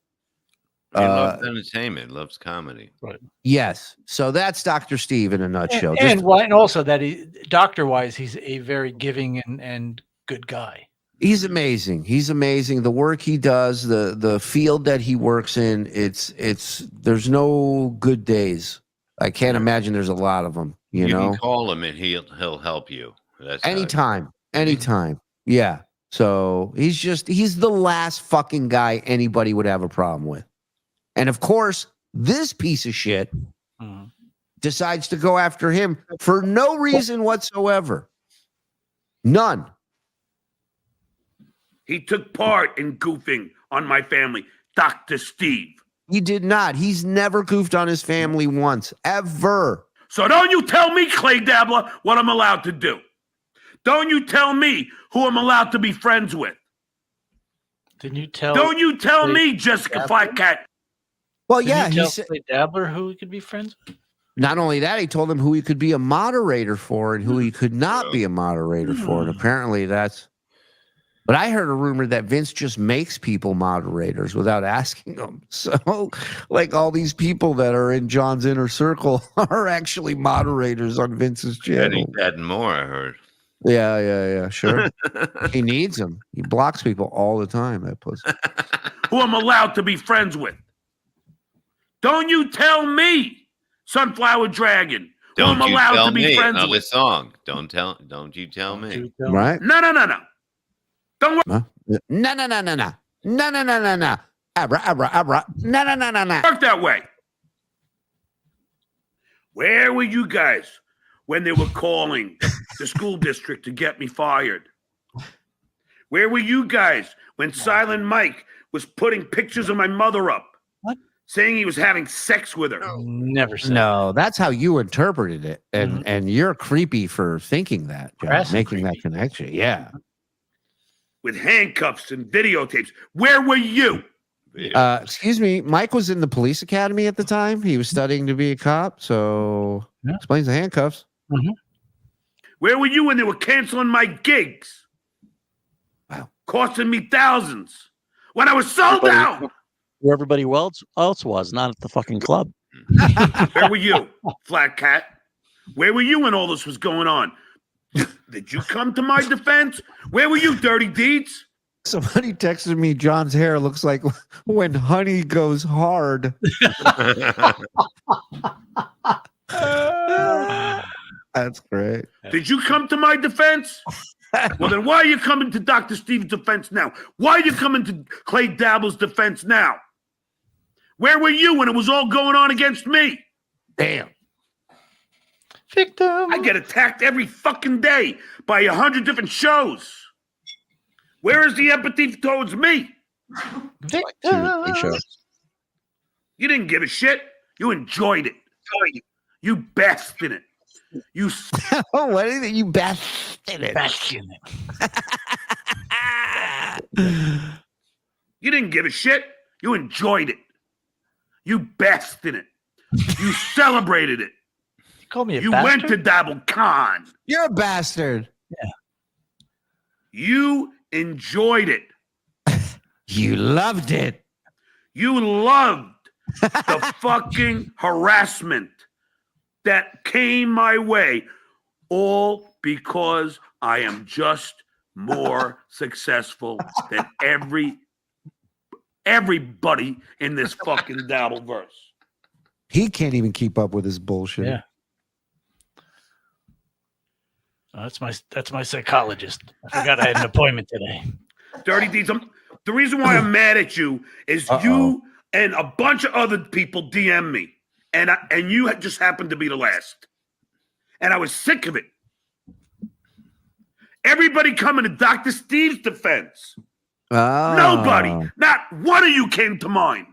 [SPEAKER 5] he loves entertainment, loves comedy.
[SPEAKER 4] Right.
[SPEAKER 6] Yes. So that's Dr. Steve in a nutshell.
[SPEAKER 4] And also that doctor-wise, he's a very giving and good guy.
[SPEAKER 6] He's amazing. He's amazing. The work he does, the field that he works in, it's there's no good days. I can't imagine there's a lot of them. You know,
[SPEAKER 5] can call him and he'll help you. That's
[SPEAKER 6] anytime. Yeah. So he's the last fucking guy anybody would have a problem with. And of course, this piece of shit decides to go after him for no reason whatsoever. None.
[SPEAKER 1] He took part in goofing on my family, Dr. Steve.
[SPEAKER 6] He did not. He's never goofed on his family once, ever.
[SPEAKER 1] So don't you tell me, Clay Dabbler, what I'm allowed to do. Don't you tell me who I'm allowed to be friends with.
[SPEAKER 4] Didn't you tell?
[SPEAKER 1] Don't you tell me, Jessica Flycat.
[SPEAKER 6] Well,
[SPEAKER 4] Didn't
[SPEAKER 6] yeah,
[SPEAKER 4] he said Dabbler who he could be friends with.
[SPEAKER 6] Not only that, he told him who he could be a moderator for and who he could not be a moderator for. And apparently that's. But I heard a rumor that Vince just makes people moderators without asking them. So, like all these people that are in John's inner circle are actually moderators on Vince's channel.
[SPEAKER 5] Adding more, I heard.
[SPEAKER 6] Yeah. Sure. He needs them. He blocks people all the time. That pussy.
[SPEAKER 1] Who I'm allowed to be friends with. Don't you tell me, Sunflower Dragon, who I'm
[SPEAKER 5] Don't you
[SPEAKER 1] allowed
[SPEAKER 5] tell
[SPEAKER 1] to be
[SPEAKER 5] me.
[SPEAKER 1] friends
[SPEAKER 5] Another
[SPEAKER 1] with.
[SPEAKER 5] song. Don't you tell me.
[SPEAKER 6] Right?
[SPEAKER 1] No. Don't work
[SPEAKER 6] No. Abra. No.
[SPEAKER 1] that way. Where were you guys when they were calling the school district to get me fired? Where were you guys when Silent Mike was putting pictures of my mother up?
[SPEAKER 4] What?
[SPEAKER 1] Saying he was having sex with her.
[SPEAKER 4] Never said.
[SPEAKER 6] No, that's how you interpreted it. And you're creepy for thinking that, John,
[SPEAKER 4] Crass and
[SPEAKER 6] making that
[SPEAKER 4] creepy.
[SPEAKER 6] connection. Yeah.
[SPEAKER 1] With handcuffs and videotapes. Where were you?
[SPEAKER 6] Excuse me, Mike was in the police academy at the time. He was studying to be a cop, so explains the handcuffs.
[SPEAKER 1] Where were you when they were canceling my gigs?
[SPEAKER 6] Wow.
[SPEAKER 1] Costing me thousands. When I was sold out.
[SPEAKER 8] Where everybody else was, not at the fucking club.
[SPEAKER 1] Where were you, Flat Cat? Where were you when all this was going on? Did you come to my defense? Where were you, Dirty Deeds?
[SPEAKER 6] Somebody texted me, John's hair looks like when honey goes hard. That's great.
[SPEAKER 1] Did you come to my defense? Well, then why are you coming to Dr. Steve's defense now? Why are you coming to Clay Dabble's defense now? Where were you when it was all going on against me?
[SPEAKER 6] Damn.
[SPEAKER 4] Victim.
[SPEAKER 1] I get attacked every fucking day by 100 different shows. Where is the empathy towards me?
[SPEAKER 4] Victim.
[SPEAKER 1] You didn't give a shit. You enjoyed it. You basked in it. You
[SPEAKER 6] What is it? You basked in it.
[SPEAKER 1] You didn't give a shit. You enjoyed it. You basked in it. You celebrated it.
[SPEAKER 4] You called me a
[SPEAKER 1] You
[SPEAKER 4] bastard?
[SPEAKER 1] went to DabbleCon.
[SPEAKER 6] You're a bastard.
[SPEAKER 1] You enjoyed it.
[SPEAKER 6] You loved it.
[SPEAKER 1] You loved the fucking harassment that came my way, all because I am just more successful than everybody in this fucking Dabbleverse.
[SPEAKER 6] He can't even keep up with his bullshit.
[SPEAKER 4] Yeah. Oh, that's my psychologist. I forgot I had an appointment today.
[SPEAKER 1] Dirty Deeds. The reason why I'm mad at you is you and a bunch of other people DM me, and you just happened to be the last, and I was sick of it. Everybody coming to Dr. Steve's defense.
[SPEAKER 6] Oh.
[SPEAKER 1] Nobody, not one of you came to mind.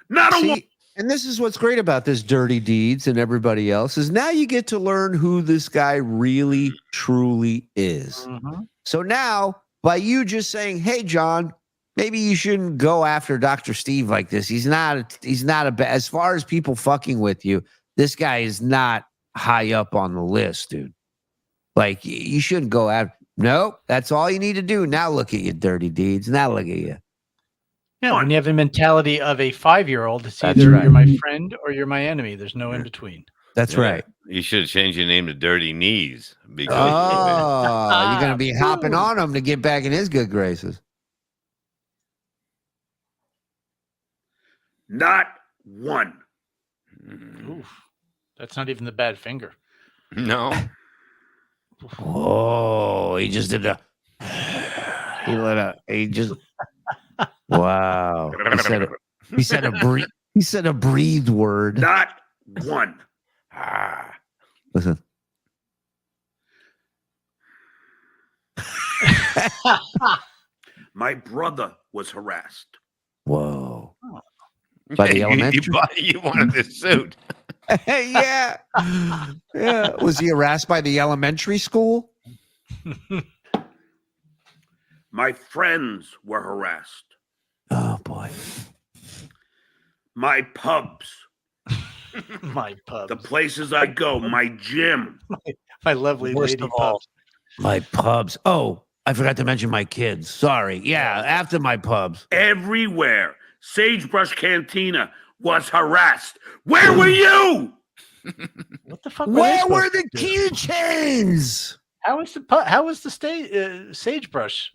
[SPEAKER 1] Not a one.
[SPEAKER 6] See, and this is what's great about this Dirty Deeds and everybody else is now you get to learn who this guy really, truly is. So now, by you just saying, hey, John, maybe you shouldn't go after Dr. Steve like this. He's not as far as people fucking with you, this guy is not high up on the list, dude. Like, you shouldn't go after. Nope, that's all you need to do. Now look at you, Dirty Deeds. Now look at you.
[SPEAKER 4] Yeah, when you have the mentality of a 5-year-old, it's
[SPEAKER 6] That's
[SPEAKER 4] either
[SPEAKER 6] right.
[SPEAKER 4] you're my friend or you're my enemy. There's no in between.
[SPEAKER 6] That's right.
[SPEAKER 5] You should have changed your name to Dirty Knees. Because
[SPEAKER 6] Oh, you're going to be hopping on him to get back in his good graces.
[SPEAKER 1] Not one.
[SPEAKER 4] Oof. That's not even the bad finger.
[SPEAKER 5] No.
[SPEAKER 6] Oh, he just did a. He let a. He just. Wow. He said a breathe. He said a breathed word.
[SPEAKER 1] Not one.
[SPEAKER 6] Listen.
[SPEAKER 1] My brother was harassed.
[SPEAKER 6] Whoa. By the elementary.
[SPEAKER 5] You wanted this suit.
[SPEAKER 6] Yeah. Yeah. Was he harassed by the elementary school?
[SPEAKER 1] My friends were harassed.
[SPEAKER 6] Oh boy.
[SPEAKER 1] My pubs,
[SPEAKER 4] My pub.
[SPEAKER 1] the places I go, my gym.
[SPEAKER 4] My lovely
[SPEAKER 8] Worst
[SPEAKER 4] lady
[SPEAKER 8] of all.
[SPEAKER 4] pubs.
[SPEAKER 6] My pubs. Oh, I forgot to mention my kids. Sorry. Yeah, after my pubs.
[SPEAKER 1] Everywhere. Sagebrush Cantina was harassed. Where were you?
[SPEAKER 4] What the fuck?
[SPEAKER 6] Where were the keychains?
[SPEAKER 4] How was the sagebrush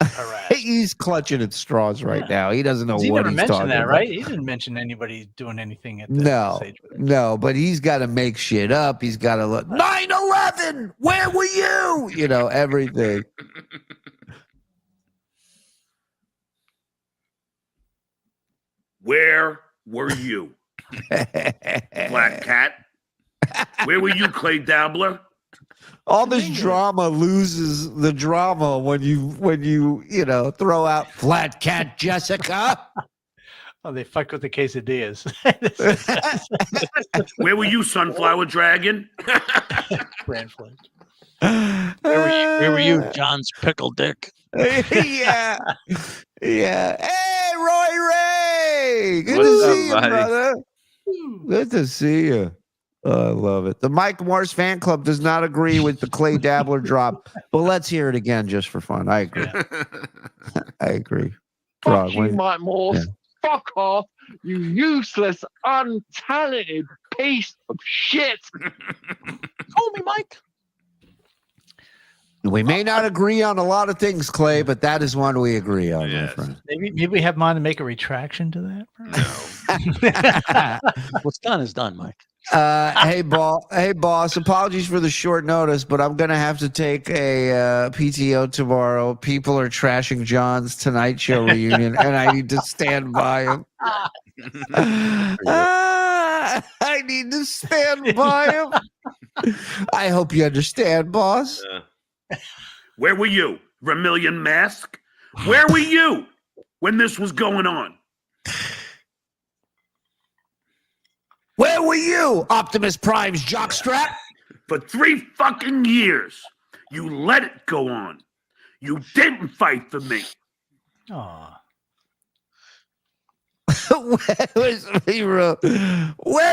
[SPEAKER 4] harassed?
[SPEAKER 6] He's clutching at straws right now. He doesn't know
[SPEAKER 4] He
[SPEAKER 6] what
[SPEAKER 4] never
[SPEAKER 6] he's
[SPEAKER 4] mentioned
[SPEAKER 6] talking
[SPEAKER 4] that,
[SPEAKER 6] about.
[SPEAKER 4] right? He didn't mention anybody doing anything at the sagebrush.
[SPEAKER 6] No, but he's got to make shit up. He's got to look. 9/11. Where were you? You know everything.
[SPEAKER 1] Where were you, Black Cat? Where were you, Clay Dabbler?
[SPEAKER 6] All this drama loses the drama when you throw out Flat Cat Jessica.
[SPEAKER 4] Oh, they fuck with the quesadillas.
[SPEAKER 1] Where were you, Sunflower Dragon?
[SPEAKER 4] Brand flag.
[SPEAKER 8] Where were you, John's pickle dick?
[SPEAKER 6] Yeah. Hey, Roy Ray. Good
[SPEAKER 5] What's
[SPEAKER 6] to
[SPEAKER 5] up,
[SPEAKER 6] see you,
[SPEAKER 5] buddy?
[SPEAKER 6] brother. Good to see you. Oh, I love it. The Mike Morse fan club does not agree with the Clay Dabbler drop, but let's hear it again just for fun. I agree. I agree.
[SPEAKER 11] Fuck you,
[SPEAKER 6] when-
[SPEAKER 11] Mike Morse.
[SPEAKER 6] Yeah.
[SPEAKER 11] Fuck off, you useless, untalented piece of shit.
[SPEAKER 8] Call me Mike.
[SPEAKER 6] We may not agree on a lot of things, Clay, but that is one we agree on,
[SPEAKER 5] Yes.
[SPEAKER 6] my friend.
[SPEAKER 4] Maybe we have him on to make a retraction to that.
[SPEAKER 8] What's done is done, Mike.
[SPEAKER 6] Hey, boss. Apologies for the short notice, but I'm gonna have to take a PTO tomorrow. People are trashing John's Tonight Show reunion, and I need to stand by him. I need to stand by him. I hope you understand, boss.
[SPEAKER 1] Where were you, Vermilion Mask? Where were you when this was going on?
[SPEAKER 6] Where were you, Optimus Prime's jockstrap?
[SPEAKER 1] For 3 fucking years, you let it go on. You didn't fight for me.
[SPEAKER 4] Aw.
[SPEAKER 6] Where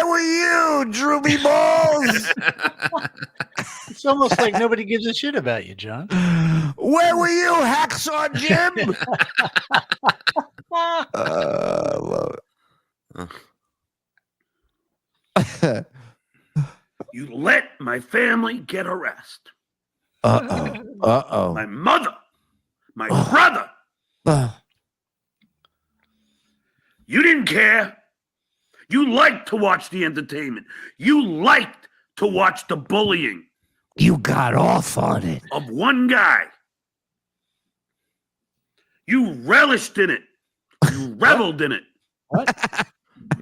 [SPEAKER 6] were you, Drooby Balls?
[SPEAKER 4] It's almost like nobody gives a shit about you, John.
[SPEAKER 6] Where were you, Hacksaw Jim? I love it.
[SPEAKER 1] You let my family get harassed.
[SPEAKER 6] Uh-oh.
[SPEAKER 1] My mother, my brother. You didn't care. You liked to watch the entertainment. You liked to watch the bullying
[SPEAKER 6] You got off on it.
[SPEAKER 1] of one guy. You relished in it. You reveled in it.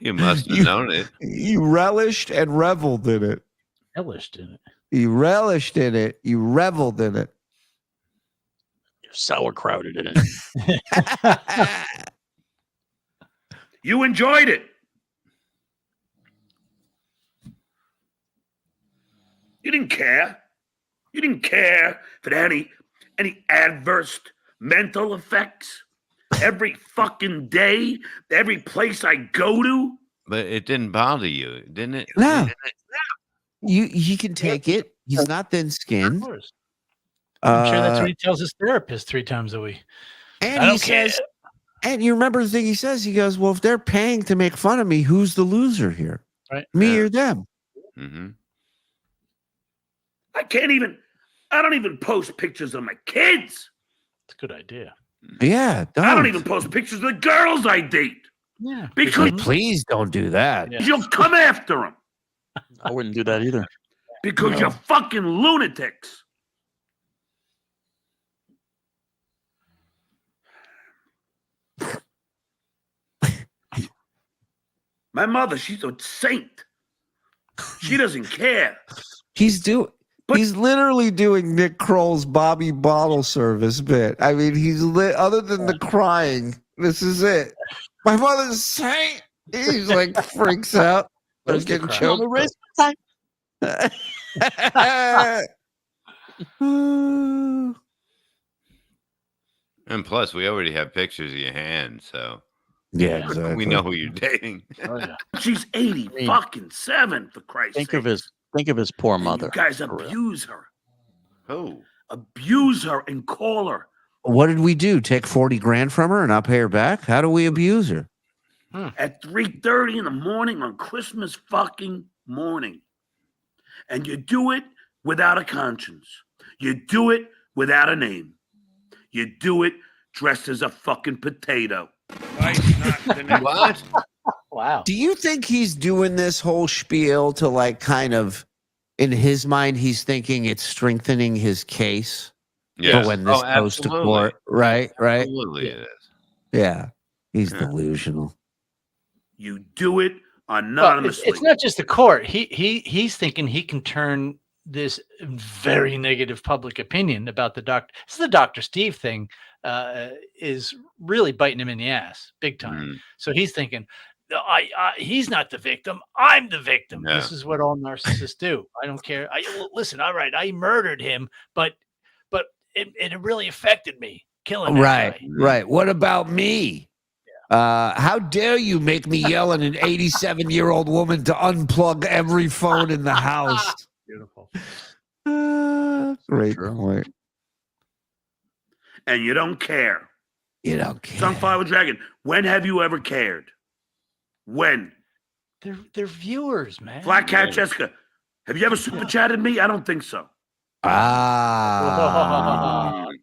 [SPEAKER 5] You must have known it.
[SPEAKER 6] You relished and reveled in it.
[SPEAKER 4] Relished in it.
[SPEAKER 6] You relished in it. You reveled in it.
[SPEAKER 8] You're sauerkrauted in it.
[SPEAKER 1] You enjoyed it. You didn't care. You didn't care if it had any adverse mental effects. Every fucking day, every place I go to.
[SPEAKER 5] But it didn't bother you, didn't it?
[SPEAKER 6] No. He can take it. He's not thin
[SPEAKER 4] Of
[SPEAKER 6] skinned.
[SPEAKER 4] course. I'm sure that's what he tells his therapist 3 times a week.
[SPEAKER 6] And
[SPEAKER 4] I
[SPEAKER 6] he
[SPEAKER 4] don't care.
[SPEAKER 6] says, and you remember the thing he says? He goes, well, if they're paying to make fun of me, who's the loser here?
[SPEAKER 4] Right.
[SPEAKER 6] Me or them?
[SPEAKER 5] Mm-hmm.
[SPEAKER 1] I don't even post pictures of my kids.
[SPEAKER 4] It's a good idea.
[SPEAKER 6] Yeah.
[SPEAKER 1] I don't even post pictures of the girls I date
[SPEAKER 4] Yeah.
[SPEAKER 1] because
[SPEAKER 6] Please don't do that.
[SPEAKER 4] Yeah.
[SPEAKER 1] you'll come after them
[SPEAKER 8] I wouldn't do that either.
[SPEAKER 1] because you're fucking lunatics. My mother, she's a saint. She doesn't care.
[SPEAKER 6] He's literally doing Nick Kroll's Bobby Bottle Service bit. I mean, other than the crying, this is it. My mother's saying he's like freaks out.
[SPEAKER 4] Where's
[SPEAKER 6] Starts
[SPEAKER 4] the
[SPEAKER 6] getting
[SPEAKER 4] crying?
[SPEAKER 6] choked.
[SPEAKER 5] And plus, we already have pictures of your hand, so
[SPEAKER 6] Yeah, exactly.
[SPEAKER 5] we know who you're dating.
[SPEAKER 4] Oh, yeah.
[SPEAKER 1] She's 80 fucking 7, for Christ's sake.
[SPEAKER 8] Think of his poor
[SPEAKER 1] And
[SPEAKER 8] mother.
[SPEAKER 1] You guys
[SPEAKER 8] For real.
[SPEAKER 1] abuse her.
[SPEAKER 5] Who?
[SPEAKER 1] Abuse her and call her.
[SPEAKER 6] What did we do? Take 40 grand from her and not pay her back? How do we abuse her?
[SPEAKER 1] At 3:30 in the morning on Christmas fucking morning. And you do it without a conscience. You do it without a name. You do it dressed as a fucking potato.
[SPEAKER 5] What?
[SPEAKER 4] Wow.
[SPEAKER 6] Do you think he's doing this whole spiel to like kind of, in his mind, he's thinking it's strengthening his case
[SPEAKER 5] Yeah.
[SPEAKER 6] for when this goes to court? Right, right.
[SPEAKER 5] Absolutely it is.
[SPEAKER 6] Yeah, he's delusional.
[SPEAKER 1] You do it
[SPEAKER 4] Well,
[SPEAKER 1] anonymously.
[SPEAKER 4] it's not just the court. He's thinking he can turn this very negative public opinion about the doctor. This is the Dr. Steve thing is really biting him in the ass big time. So he's thinking, he's not the victim. I'm the victim.
[SPEAKER 5] Yeah.
[SPEAKER 4] This is what all narcissists do. I don't care. Listen, all right, I murdered him, but it really affected me. Killing that guy.
[SPEAKER 6] Right. What about me? How dare you make me yell at an 87-year-old woman to unplug every phone in the house?
[SPEAKER 4] Beautiful.
[SPEAKER 6] Great point.
[SPEAKER 1] And you don't care.
[SPEAKER 6] You don't care.
[SPEAKER 1] Sunflower Dragon, when have you ever cared? When?
[SPEAKER 4] They're viewers, man.
[SPEAKER 1] Black Cat Jessica, have you ever super chatted me? I don't think so.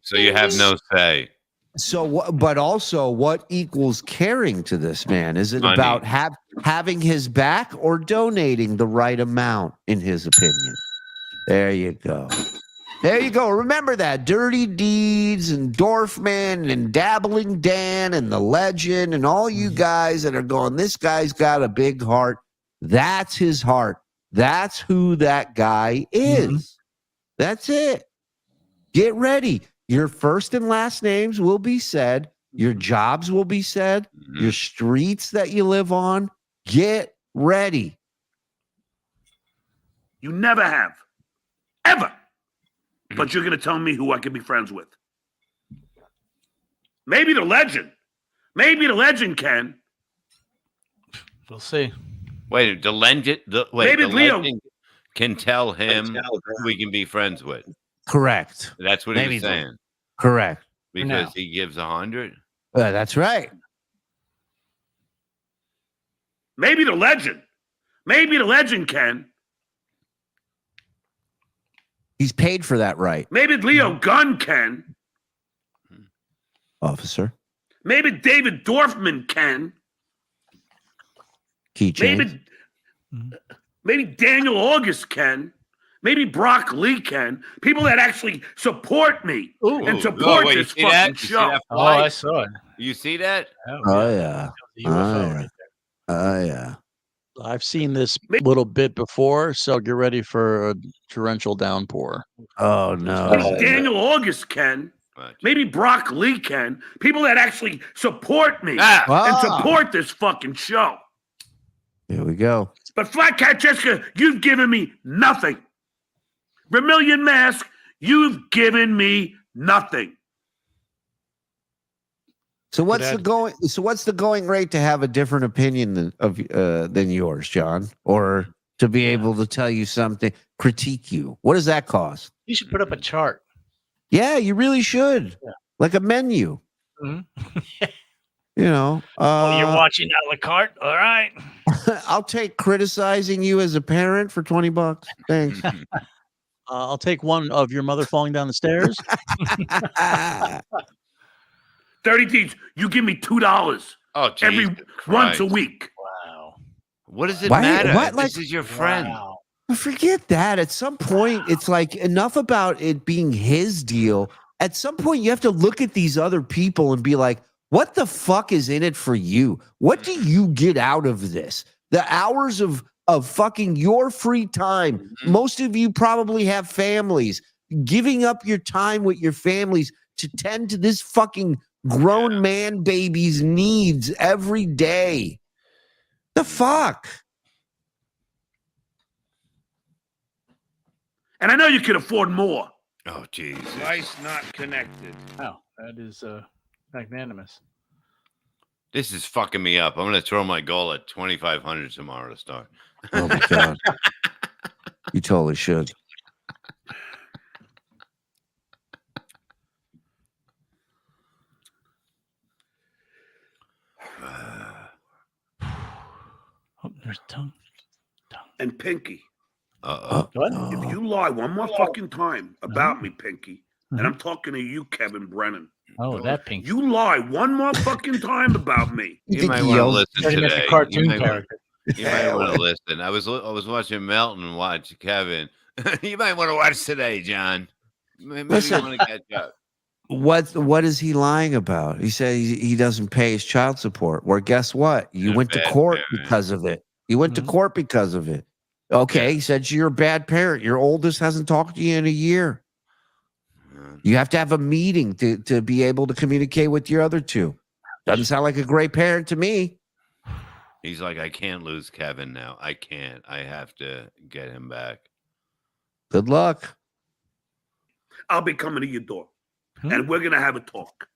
[SPEAKER 5] So you have no say.
[SPEAKER 6] So, but also, what equals caring to this man? Is it
[SPEAKER 5] Money.
[SPEAKER 6] about having his back or donating the right amount, in his opinion? There you go. There you go. Remember that. Dirty Deeds and Dorfman and Dabbling Dan and The Legend and all you guys that are going, this guy's got a big heart. That's his heart. That's who that guy is. That's it. Get ready. Your first and last names will be said. Your jobs will be said. Your streets that you live on. Get ready.
[SPEAKER 1] You never have. Ever. But you're going to tell me who I can be friends with. Maybe the legend. Maybe the legend can.
[SPEAKER 4] We'll see.
[SPEAKER 5] Wait, the legend.
[SPEAKER 1] Maybe Leo
[SPEAKER 5] can tell him who we can be friends with.
[SPEAKER 6] Correct.
[SPEAKER 5] That's what he was saying.
[SPEAKER 6] Correct.
[SPEAKER 5] Because he gives 100.
[SPEAKER 6] That's right.
[SPEAKER 1] Maybe the legend. Maybe the legend can.
[SPEAKER 6] He's paid for that right.
[SPEAKER 1] Maybe Leo Gunn can.
[SPEAKER 6] Officer.
[SPEAKER 1] Maybe David Dorfman can.
[SPEAKER 6] Keychain.
[SPEAKER 1] Maybe Daniel August can. Maybe Brock Lee can. People that actually support me and support this fucking show.
[SPEAKER 4] I saw it.
[SPEAKER 5] You see that?
[SPEAKER 6] Oh, yeah. Oh, yeah.
[SPEAKER 8] I've seen this little bit before, so get ready for a torrential downpour.
[SPEAKER 6] Oh, no.
[SPEAKER 1] Maybe Daniel August can. Maybe Brock Lee can. People that actually support me and support this fucking show.
[SPEAKER 6] Here we go.
[SPEAKER 1] But Flat Cat Jessica, you've given me nothing. Vermilion Mask, you've given me nothing.
[SPEAKER 6] So what's the going rate to have a different opinion than yours, John? Or to be able to tell you something, critique you? What does that cost?
[SPEAKER 4] You should put up a chart.
[SPEAKER 6] Yeah, you really should.
[SPEAKER 4] Yeah.
[SPEAKER 6] Like a menu.
[SPEAKER 4] Mm-hmm.
[SPEAKER 6] You know.
[SPEAKER 4] You're watching a la carte? All right.
[SPEAKER 6] I'll take criticizing you as a parent for $20. Thanks.
[SPEAKER 8] I'll take one of your mother falling down the stairs.
[SPEAKER 1] 30 Deeds, you give me $2 every once a week.
[SPEAKER 4] Wow.
[SPEAKER 5] What does it matter? This is your friend.
[SPEAKER 4] Wow.
[SPEAKER 6] Forget that. At some point, it's like enough about it being his deal. At some point, you have to look at these other people and be like, what the fuck is in it for you? What do you get out of this? The hours of fucking your free time. Most of you probably have families. Giving up your time with your families to tend to this fucking grown man baby's needs every day. The fuck?
[SPEAKER 1] And I know you could afford more.
[SPEAKER 5] Oh, Jesus.
[SPEAKER 1] Vice not connected.
[SPEAKER 4] Oh, that is magnanimous.
[SPEAKER 5] This is fucking me up. I'm going to throw my goal at 2,500 tomorrow to start.
[SPEAKER 6] Oh, my God. You totally should.
[SPEAKER 4] Oh, there's tongue.
[SPEAKER 1] And Pinky,
[SPEAKER 5] Uh-oh.
[SPEAKER 1] if you lie one more fucking time about me, Pinky, and I'm talking to you, Kevin Brennan.
[SPEAKER 4] Oh, that Pinky.
[SPEAKER 1] You lie one more fucking time about me.
[SPEAKER 5] You might want to listen
[SPEAKER 4] Turning into
[SPEAKER 5] today.
[SPEAKER 4] cartoon
[SPEAKER 5] You might
[SPEAKER 4] character.
[SPEAKER 5] want to listen. I was watching Melton watch Kevin. You might want to watch today, John. Maybe
[SPEAKER 6] Listen.
[SPEAKER 5] you want to catch up.
[SPEAKER 6] What is he lying about? He said he doesn't pay his child support. Well, guess what? You
[SPEAKER 5] You're a
[SPEAKER 6] went to
[SPEAKER 5] bad
[SPEAKER 6] court
[SPEAKER 5] parent.
[SPEAKER 6] because of it. You went to court because of it. Okay, he said you're a bad parent. Your oldest hasn't talked to you in a year. You have to have a meeting to be able to communicate with your other two. Doesn't sound like a great parent to me.
[SPEAKER 5] He's like, I can't lose Kevin now. I can't. I have to get him back.
[SPEAKER 6] Good luck.
[SPEAKER 1] I'll be coming to your door, and we're gonna have a talk.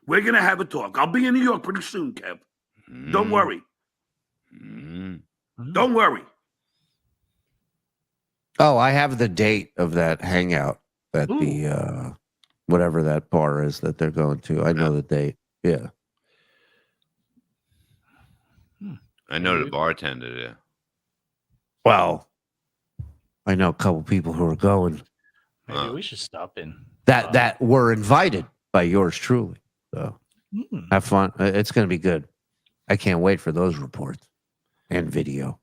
[SPEAKER 1] We're gonna have a talk. I'll be in New York pretty soon, Kev. Don't worry. Don't worry.
[SPEAKER 6] Oh, I have the date of that hangout at the whatever that bar is that they're going to. I know the date. Yeah.
[SPEAKER 5] I know the bartender there.
[SPEAKER 6] Well, I know a couple people who are going
[SPEAKER 4] Maybe we should stop in.
[SPEAKER 6] that were invited by yours truly. So have fun. It's going to be good. I can't wait for those reports and video.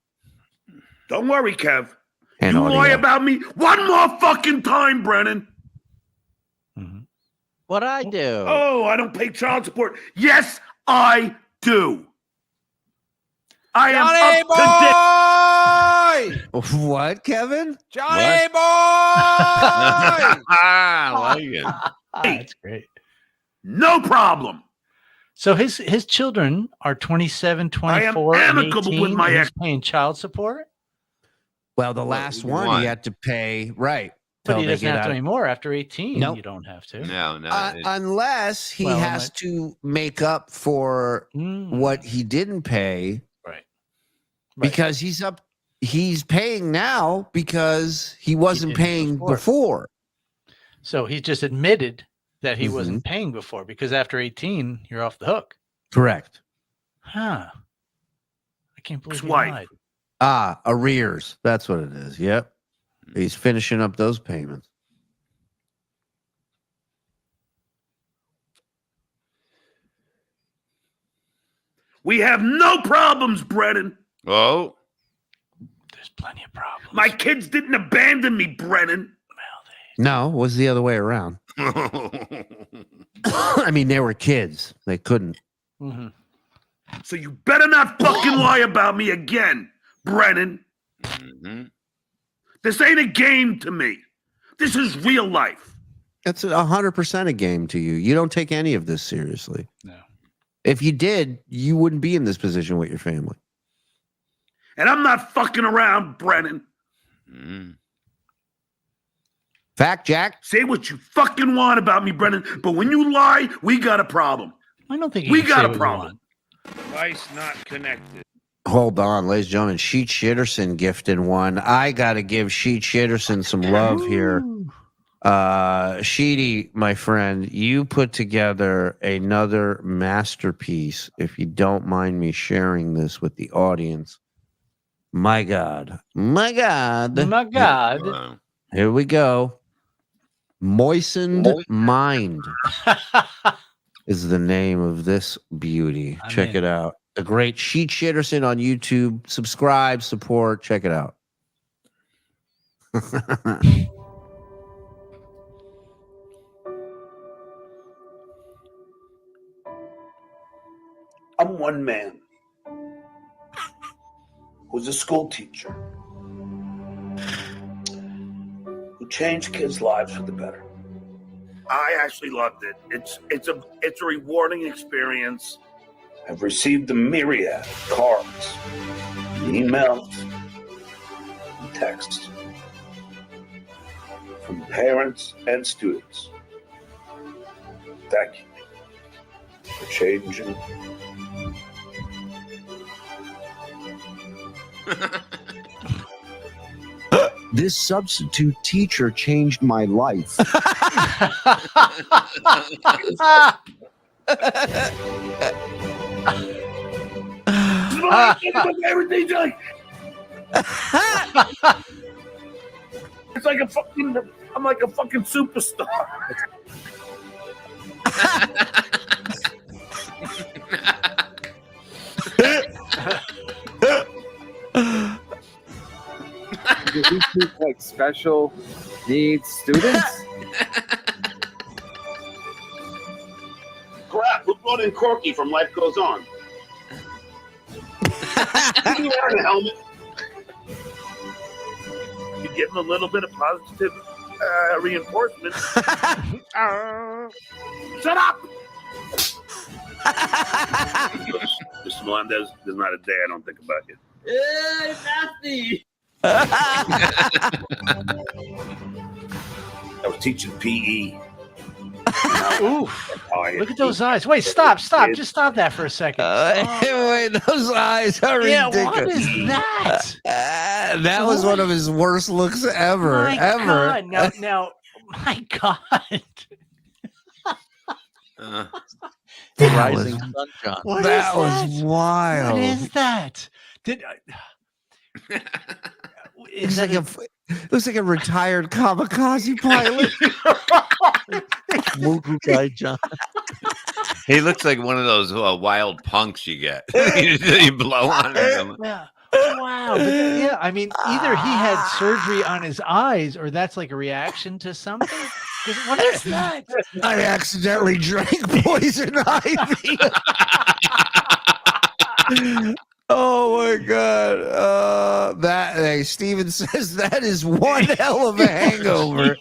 [SPEAKER 1] Don't worry, Kev.
[SPEAKER 6] And
[SPEAKER 1] you
[SPEAKER 6] audio.
[SPEAKER 1] lie about me one more fucking time, Brennan.
[SPEAKER 8] What I do?
[SPEAKER 1] Oh, I don't pay child support. Yes, I do. I am up to date.
[SPEAKER 6] What, Kevin?
[SPEAKER 8] Johnny boy!
[SPEAKER 5] I like it.
[SPEAKER 4] That's great.
[SPEAKER 1] No problem.
[SPEAKER 4] So his children are 27, 24,
[SPEAKER 1] I am
[SPEAKER 4] and
[SPEAKER 1] amicable
[SPEAKER 4] 18,
[SPEAKER 1] with my
[SPEAKER 4] and he's
[SPEAKER 1] ex.
[SPEAKER 4] paying child support?
[SPEAKER 6] Well, the last one he had to pay, right.
[SPEAKER 4] But
[SPEAKER 6] till
[SPEAKER 4] he
[SPEAKER 6] they
[SPEAKER 4] doesn't
[SPEAKER 6] get
[SPEAKER 4] have to
[SPEAKER 6] out.
[SPEAKER 4] anymore. After 18,
[SPEAKER 6] Nope.
[SPEAKER 4] you don't have to.
[SPEAKER 5] No.
[SPEAKER 6] Unless he
[SPEAKER 4] Well,
[SPEAKER 6] has to make up for what he didn't pay.
[SPEAKER 4] Right.
[SPEAKER 6] Because he's paying now because he wasn't
[SPEAKER 4] didn't
[SPEAKER 6] paying
[SPEAKER 4] before.
[SPEAKER 6] before.
[SPEAKER 4] So he just admitted that he wasn't paying before, because after 18, you're off the hook.
[SPEAKER 6] Correct.
[SPEAKER 4] Huh. I can't believe he
[SPEAKER 1] Ex-wife.
[SPEAKER 4] lied.
[SPEAKER 6] Arrears. That's what it is. Yep. He's finishing up those payments.
[SPEAKER 1] We have no problems, Brennan.
[SPEAKER 5] Oh.
[SPEAKER 4] There's plenty of problems.
[SPEAKER 1] My kids didn't abandon me, Brennan.
[SPEAKER 6] No, it was the other way around. I mean, they were kids. They couldn't.
[SPEAKER 1] So you better not fucking lie about me again, Brennan. This ain't a game to me. This is real life.
[SPEAKER 6] It's 100% a game to you. You don't take any of this seriously.
[SPEAKER 4] No.
[SPEAKER 6] If you did, you wouldn't be in this position with your family.
[SPEAKER 1] And I'm not fucking around, Brennan.
[SPEAKER 6] Fact, Jack.
[SPEAKER 1] Say what you fucking want about me, Brennan, but when you lie, we got a problem.
[SPEAKER 4] I don't think you
[SPEAKER 1] We
[SPEAKER 4] can
[SPEAKER 1] got
[SPEAKER 4] say
[SPEAKER 1] a
[SPEAKER 4] what you
[SPEAKER 1] problem.
[SPEAKER 4] want.
[SPEAKER 5] Device not connected.
[SPEAKER 6] Hold on, ladies and gentlemen. Sheet Shitterson gifted one. I got to give Sheet Shitterson some love here. Sheety, my friend, you put together another masterpiece. If you don't mind me sharing this with the audience. My God. My God.
[SPEAKER 4] My God.
[SPEAKER 6] Here we go. Moistened Mind is the name of this beauty. Check it out. The great Sheet Shitterson on YouTube. Subscribe, support. Check it out.
[SPEAKER 1] I'm one man who's a school teacher who changed kids' lives for the better. I actually loved it. It's a rewarding experience. I've received a myriad of cards, emails, and texts from parents and students. Thank you for changing.
[SPEAKER 6] This substitute teacher changed my life.
[SPEAKER 1] Everything's like It's like I'm like a fucking superstar.
[SPEAKER 11] Do these teach like special needs students?
[SPEAKER 1] Crap, who brought in Corky from Life Goes On? Did you wear a helmet? You give him a little bit of positive reinforcement. Shut up! Mr. Melendez, there's not a day I don't think about you.
[SPEAKER 12] Hey, nasty.
[SPEAKER 1] I was teaching PE.
[SPEAKER 4] Oof. Look at those eyes. Wait, stop. Just stop that for a second.
[SPEAKER 6] Wait, those eyes are ridiculous.
[SPEAKER 4] What is that?
[SPEAKER 6] That was one of his worst looks ever.
[SPEAKER 4] My God. Now, my God.
[SPEAKER 8] Rising sun, John.
[SPEAKER 6] That was wild.
[SPEAKER 4] What is that?
[SPEAKER 6] Looks like a retired kamikaze pilot.
[SPEAKER 8] Guy John.
[SPEAKER 5] He looks like one of those wild punks you get. You blow on him.
[SPEAKER 4] Yeah. Wow. But yeah, I mean, either he had surgery on his eyes or that's like a reaction to something. What is that?
[SPEAKER 6] I accidentally drank poison ivy. Oh my God. Hey, Steven says that is one hell of a hangover.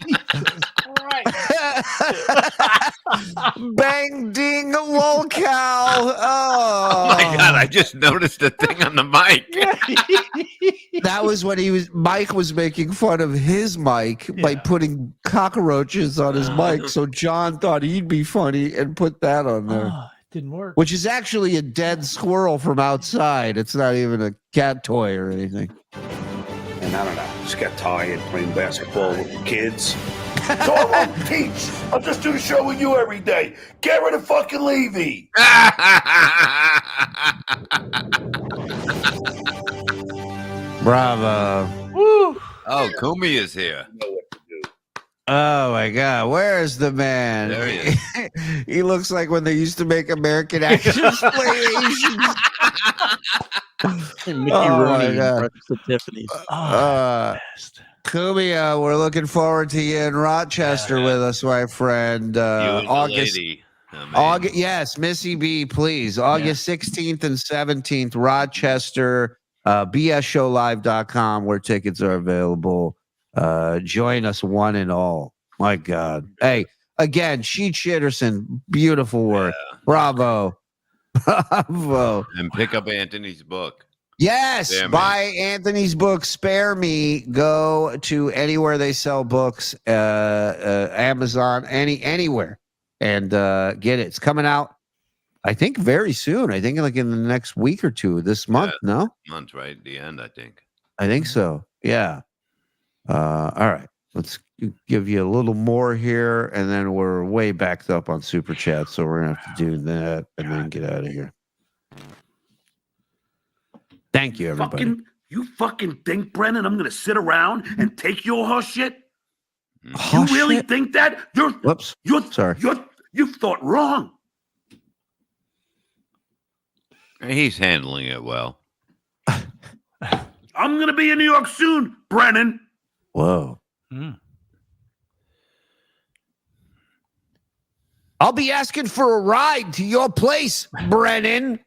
[SPEAKER 6] Bang ding lol cow.
[SPEAKER 5] Oh my God, I just noticed a thing on the mic.
[SPEAKER 6] That was when Mike was making fun of his mic by putting cockroaches on his mic. So John thought he'd be funny and put that on there.
[SPEAKER 4] Didn't work.
[SPEAKER 6] Which is actually a dead squirrel from outside. It's not even a cat toy or anything.
[SPEAKER 1] And I don't know, just got tired playing basketball with the kids. So I won't teach. I'll just do the show with you every day. Get rid of fucking Levy.
[SPEAKER 6] Bravo.
[SPEAKER 4] Woo.
[SPEAKER 5] Oh, Cumia is here.
[SPEAKER 6] Oh my God, where is the man?
[SPEAKER 5] There he is.
[SPEAKER 6] He looks like when they used to make American actors play Asians.
[SPEAKER 8] Mickey
[SPEAKER 6] Oh,
[SPEAKER 8] Rooney
[SPEAKER 6] my
[SPEAKER 8] and
[SPEAKER 6] God.
[SPEAKER 8] Breakfast at Tiffany's.
[SPEAKER 4] Best.
[SPEAKER 6] Cumia, we're looking forward to you in Rochester with us, my friend.
[SPEAKER 5] You and the
[SPEAKER 6] August.
[SPEAKER 5] lady.
[SPEAKER 6] August, yes, Missy B, please. August 16th and 17th, Rochester, bsshowlive.com, where tickets are available. Join us one and all. My God. Hey, again, Sheet Shitterson, beautiful work. Bravo. Bravo.
[SPEAKER 5] And pick up Anthony's book.
[SPEAKER 6] Yes,
[SPEAKER 5] Spare Me.
[SPEAKER 6] buy Anthony's book, Spare Me. Go to anywhere they sell books, Amazon, anywhere, and get it. It's coming out, I think, very soon. I think like in the next week or two this month. No?
[SPEAKER 5] Month, right? The end, I think.
[SPEAKER 6] I think so. Yeah. All right. Let's give you a little more here, and then we're way backed up on Super Chat, so we're going to have to do that and then get out of here. Thank you, everybody.
[SPEAKER 1] You fucking think, Brennan, I'm going to sit around and take your horse shit?
[SPEAKER 6] Horse
[SPEAKER 1] You really
[SPEAKER 6] shit?
[SPEAKER 1] think that?
[SPEAKER 6] Whoops. Sorry.
[SPEAKER 1] You've thought wrong.
[SPEAKER 5] He's handling it well.
[SPEAKER 1] I'm going to be in New York soon, Brennan.
[SPEAKER 6] Whoa. I'll be asking for a ride to your place, Brennan.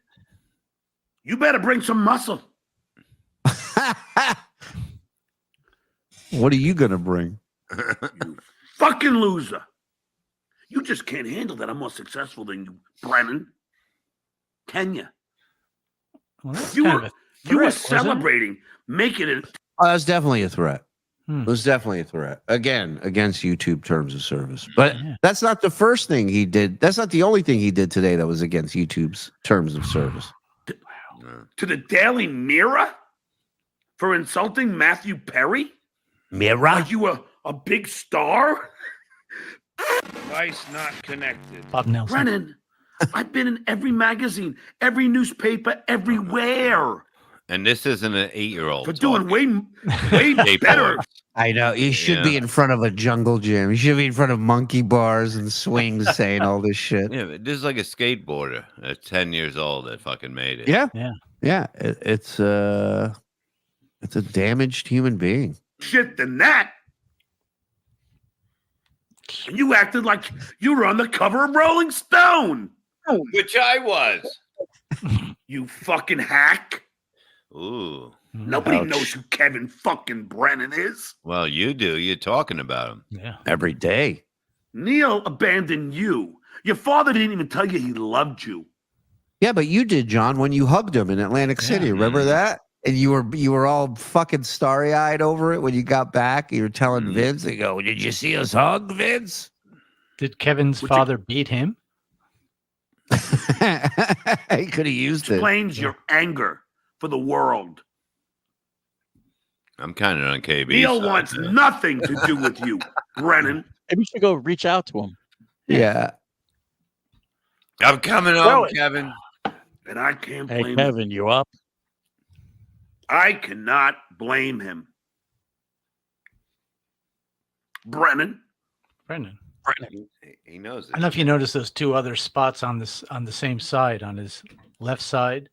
[SPEAKER 1] You better bring some muscle.
[SPEAKER 6] What are you going to bring?
[SPEAKER 1] You fucking loser. You just can't handle that I'm more successful than you, Brennan. Can you?
[SPEAKER 4] Well, that's
[SPEAKER 1] You
[SPEAKER 4] kind
[SPEAKER 1] were,
[SPEAKER 4] of a
[SPEAKER 1] you were
[SPEAKER 4] threat, wasn't it?
[SPEAKER 1] celebrating, making it.
[SPEAKER 6] Oh, that's definitely a threat. It was definitely a threat. Again, against YouTube terms of service. But that's not the first thing he did. That's not the only thing he did today that was against YouTube's terms of service.
[SPEAKER 1] To the Daily Mirror for insulting Matthew Perry?
[SPEAKER 6] Mirror?
[SPEAKER 1] Like you were a big star? Device not connected.
[SPEAKER 4] Bob Nelson.
[SPEAKER 1] Brennan, I've been in every magazine, every newspaper, everywhere.
[SPEAKER 5] And this isn't an 8-year-old.
[SPEAKER 1] For doing way better.
[SPEAKER 6] I know. You should be in front of a jungle gym. You should be in front of monkey bars and swings saying all this shit.
[SPEAKER 5] Yeah, but this is like a skateboarder at 10 years old that fucking made it.
[SPEAKER 6] Yeah. It's a damaged human being.
[SPEAKER 1] Shit than that. And you acted like you were on the cover of Rolling Stone.
[SPEAKER 5] Which I was.
[SPEAKER 1] You fucking hack.
[SPEAKER 5] Ooh.
[SPEAKER 1] Nobody knows who Kevin fucking Brennan is.
[SPEAKER 5] Well, you do. You're talking about him.
[SPEAKER 4] Yeah.
[SPEAKER 6] Every day.
[SPEAKER 1] Neil abandoned you. Your father didn't even tell you he loved you.
[SPEAKER 6] Yeah, but you did, John, when you hugged him in Atlantic City. Remember that? And you were all fucking starry-eyed over it when you got back. You were telling Vince, they go, "Did you see us hug, Vince?"
[SPEAKER 4] Did Kevin's father beat him?
[SPEAKER 6] He could have used it.
[SPEAKER 1] Explains your anger for the world.
[SPEAKER 5] I'm kind of on KB.
[SPEAKER 1] Neil
[SPEAKER 5] side
[SPEAKER 1] wants
[SPEAKER 5] there.
[SPEAKER 1] nothing to do with you, Brennan.
[SPEAKER 8] Maybe you should go reach out to him.
[SPEAKER 6] Yeah.
[SPEAKER 5] I'm coming home, Kevin.
[SPEAKER 1] And I can't
[SPEAKER 8] Hey,
[SPEAKER 1] blame him.
[SPEAKER 8] Kevin, you up?
[SPEAKER 1] I cannot blame him. Brennan.
[SPEAKER 5] He knows
[SPEAKER 4] I
[SPEAKER 5] it.
[SPEAKER 4] don't know if you noticed those two other spots on the same side, on his left side,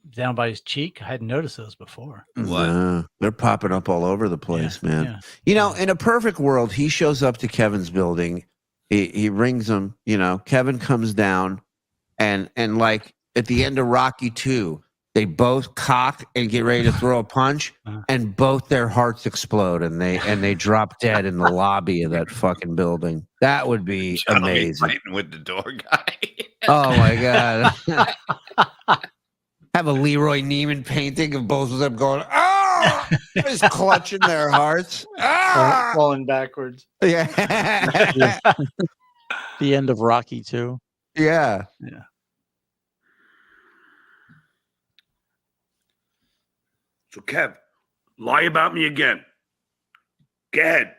[SPEAKER 4] down by his cheek. I hadn't noticed those before.
[SPEAKER 5] What?
[SPEAKER 6] They're popping up all over the place, man.
[SPEAKER 4] yeah.
[SPEAKER 6] You know, in a perfect world, he shows up to Kevin's building. He rings him. You know, Kevin comes down, and like at the end of Rocky 2, they both cock and get ready to throw a punch, and both their hearts explode, and they drop dead in the lobby of that fucking building. That would be
[SPEAKER 5] Johnny
[SPEAKER 6] amazing.
[SPEAKER 5] fighting with the door guy.
[SPEAKER 6] Oh my god. Have a Leroy Neiman painting of both of them going, "Oh!" just clutching their hearts. Ah!
[SPEAKER 4] Falling backwards.
[SPEAKER 6] Yeah.
[SPEAKER 8] The end of Rocky 2.
[SPEAKER 6] Yeah.
[SPEAKER 1] So, Kev, lie about me again. Go ahead.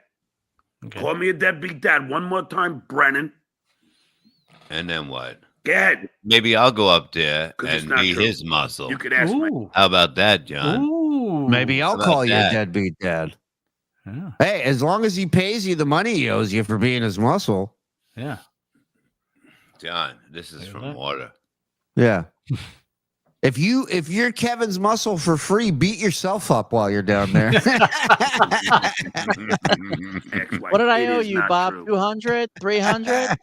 [SPEAKER 4] Okay.
[SPEAKER 1] Call me a deadbeat dad one more time, Brennan.
[SPEAKER 5] And then what?
[SPEAKER 1] Go ahead.
[SPEAKER 5] Maybe I'll go up there
[SPEAKER 1] 'Cause it's
[SPEAKER 5] and
[SPEAKER 1] not
[SPEAKER 5] be
[SPEAKER 1] true.
[SPEAKER 5] his muscle.
[SPEAKER 1] You could ask my...
[SPEAKER 4] Ooh.
[SPEAKER 5] How about that, John?
[SPEAKER 4] Ooh.
[SPEAKER 6] Maybe I'll
[SPEAKER 5] How
[SPEAKER 6] call
[SPEAKER 5] about
[SPEAKER 6] you
[SPEAKER 5] that?
[SPEAKER 6] a deadbeat dad.
[SPEAKER 4] Yeah.
[SPEAKER 6] Hey, as long as he pays you the money he owes you for being his muscle.
[SPEAKER 4] Yeah.
[SPEAKER 5] John, this is
[SPEAKER 4] Hear
[SPEAKER 5] from
[SPEAKER 4] that?
[SPEAKER 5] water.
[SPEAKER 6] Yeah. If you're Kevin's muscle for free, beat yourself up while you're down there.
[SPEAKER 8] What did I owe you, Bob? 200? 300?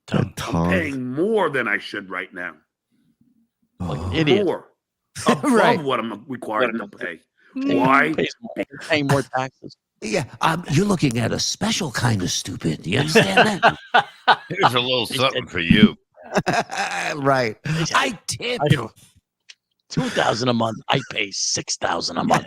[SPEAKER 6] The
[SPEAKER 1] I'm paying more than I should right now.
[SPEAKER 8] Idiot.
[SPEAKER 1] More. Above
[SPEAKER 6] Right.
[SPEAKER 1] what I'm required to pay. Why?
[SPEAKER 8] Paying more taxes.
[SPEAKER 6] Yeah, you're looking at a special kind of stupid. Do you understand that?
[SPEAKER 5] Here's a little something for you.
[SPEAKER 6] Right. I tip.
[SPEAKER 8] I do. $2,000 a month. I pay $6,000 a month.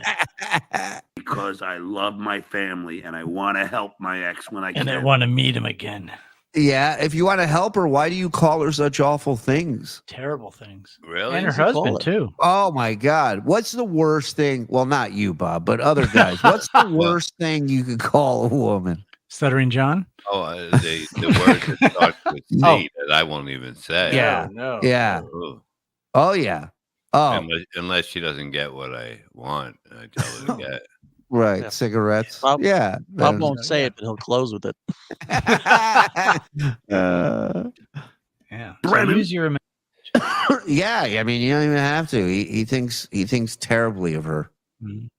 [SPEAKER 1] Because I love my family and I want to help my ex when I can.
[SPEAKER 4] And I want to meet him again.
[SPEAKER 6] Yeah, if you want to help her, why do you call her such awful things?
[SPEAKER 4] Terrible things.
[SPEAKER 5] Really?
[SPEAKER 4] And her
[SPEAKER 8] Call
[SPEAKER 4] husband,
[SPEAKER 8] it.
[SPEAKER 4] too.
[SPEAKER 6] Oh my God. What's the worst thing? Well, not you, Bob, but other guys. What's the worst thing you could call a woman?
[SPEAKER 4] Stuttering John?
[SPEAKER 5] Oh, the word that starts with C
[SPEAKER 4] Oh.
[SPEAKER 5] that I won't even say.
[SPEAKER 6] Yeah.
[SPEAKER 4] No.
[SPEAKER 6] Yeah.
[SPEAKER 5] Ooh.
[SPEAKER 6] Oh, yeah. Oh,
[SPEAKER 5] Unless she doesn't get what I want, I tell her to get.
[SPEAKER 6] right.
[SPEAKER 8] Yeah.
[SPEAKER 6] Cigarettes.
[SPEAKER 8] Bob-
[SPEAKER 6] Yeah.
[SPEAKER 8] Bob won't say it, but he'll close with it.
[SPEAKER 4] Yeah.
[SPEAKER 1] Brennan.
[SPEAKER 4] So use your
[SPEAKER 6] yeah. I mean, you don't even have to. He thinks terribly of her.
[SPEAKER 4] imagination.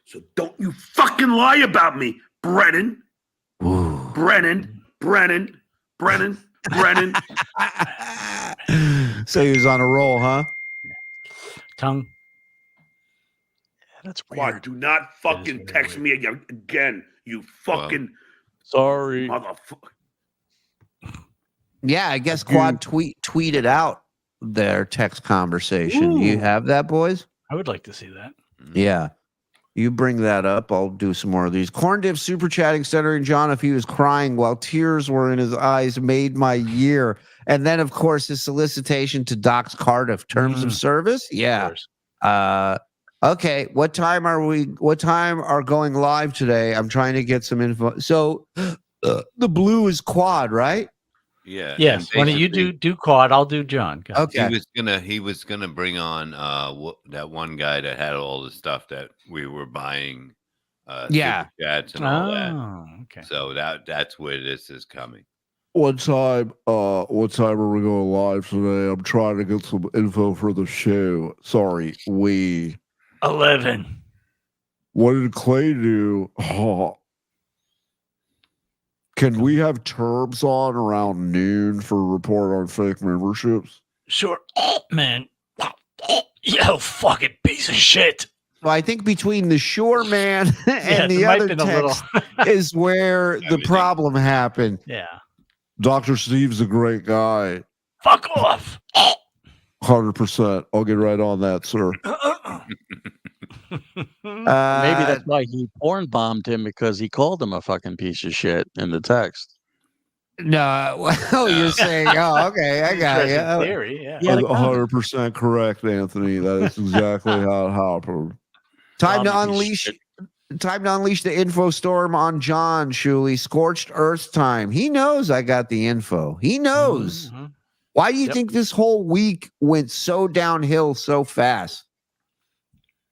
[SPEAKER 1] So don't you fucking lie about me, Brennan.
[SPEAKER 6] Ooh.
[SPEAKER 1] Brennan.
[SPEAKER 6] So he was on a roll, huh?
[SPEAKER 4] Tongue.
[SPEAKER 8] That's
[SPEAKER 1] Quad,
[SPEAKER 8] weird.
[SPEAKER 1] do not fucking
[SPEAKER 4] very
[SPEAKER 1] text me again, you fucking
[SPEAKER 8] Sorry.
[SPEAKER 1] motherfucker.
[SPEAKER 6] Yeah, I guess Quad tweeted out their text conversation. Do you
[SPEAKER 4] Ooh.
[SPEAKER 6] have that, boys?
[SPEAKER 4] I would like to see that.
[SPEAKER 6] Yeah. You bring that up. I'll do some more of these. Corn Dip super chatting, Stuttering John, if he was crying while tears were in his eyes, made my year. And then, of course, his solicitation to Docs Cardiff. Terms of service?
[SPEAKER 4] Of
[SPEAKER 6] Yeah.
[SPEAKER 4] course.
[SPEAKER 6] Okay, what time are going live today? I'm trying to get some info. So the blue is quad, right?
[SPEAKER 5] Yeah.
[SPEAKER 4] Yes. Why don't you do quad? I'll do John. Go.
[SPEAKER 6] Okay.
[SPEAKER 5] He was gonna bring on that one guy that had all the stuff that we were buying, super chats and all that.
[SPEAKER 4] Okay.
[SPEAKER 5] So that's where this is coming.
[SPEAKER 13] What time are we going live today? I'm trying to get some info for the show. Sorry,
[SPEAKER 4] 11.
[SPEAKER 13] What did Clay do? Oh. Can we have terms on around noon for a report on fake memberships?
[SPEAKER 4] Sure. Oh, man. You fucking piece of shit.
[SPEAKER 6] Well, I think between the Sure Man and the other text is where the problem happened.
[SPEAKER 4] Yeah.
[SPEAKER 13] Dr. Steve's a great guy.
[SPEAKER 4] Fuck off.
[SPEAKER 13] 100%. I'll get right on that, sir.
[SPEAKER 8] Maybe that's why he porn bombed him, because he called him a fucking piece of shit in the text.
[SPEAKER 6] No, well, you're saying, okay, I got you.
[SPEAKER 4] Theory, yeah.
[SPEAKER 13] 100% correct, Anthony. That is exactly how it happened.
[SPEAKER 6] Time to unleash the info storm on John, Shuli. Scorched earth time. He knows I got the info. He knows.
[SPEAKER 4] Mm-hmm.
[SPEAKER 6] Why do you think this whole week went so downhill so fast?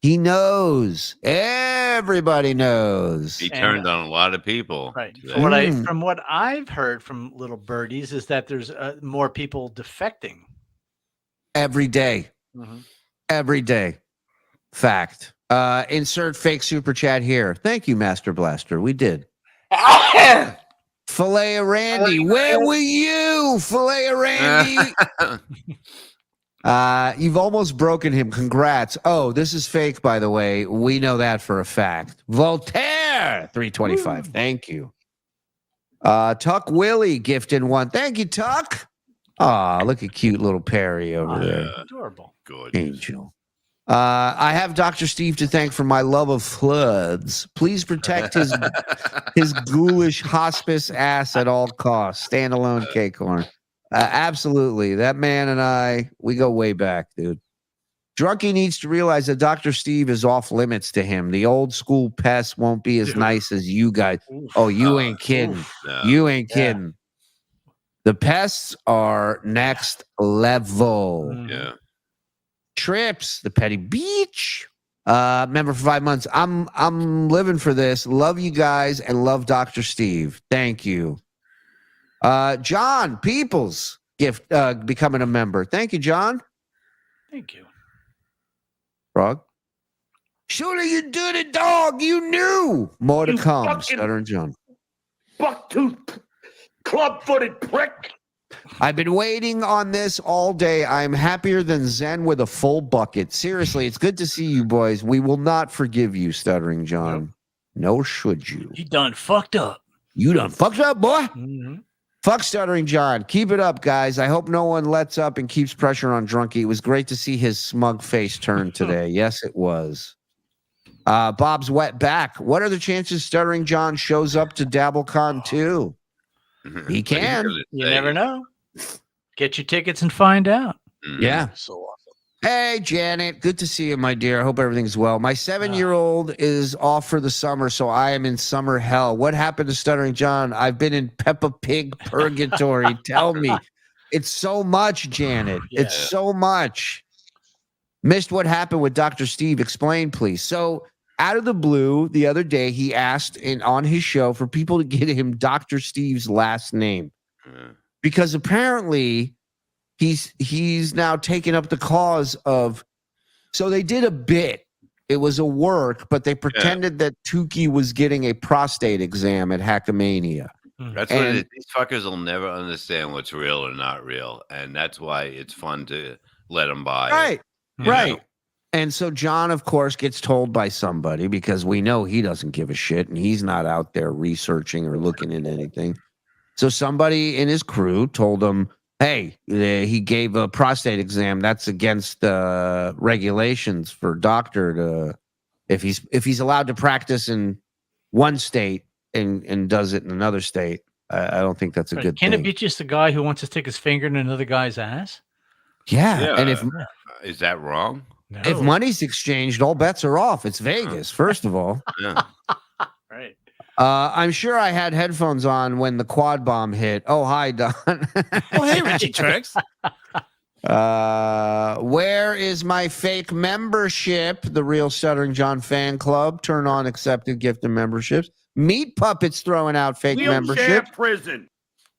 [SPEAKER 6] He knows. Everybody knows.
[SPEAKER 5] He turned on a lot of people.
[SPEAKER 4] Right. From what I've heard from little birdies is that there's more people defecting
[SPEAKER 6] every day.
[SPEAKER 4] Mm-hmm.
[SPEAKER 6] Every day. Fact. Insert fake super chat here. Thank you, Master Blaster. We did. Filet of Randy. Where were you, Filet of Randy? You've almost broken him. Congrats. Oh, this is fake, by the way. We know that for a fact. Voltaire, 325. Thank you. Tuck Willie gifted one. Thank you, Tuck. Ah, look at cute little Perry over there.
[SPEAKER 4] Adorable.
[SPEAKER 5] Good.
[SPEAKER 6] Angel. I have Dr. Steve to thank for my love of floods. Please protect his ghoulish hospice ass at all costs. Standalone cake horn. Absolutely. That man and I, we go way back, dude. Drunky needs to realize that Dr. Steve is off limits to him. The old school pests won't be as nice as you guys. Oh, you ain't kidding.
[SPEAKER 5] No.
[SPEAKER 6] You ain't kidding. The pests are next level.
[SPEAKER 5] Yeah.
[SPEAKER 6] Trips, the Petty Beach. Member for 5 months. I'm living for this. Love you guys and love Dr. Steve. Thank you. John Peoples gift becoming a member. Thank you, John.
[SPEAKER 4] Thank you.
[SPEAKER 6] Frog. Shuli, you did it, dog. You knew. More to come. Stuttering John.
[SPEAKER 1] Bucktooth, club-footed prick.
[SPEAKER 6] I've been waiting on this all day. I'm happier than Zen with a full bucket. Seriously, it's good to see you boys. We will not forgive you, Stuttering John. Nor should you.
[SPEAKER 4] You done fucked up.
[SPEAKER 6] You done fucked up, boy.
[SPEAKER 4] Mm-hmm.
[SPEAKER 6] Fuck Stuttering John. Keep it up, guys. I hope no one lets up and keeps pressure on Drunky. It was great to see his smug face turn today. Yes, it was. Bob's wet back. What are the chances Stuttering John shows up to DabbleCon 2? He can.
[SPEAKER 4] You never know. Get your tickets and find out.
[SPEAKER 6] Yeah.
[SPEAKER 8] So awesome.
[SPEAKER 6] Hey, Janet. Good to see you, my dear. I hope everything's well. My 7-year-old is off for the summer, so I am in summer hell. What happened to Stuttering John? I've been in Peppa Pig purgatory. Tell me. It's so much, Janet.
[SPEAKER 4] Yeah.
[SPEAKER 6] It's so much. Missed what happened with Dr. Steve. Explain, please. So, out of the blue, the other day, he asked on his show for people to get him Dr. Steve's last name. Because apparently he's now taken up the cause of, so they did a bit. It was a work, but they pretended that Tookie was getting a prostate exam at Hackamania.
[SPEAKER 5] That's what it is. These fuckers will never understand what's real or not real. And that's why it's fun to let them buy.
[SPEAKER 6] Right.
[SPEAKER 5] You know?
[SPEAKER 6] And so John, of course, gets told by somebody, because we know he doesn't give a shit and he's not out there researching or looking into anything. So somebody in his crew told him, hey, he gave a prostate exam. That's against the regulations for doctor to, if he's allowed to practice in one state and does it in another state. I don't think that's a good
[SPEAKER 4] Can
[SPEAKER 6] thing.
[SPEAKER 4] it be just a guy who wants to stick his finger in another guy's ass?
[SPEAKER 6] Yeah. And if
[SPEAKER 5] is that wrong?
[SPEAKER 6] If money's exchanged, all bets are off. It's Vegas, first of all.
[SPEAKER 5] Yeah.
[SPEAKER 4] Right.
[SPEAKER 6] I'm sure I had headphones on when the quad bomb hit. Oh, hi, Don.
[SPEAKER 7] Oh, hey, Richie Tricks.
[SPEAKER 6] Where is my fake membership? The Real Stuttering John fan club. Turn on accepted gift and memberships. Meat Puppets throwing out fake
[SPEAKER 1] Wheelchair
[SPEAKER 6] membership.
[SPEAKER 1] prison.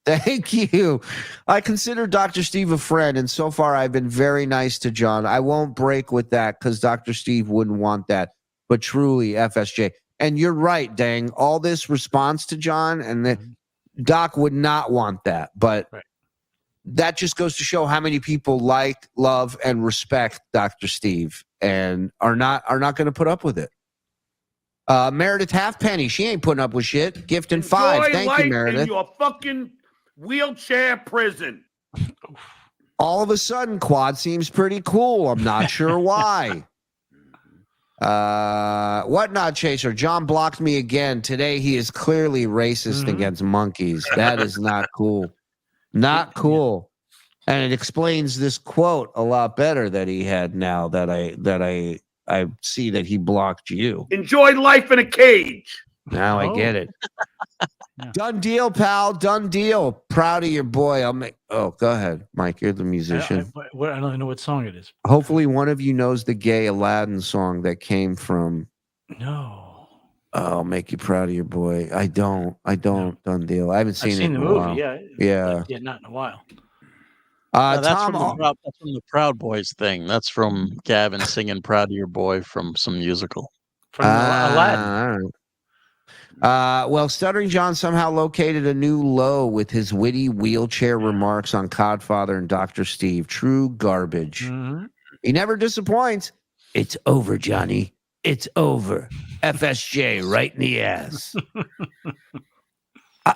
[SPEAKER 6] Thank you. I consider Dr. Steve a friend, and so far I've been very nice to John. I won't break with that because Dr. Steve wouldn't want that. But truly, FSJ. And you're right, dang. All this response to John, and the Doc would not want that. But that just goes to show how many people like, love, and respect Dr. Steve and are not going to put up with it. Meredith Halfpenny, she ain't putting up with shit. Gift and 5.
[SPEAKER 1] Enjoy
[SPEAKER 6] Thank
[SPEAKER 1] life
[SPEAKER 6] you, Meredith.
[SPEAKER 1] in your fucking wheelchair prison.
[SPEAKER 6] All of a sudden, Quad seems pretty cool. I'm not sure why. What not, Chaser? John blocked me again. Today he is clearly racist against monkeys. That is not cool. Not cool. And it explains this quote a lot better that he had now that I see that he blocked you.
[SPEAKER 1] Enjoy life in a cage.
[SPEAKER 6] Now I get it. Done deal, pal. Done deal. Proud of your boy. Oh, go ahead, Mike. You're the musician.
[SPEAKER 4] I don't even know what song it is.
[SPEAKER 6] Hopefully one of you knows the gay Aladdin song that came from.
[SPEAKER 4] No.
[SPEAKER 6] I'll make you proud of your boy. I don't. Done deal. I haven't seen it
[SPEAKER 4] I've seen
[SPEAKER 6] in
[SPEAKER 4] the
[SPEAKER 6] a
[SPEAKER 4] movie.
[SPEAKER 6] while.
[SPEAKER 4] Yeah. Yeah, not in a while.
[SPEAKER 8] No, that's,
[SPEAKER 6] Tom,
[SPEAKER 8] that's from the Proud Boys thing. That's from Gavin singing "Proud of Your Boy" from some musical.
[SPEAKER 4] From Aladdin.
[SPEAKER 6] Well, Stuttering John somehow located a new low with his witty wheelchair remarks on Codfather and Dr. Steve. True garbage. He never disappoints. It's over, Johnny. It's over. FSJ right in the ass.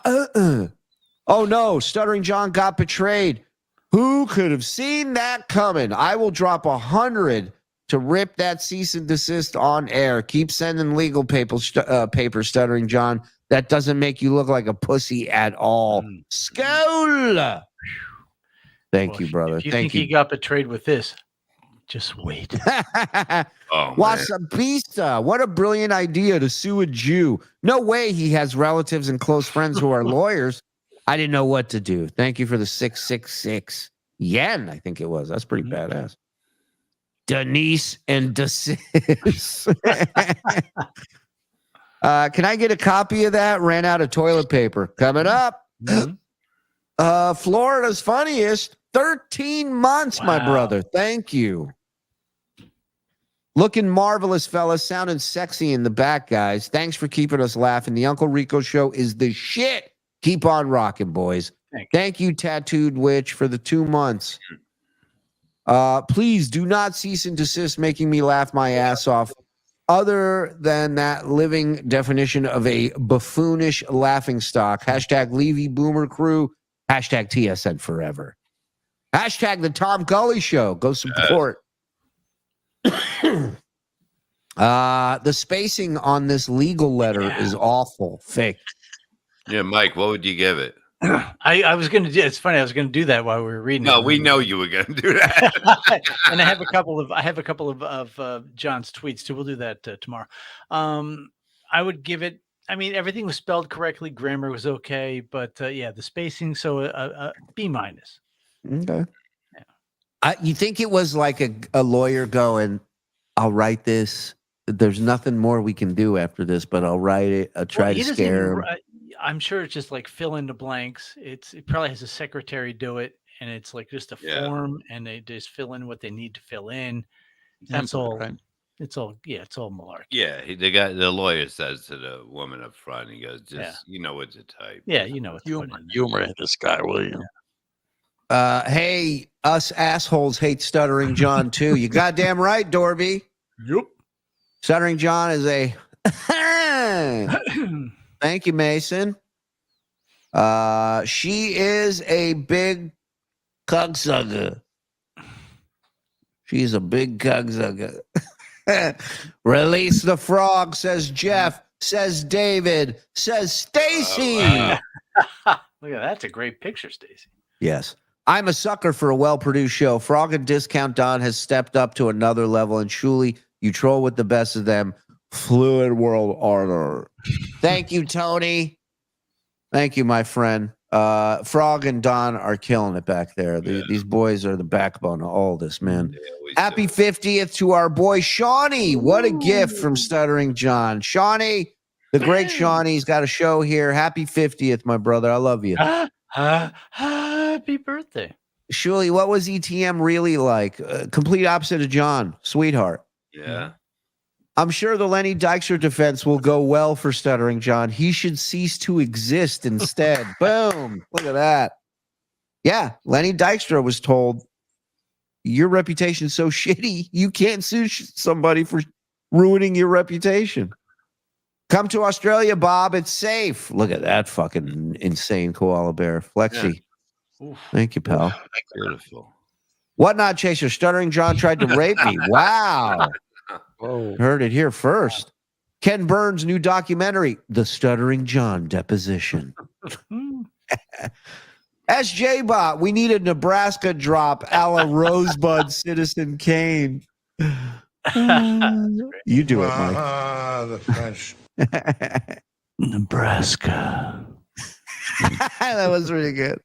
[SPEAKER 6] Oh, no. Stuttering John got betrayed. Who could have seen that coming? I will drop 100 to rip that cease and desist on air. Keep sending legal paper, Stuttering John. That doesn't make you look like a pussy at all. Skål! Thank you, brother.
[SPEAKER 4] If you
[SPEAKER 6] Thank
[SPEAKER 4] think
[SPEAKER 6] you.
[SPEAKER 4] he got betrayed with this, just wait.
[SPEAKER 6] Wasabista. What a brilliant idea to sue a Jew. No way he has relatives and close friends who are lawyers. I didn't know what to do. Thank you for the 666 yen, I think it was. That's pretty badass. Denise and DeSis. Can I get a copy of that? Ran out of toilet paper. Coming up. Florida's funniest. 13 months, my brother. Thank you. Looking marvelous, fellas. Sounding sexy in the back, guys. Thanks for keeping us laughing. The Uncle Rico Show is the shit. Keep on rocking, boys. Thank you, Tattooed Witch, for the 2 months. Please do not cease and desist making me laugh my ass off. Other than that living definition of a buffoonish laughingstock. Hashtag Levy Boomer Crew. Hashtag TSN Forever. Hashtag The Tom Gully Show. Go support. The spacing on this legal letter is awful. Fake.
[SPEAKER 5] Yeah, Mike, what would you give it?
[SPEAKER 4] I was going to do. It's funny. I was going to do that while we were reading.
[SPEAKER 5] No, we know you were going to do that.
[SPEAKER 4] And I have a couple of John's tweets too. We'll do that tomorrow. I would give it. I mean, everything was spelled correctly. Grammar was okay, but yeah, the spacing. So B minus.
[SPEAKER 6] Okay. Yeah. You think it was like a lawyer going, "I'll write this. There's nothing more we can do after this, but I'll write it. I'll try to scare him."
[SPEAKER 4] I'm sure it's just like fill in the blanks. It probably has a secretary do it, and it's like just a form, and they just fill in what they need to fill in. That's all. Right? It's all malarkey.
[SPEAKER 5] Yeah, the lawyer says to the woman up front, he goes, you know what to type.
[SPEAKER 4] Yeah, you know what to
[SPEAKER 8] humor this guy, will you?
[SPEAKER 6] Hey, us assholes hate Stuttering John too. You goddamn right, Dorby.
[SPEAKER 4] Yep.
[SPEAKER 6] Stuttering John is a thank you, Mason. She is a big cocksucker. She's a big cocksucker. Release the frog, says Jeff, says David, says Stacy.
[SPEAKER 4] Look at that. That's a great picture, Stacy.
[SPEAKER 6] Yes. I'm a sucker for a well-produced show. Frog and Discount Don has stepped up to another level, and Shuli, you troll with the best of them. Fluid world order. Thank you, Tony. Thank you, my friend. Frog and Don are killing it back there. These boys are the backbone of all this, man. Happy 50th to our boy Shawnee. What a gift from Stuttering John. Shawnee, the great Shawnee's got a show here. Happy 50th, my brother. I love you.
[SPEAKER 4] Happy birthday.
[SPEAKER 6] Shuli, what was ETM really like? Complete opposite of John. Sweetheart.
[SPEAKER 5] Yeah.
[SPEAKER 6] I'm sure the Lenny Dykstra defense will go well for Stuttering John. He should cease to exist instead. Boom. Look at that. Yeah, Lenny Dykstra was told, your reputation's so shitty, you can't sue somebody for ruining your reputation. Come to Australia, Bob. It's safe. Look at that fucking insane koala bear. Flexi.
[SPEAKER 4] Yeah.
[SPEAKER 6] Thank you, pal.
[SPEAKER 5] Beautiful.
[SPEAKER 6] What not, Chaser? Stuttering John tried to rape me. Wow.
[SPEAKER 8] Whoa.
[SPEAKER 6] Heard it here first. Ken Burns' new documentary, The Stuttering John Deposition. SJ Bot, we need a Nebraska drop a la Rosebud Citizen Kane. You do it, Mike.
[SPEAKER 3] The French.
[SPEAKER 4] Nebraska.
[SPEAKER 6] That was really good.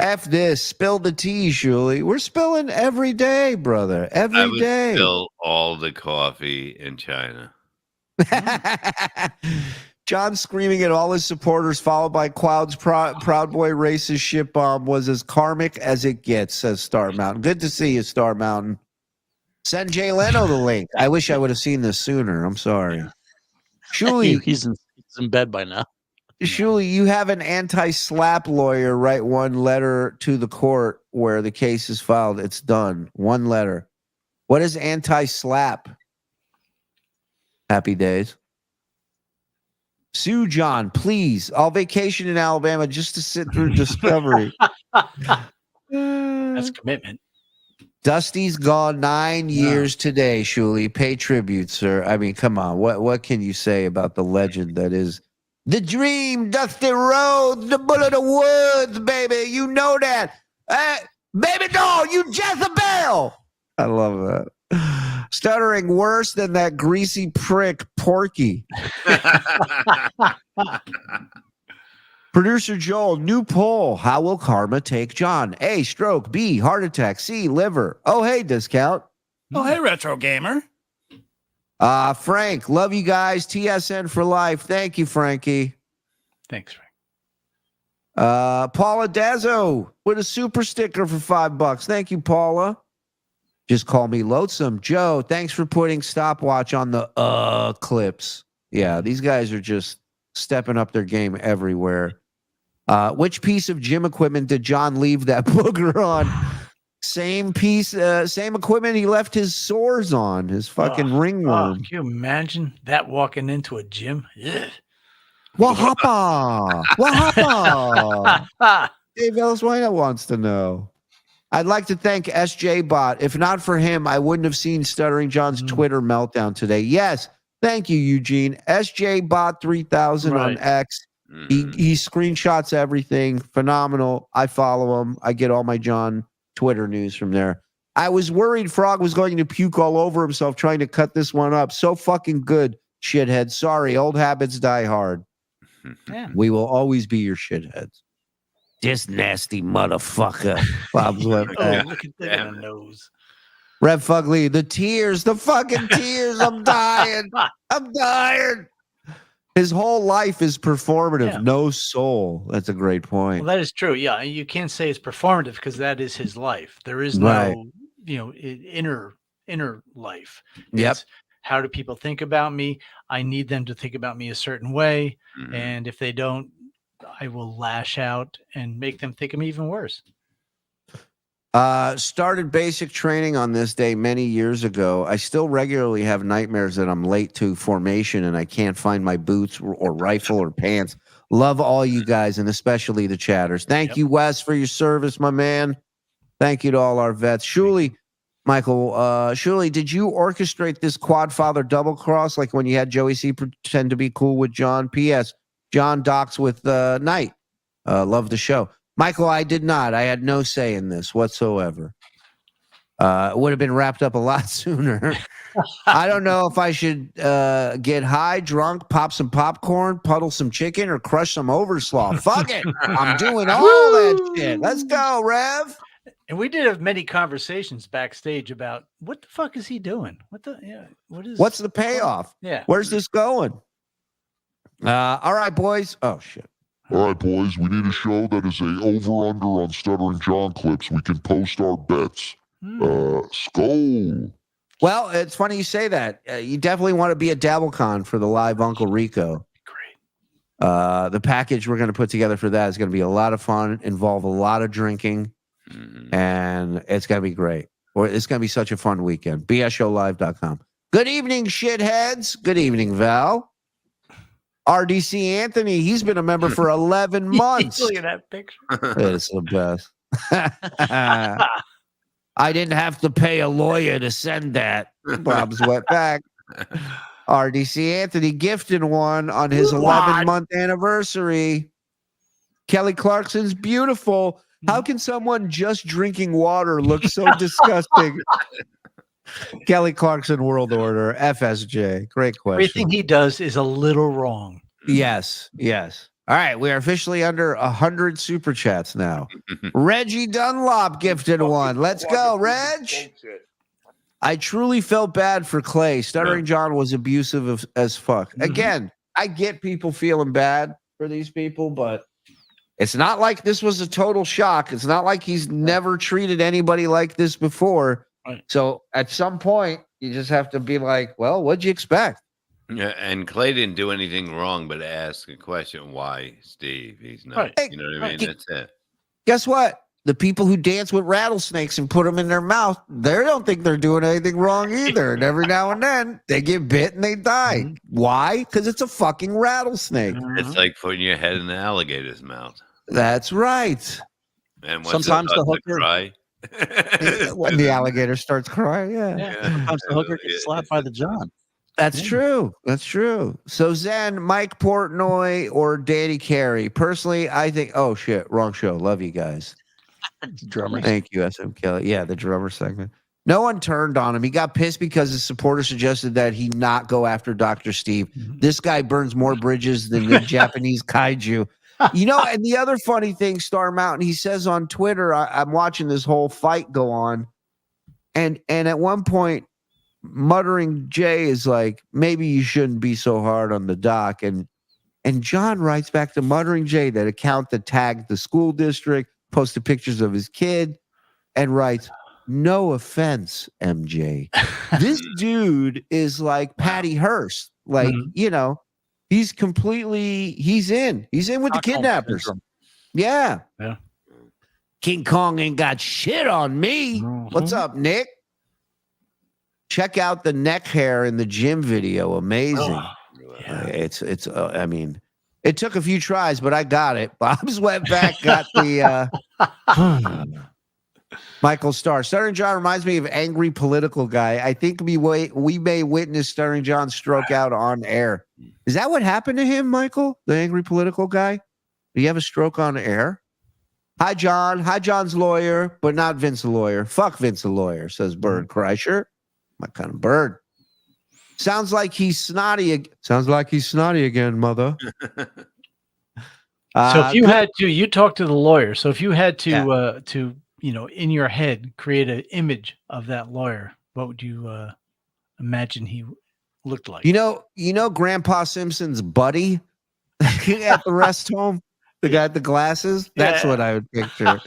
[SPEAKER 6] F this. Spill the tea, Shuli. We're spilling every day, brother. Every day.
[SPEAKER 5] Spill all the coffee in China.
[SPEAKER 6] John screaming at all his supporters, followed by Cloud's Proud Boy racist shit bomb, was as karmic as it gets, says Star Mountain. Good to see you, Star Mountain. Send Jay Leno the link. I wish I would have seen this sooner. I'm sorry. Shuli,
[SPEAKER 8] he's in bed by now.
[SPEAKER 6] Shuli, you have an anti-slap lawyer write one letter to the court where the case is filed. It's done. One letter. What is anti-slap? Happy days. Sue John, please. I'll vacation in Alabama just to sit through Discovery.
[SPEAKER 4] That's commitment.
[SPEAKER 6] Dusty's gone 9 years today, Shuli. Pay tribute, sir. I mean, come on. What can you say about the legend that is the dream, Dusty Roads, the bull of the woods, baby? You know that. Baby doll, you Jezebel. I love that. Stuttering worse than that greasy prick, Porky. Producer Joel, new poll. How will karma take John? A, stroke. B, heart attack. C, liver. Oh, hey, discount.
[SPEAKER 7] Oh, hey, Retro Gamer.
[SPEAKER 6] Frank, love you guys. TSN for life. Thank you, Frankie.
[SPEAKER 4] Thanks, Frank.
[SPEAKER 6] Paula Dazzo with a super sticker for $5. Thank you, Paula. Just call me loathsome. Joe, thanks for putting stopwatch on the clips. Yeah, these guys are just stepping up their game everywhere. Which piece of gym equipment did John leave that booger on? Same piece, same equipment he left his sores on, his fucking ringworm.
[SPEAKER 4] Can you imagine that walking into a gym? Yeah.
[SPEAKER 6] Wahapa! Wahapa! Dave Elswina wants to know. I'd like to thank SJ Bot. If not for him, I wouldn't have seen Stuttering John's Twitter meltdown today. Yes, thank you, Eugene. SJ Bot 3000 on X. He screenshots everything. Phenomenal. I follow him. I get all my John Twitter news from there. I was worried Frog was going to puke all over himself trying to cut this one up. So fucking good, shithead. Sorry, old habits die hard.
[SPEAKER 4] Yeah.
[SPEAKER 6] We will always be your shitheads. This nasty motherfucker. Bob's left.
[SPEAKER 4] Look at that nose.
[SPEAKER 6] Rev Fugly, the tears, the fucking tears. I'm dying. I'm dying. His whole life is performative, no soul. That's a great point.
[SPEAKER 4] Well, that is true. Yeah, you can't say it's performative because that is his life. There is no, inner life.
[SPEAKER 6] Yep.
[SPEAKER 4] It's how do people think about me? I need them to think about me a certain way, and if they don't, I will lash out and make them think I'm even worse.
[SPEAKER 6] Started basic training on this day many years ago. I still regularly have nightmares that I'm late to formation and I can't find my boots or rifle or pants. Love all you guys and especially the chatters. Thank you, Wes, for your service, my man. Thank you to all our vets. Shuli, Michael, Shuli, did you orchestrate this Quadfather double cross like when you had Joey C pretend to be cool with John? P.S. John docs with Knight. Love the show. Michael, I did not. I had no say in this whatsoever. It would have been wrapped up a lot sooner. I don't know if I should get high, drunk, pop some popcorn, puddle some chicken, or crush some overslaw. Fuck it. I'm doing all that shit. Let's go, Rev.
[SPEAKER 4] And we did have many conversations backstage about what the fuck is he doing? What's
[SPEAKER 6] the payoff?
[SPEAKER 4] Yeah.
[SPEAKER 6] Where's this going? All right, boys. Oh, shit.
[SPEAKER 13] All right, boys, we need a show that is a over-under on Stuttering John clips. We can post our bets. Skull.
[SPEAKER 6] Well, it's funny you say that. You definitely want to be at DabbleCon for the live Uncle Rico.
[SPEAKER 4] Great.
[SPEAKER 6] The package we're going to put together for that is going to be a lot of fun, involve a lot of drinking, and it's going to be great. Or it's going to be such a fun weekend. bsshowlive.com. Good evening, shitheads. Good evening, Val. RDC Anthony, he's been a member for 11 months.
[SPEAKER 4] Look at that picture.
[SPEAKER 6] It's the best. I didn't have to pay a lawyer to send that. Bob's wet back. RDC Anthony gifted one on his 11-month anniversary. Kelly Clarkson's beautiful. How can someone just drinking water look so disgusting? Kelly Clarkson, World Order, FSJ. Great question.
[SPEAKER 4] Everything he does is a little wrong.
[SPEAKER 6] Yes, yes. All right, we are officially under 100 super chats now. Reggie Dunlop gifted one. Let's go, Reg. I truly felt bad for Clay. Stuttering John was abusive as fuck. Again, I get people feeling bad for these people, but it's not like this was a total shock. It's not like he's never treated anybody like this before.
[SPEAKER 4] Right.
[SPEAKER 6] So at some point, you just have to be like, well, what'd you expect?
[SPEAKER 5] Yeah, and Clay didn't do anything wrong but ask a question. Why, Steve? He's not.
[SPEAKER 4] Right.
[SPEAKER 5] You know what I mean? That's it.
[SPEAKER 6] Guess what? The people who dance with rattlesnakes and put them in their mouth, they don't think they're doing anything wrong either. And every now and then, they get bit and they die. Why? Because it's a fucking rattlesnake.
[SPEAKER 5] It's like putting your head in an alligator's mouth.
[SPEAKER 6] That's right.
[SPEAKER 5] And
[SPEAKER 8] Sometimes the hooker
[SPEAKER 5] cry.
[SPEAKER 6] When the alligator starts crying,
[SPEAKER 8] sometimes the hooker gets slapped by the John.
[SPEAKER 6] That's true. That's true. So Zen, Mike Portnoy, or Danny Carey. Personally, I think. Oh shit, wrong show. Love you guys.
[SPEAKER 8] Drummer.
[SPEAKER 6] Thank you, SM Kelly. Yeah, the drummer segment. No one turned on him. He got pissed because his supporters suggested that he not go after Dr. Steve. This guy burns more bridges than the Japanese kaiju. You know, and the other funny thing, Star Mountain, he says on Twitter, I'm watching this whole fight go on, and at one point, Muttering Jay is like, maybe you shouldn't be so hard on the doc. And John writes back to Muttering Jay, that account that tagged the school district, posted pictures of his kid, and writes, no offense, MJ. This dude is like Patty Hearst. Like, you know, he's in with the kidnappers. Yeah. King Kong ain't got shit on me. What's up, Nick? Check out the neck hair in the gym video. Amazing. It's I mean, it took a few tries, but I got it. Bob's Wetback got the Michael Starr. Stuttering John reminds me of angry political guy. I think we may witness Stuttering John stroke out on air. Is that what happened to him, Michael? The angry political guy? Do you have a stroke on air? Hi, John. Hi, John's lawyer, but not Vince the lawyer. Fuck Vince the lawyer, says Bird Kreischer. My kind of bird. Sounds like he's snotty. Sounds like he's snotty again, mother.
[SPEAKER 4] So if you had to, you talk to the lawyer. So if you had to, you know, in your head, create an image of that lawyer, what would you imagine he looked like?
[SPEAKER 6] You know, Grandpa Simpson's buddy at the rest home, the guy with the glasses. That's what I would picture.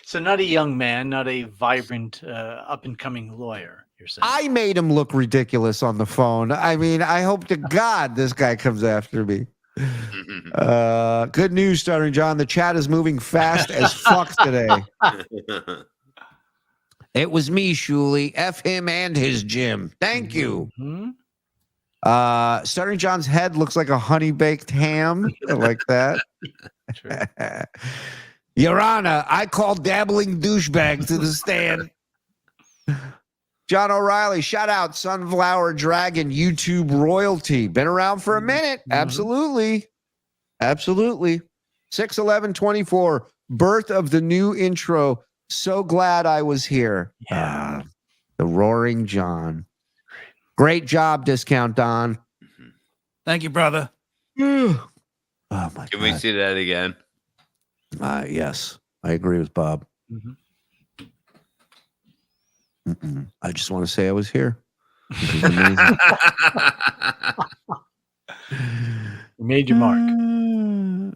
[SPEAKER 4] So not a young man, not a vibrant, up and coming lawyer.
[SPEAKER 6] I made him look ridiculous on the phone. I mean, I hope to God this guy comes after me. Good news, Stuttering John. The chat is moving fast as fuck today. It was me, Shuli. F him and his gym. Thank you. Stuttering John's head looks like a honey-baked ham. I like that. Your Honor, I call dabbling douchebags to the stand. John O'Reilly, shout out Sunflower Dragon YouTube royalty. Been around for a minute. Absolutely. 61124. Birth of the new intro. So glad I was here.
[SPEAKER 4] Yeah.
[SPEAKER 6] The Roaring John. Great job, Discount Don.
[SPEAKER 7] Thank you, brother.
[SPEAKER 6] Oh my God.
[SPEAKER 5] Can we see that again?
[SPEAKER 6] Yes, I agree with Bob. I just want to say I was here. This is amazing.
[SPEAKER 4] You made your mark.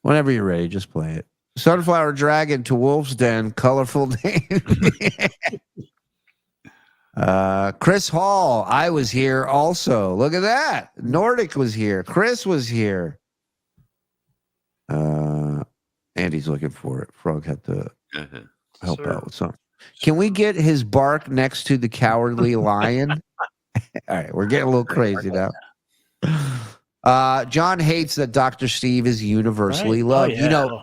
[SPEAKER 6] Whenever you're ready, just play it. Sunflower Dragon to Wolf's Den. Colorful name. Chris Hall. I was here also. Look at that. Nordic was here. Chris was here. Andy's looking for it. Frog had to help out with something. Can we get his bark next to the Cowardly Lion? All right, we're getting a little crazy now. John hates that Dr. Steve is universally loved. You know,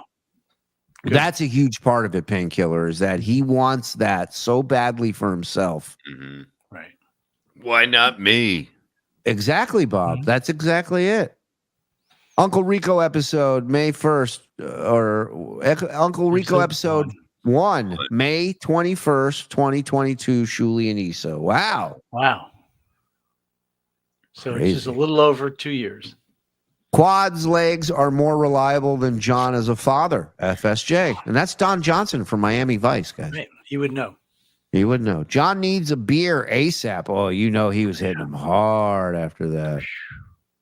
[SPEAKER 6] that's a huge part of it, Painkiller, is that he wants that so badly for himself.
[SPEAKER 4] Right.
[SPEAKER 5] Why not me?
[SPEAKER 6] Exactly, Bob. That's exactly it. Uncle Rico episode, May 1st, Uncle Rico episode 1, May 21st, 2022, Shuli and Issa. Wow.
[SPEAKER 4] Wow. So
[SPEAKER 6] Crazy.
[SPEAKER 4] it's just a little over 2 years.
[SPEAKER 6] Quad's legs are more reliable than John as a father, FSJ. And that's Don Johnson from Miami Vice, guys.
[SPEAKER 4] Right. You would know.
[SPEAKER 6] You would know. John needs a beer ASAP. Oh, you know he was hitting him hard after that.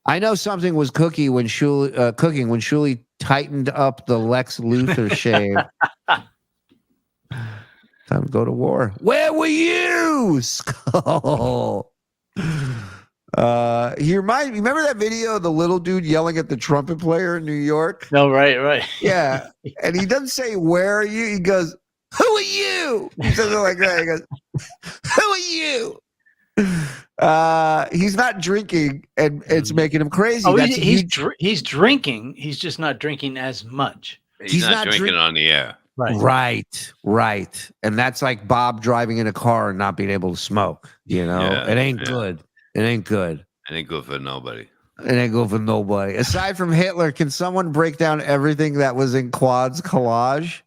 [SPEAKER 6] I know something was cooking when Shuli tightened up the Lex Luthor shave. Time to go to war. Where were you, Skull? Remember that video of the little dude yelling at the trumpet player in New York?
[SPEAKER 4] No, right.
[SPEAKER 6] Yeah. And he doesn't say, where are you? He goes, who are you? He says it like that. He goes, who are you? He's not drinking, and it's making him crazy.
[SPEAKER 4] Oh,
[SPEAKER 6] That's
[SPEAKER 4] he's drinking. He's just not drinking as much.
[SPEAKER 5] He's not drinking on the air.
[SPEAKER 6] Right. And that's like Bob driving in a car and not being able to smoke. You know, it ain't good. It ain't good.
[SPEAKER 5] It ain't good for nobody.
[SPEAKER 6] It ain't good for nobody. Aside from Hitler, can someone break down everything that was in Quad's collage?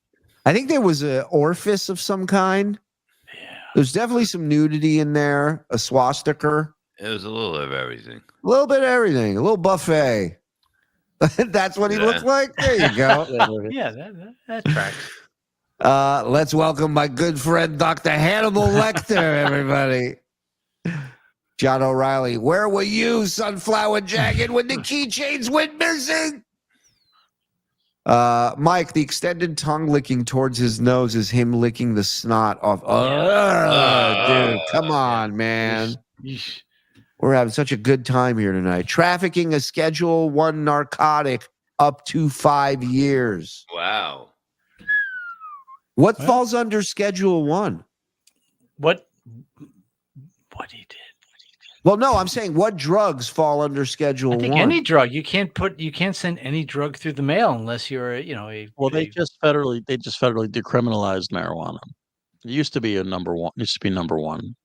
[SPEAKER 6] I think there was an orifice of some kind.
[SPEAKER 4] Yeah.
[SPEAKER 6] There's definitely some nudity in there, a swastika.
[SPEAKER 5] It was a little of everything.
[SPEAKER 6] A little bit of everything, a little buffet. That's what he looks like. There you go.
[SPEAKER 4] Yeah, that tracks.
[SPEAKER 6] Let's welcome my good friend, Dr. Hannibal Lecter, everybody. John O'Reilly, where were you, Sunflower Jacket, when the keychains went missing? Mike, the extended tongue licking towards his nose is him licking the snot off. Dude, come on, man. We're having such a good time here tonight. Trafficking a Schedule 1 narcotic up to 5 years.
[SPEAKER 5] Wow.
[SPEAKER 6] What falls under Schedule 1?
[SPEAKER 4] What he did.
[SPEAKER 6] Well, no, I'm saying what drugs fall under Schedule 1?
[SPEAKER 4] I think any drug. You can't send any drug through the mail unless you're,
[SPEAKER 8] they just federally decriminalized marijuana. It used to be number one.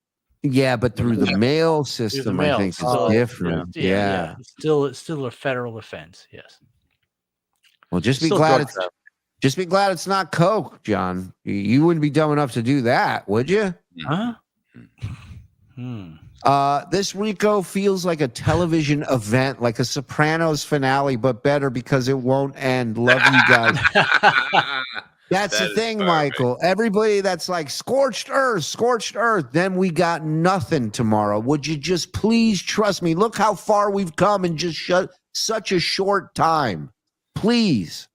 [SPEAKER 6] Yeah, but through the mail system, I think it's different. Yeah.
[SPEAKER 4] It's still a federal offense. Yes.
[SPEAKER 6] Well, just be glad it's not coke, John. You wouldn't be dumb enough to do that, would you?
[SPEAKER 4] Huh?
[SPEAKER 6] This Rico feels like a television event, like a Sopranos finale, but better because it won't end. Love you guys. That's the thing, Michael. Everybody that's like scorched earth. Then we got nothing tomorrow. Would you just please trust me? Look how far we've come in just such a short time. Please.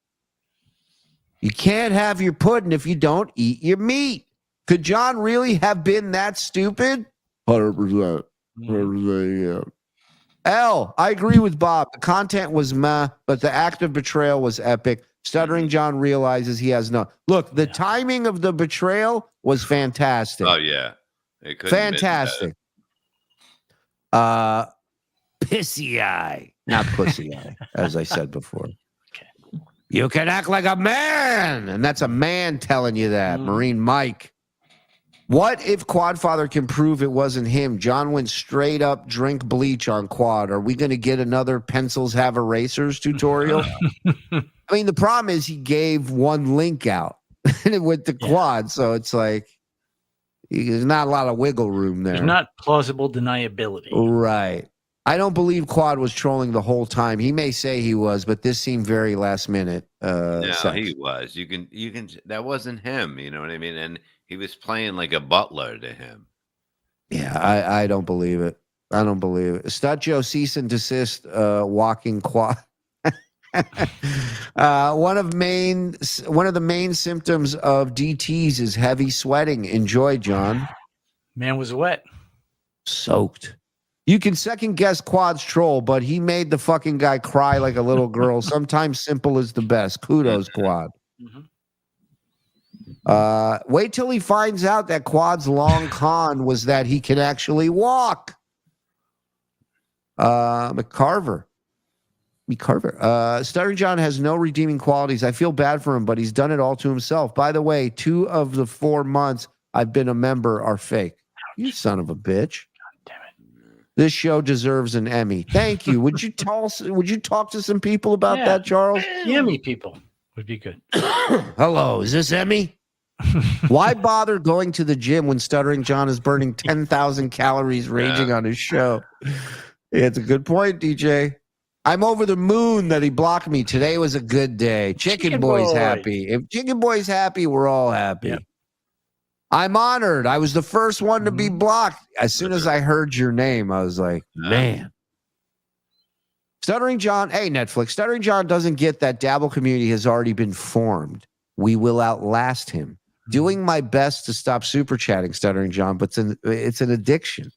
[SPEAKER 6] You can't have your pudding if you don't eat your meat. Could John really have been that stupid? 100%. 100%, yeah. L, I agree with Bob. The content was meh, but the act of betrayal was epic. Stuttering John realizes he has no... Look, the timing of the betrayal was fantastic.
[SPEAKER 5] Oh, yeah.
[SPEAKER 6] Fantastic. Pissy eye. Not pussy eye, as I said before. Okay. You can act like a man. And that's a man telling you that. Marine Mike. What if Quadfather can prove it wasn't him? John went straight up drink bleach on Quad. Are we going to get another pencils have erasers tutorial? I mean, the problem is he gave one link out with the Quad, so it's like there's not a lot of wiggle room there.
[SPEAKER 4] There's not plausible deniability.
[SPEAKER 6] Right. I don't believe Quad was trolling the whole time. He may say he was, but this seemed very last minute.
[SPEAKER 5] No,
[SPEAKER 6] sex.
[SPEAKER 5] he was. You can. That wasn't him. You know what I mean? And he was playing like a butler to him.
[SPEAKER 6] Yeah, I don't believe it. I don't believe it. Stutjo cease and desist. Walking Quad. One of the main symptoms of DTs is heavy sweating. Enjoy, John.
[SPEAKER 4] Man was wet.
[SPEAKER 6] Soaked. You can second guess Quad's troll, but he made the fucking guy cry like a little girl. Sometimes simple is the best. Kudos, Quad. Wait till he finds out that Quad's long con was that he can actually walk. McCarver. Stuttering John has no redeeming qualities. I feel bad for him, but he's done it all to himself. By the way, 2 of the 4 months I've been a member are fake. You son of a bitch. This show deserves an Emmy. Thank you. Would you talk to some people about that, Charles?
[SPEAKER 4] The Emmy people would be good.
[SPEAKER 6] Hello, is this Emmy? Why bother going to the gym when Stuttering John is burning 10,000 calories raging on his show? Yeah, it's a good point, DJ. I'm over the moon that he blocked me. Today was a good day. Chicken Boy's happy. If Chicken Boy's happy, we're all happy. Yep. I'm honored. I was the first one to be blocked. As soon as I heard your name, I was like, man. Stuttering John, hey, Netflix. Stuttering John doesn't get that Dabble community has already been formed. We will outlast him. Doing my best to stop super chatting, Stuttering John, but it's an addiction.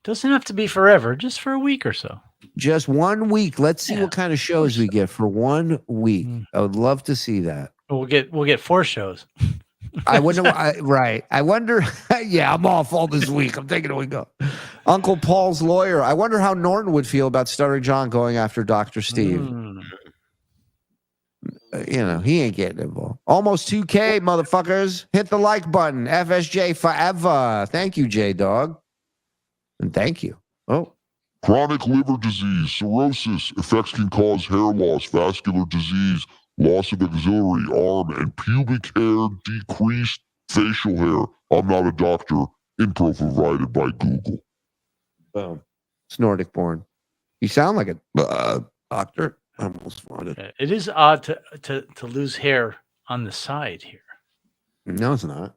[SPEAKER 4] Doesn't have to be forever, just for a week or so.
[SPEAKER 6] Just 1 week. Let's see what kind of shows we get for 1 week. I would love to see that.
[SPEAKER 4] We'll get 4 shows.
[SPEAKER 6] I wonder. Right. I wonder. Yeah, I'm off all this week. I'm taking a week off. Uncle Paul's lawyer. I wonder how Norton would feel about Stuttering John going after Dr. Steve. He ain't getting involved. Almost 2K, motherfuckers. Hit the like button. FSJ forever. Thank you, J-Dog. And thank you. Oh.
[SPEAKER 13] Chronic liver disease, cirrhosis, effects can cause hair loss, vascular disease, loss of axillary arm, and pubic hair, decreased facial hair. I'm not a doctor. Info provided by Google.
[SPEAKER 6] Boom. It's Nordic born. You sound like a doctor. I almost wanted.
[SPEAKER 4] It is odd to lose hair on the side here.
[SPEAKER 6] No, it's not.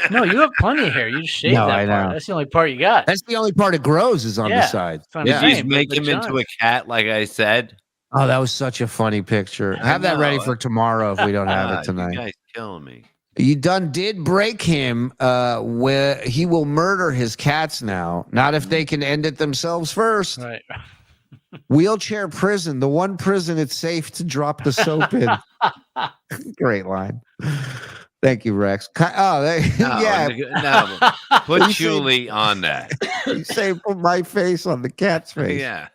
[SPEAKER 4] No, you have plenty of hair. You just shave that part. That's the only part you got.
[SPEAKER 6] That's the only part it grows is on the side.
[SPEAKER 5] Did you make him into a cat, like I said?
[SPEAKER 6] Oh, that was such a funny picture. Have that ready for tomorrow if we don't have it tonight.
[SPEAKER 5] You guys killing me.
[SPEAKER 6] You did break him where he will murder his cats now. Not if they can end it themselves first.
[SPEAKER 4] Right.
[SPEAKER 6] Wheelchair prison, the one prison it's safe to drop the soap in. Great line. Thank you, Rex.
[SPEAKER 5] No, put Shuli on that.
[SPEAKER 6] You say put my face on the cat's face.
[SPEAKER 5] Yeah.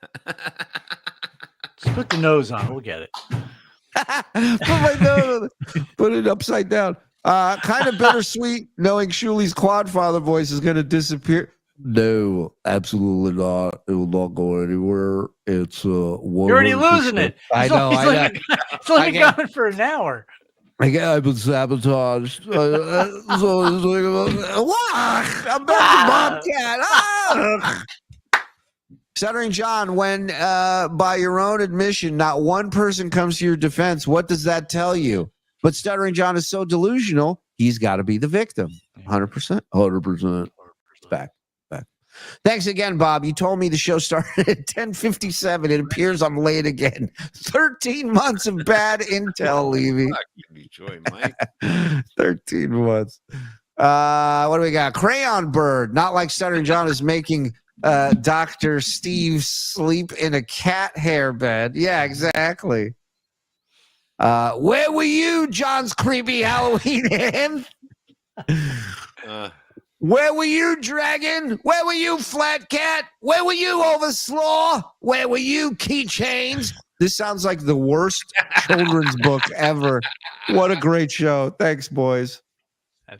[SPEAKER 4] Just put the nose on. We'll get it.
[SPEAKER 6] Put my nose on it. Put it upside down. Kind of bittersweet knowing Shuli's Quadfather voice is going to disappear. No, absolutely not. It will not go anywhere. It's
[SPEAKER 4] You're already losing it.
[SPEAKER 6] I know.
[SPEAKER 4] It's only going for an hour.
[SPEAKER 6] I've been sabotaged. What? I'm back to Bobcat. Stuttering John, when by your own admission, not one person comes to your defense, what does that tell you? But Stuttering John is so delusional, he's got to be the victim. 100%. 100%. Back. Thanks again, Bob. You told me the show started at 10:57. It appears I'm late again. 13 months of bad intel, Levy. 13 months. What do we got? Crayon Bird. Not like Stuttering John is making Dr. Steve sleep in a cat hair bed. Yeah, exactly. Where were you, John's creepy Halloween hand? Where were you, Dragon? Where were you, Flat Cat? Where were you, Overslaw? Where were you, Keychains? This sounds like the worst children's book ever. What a great show. Thanks, boys.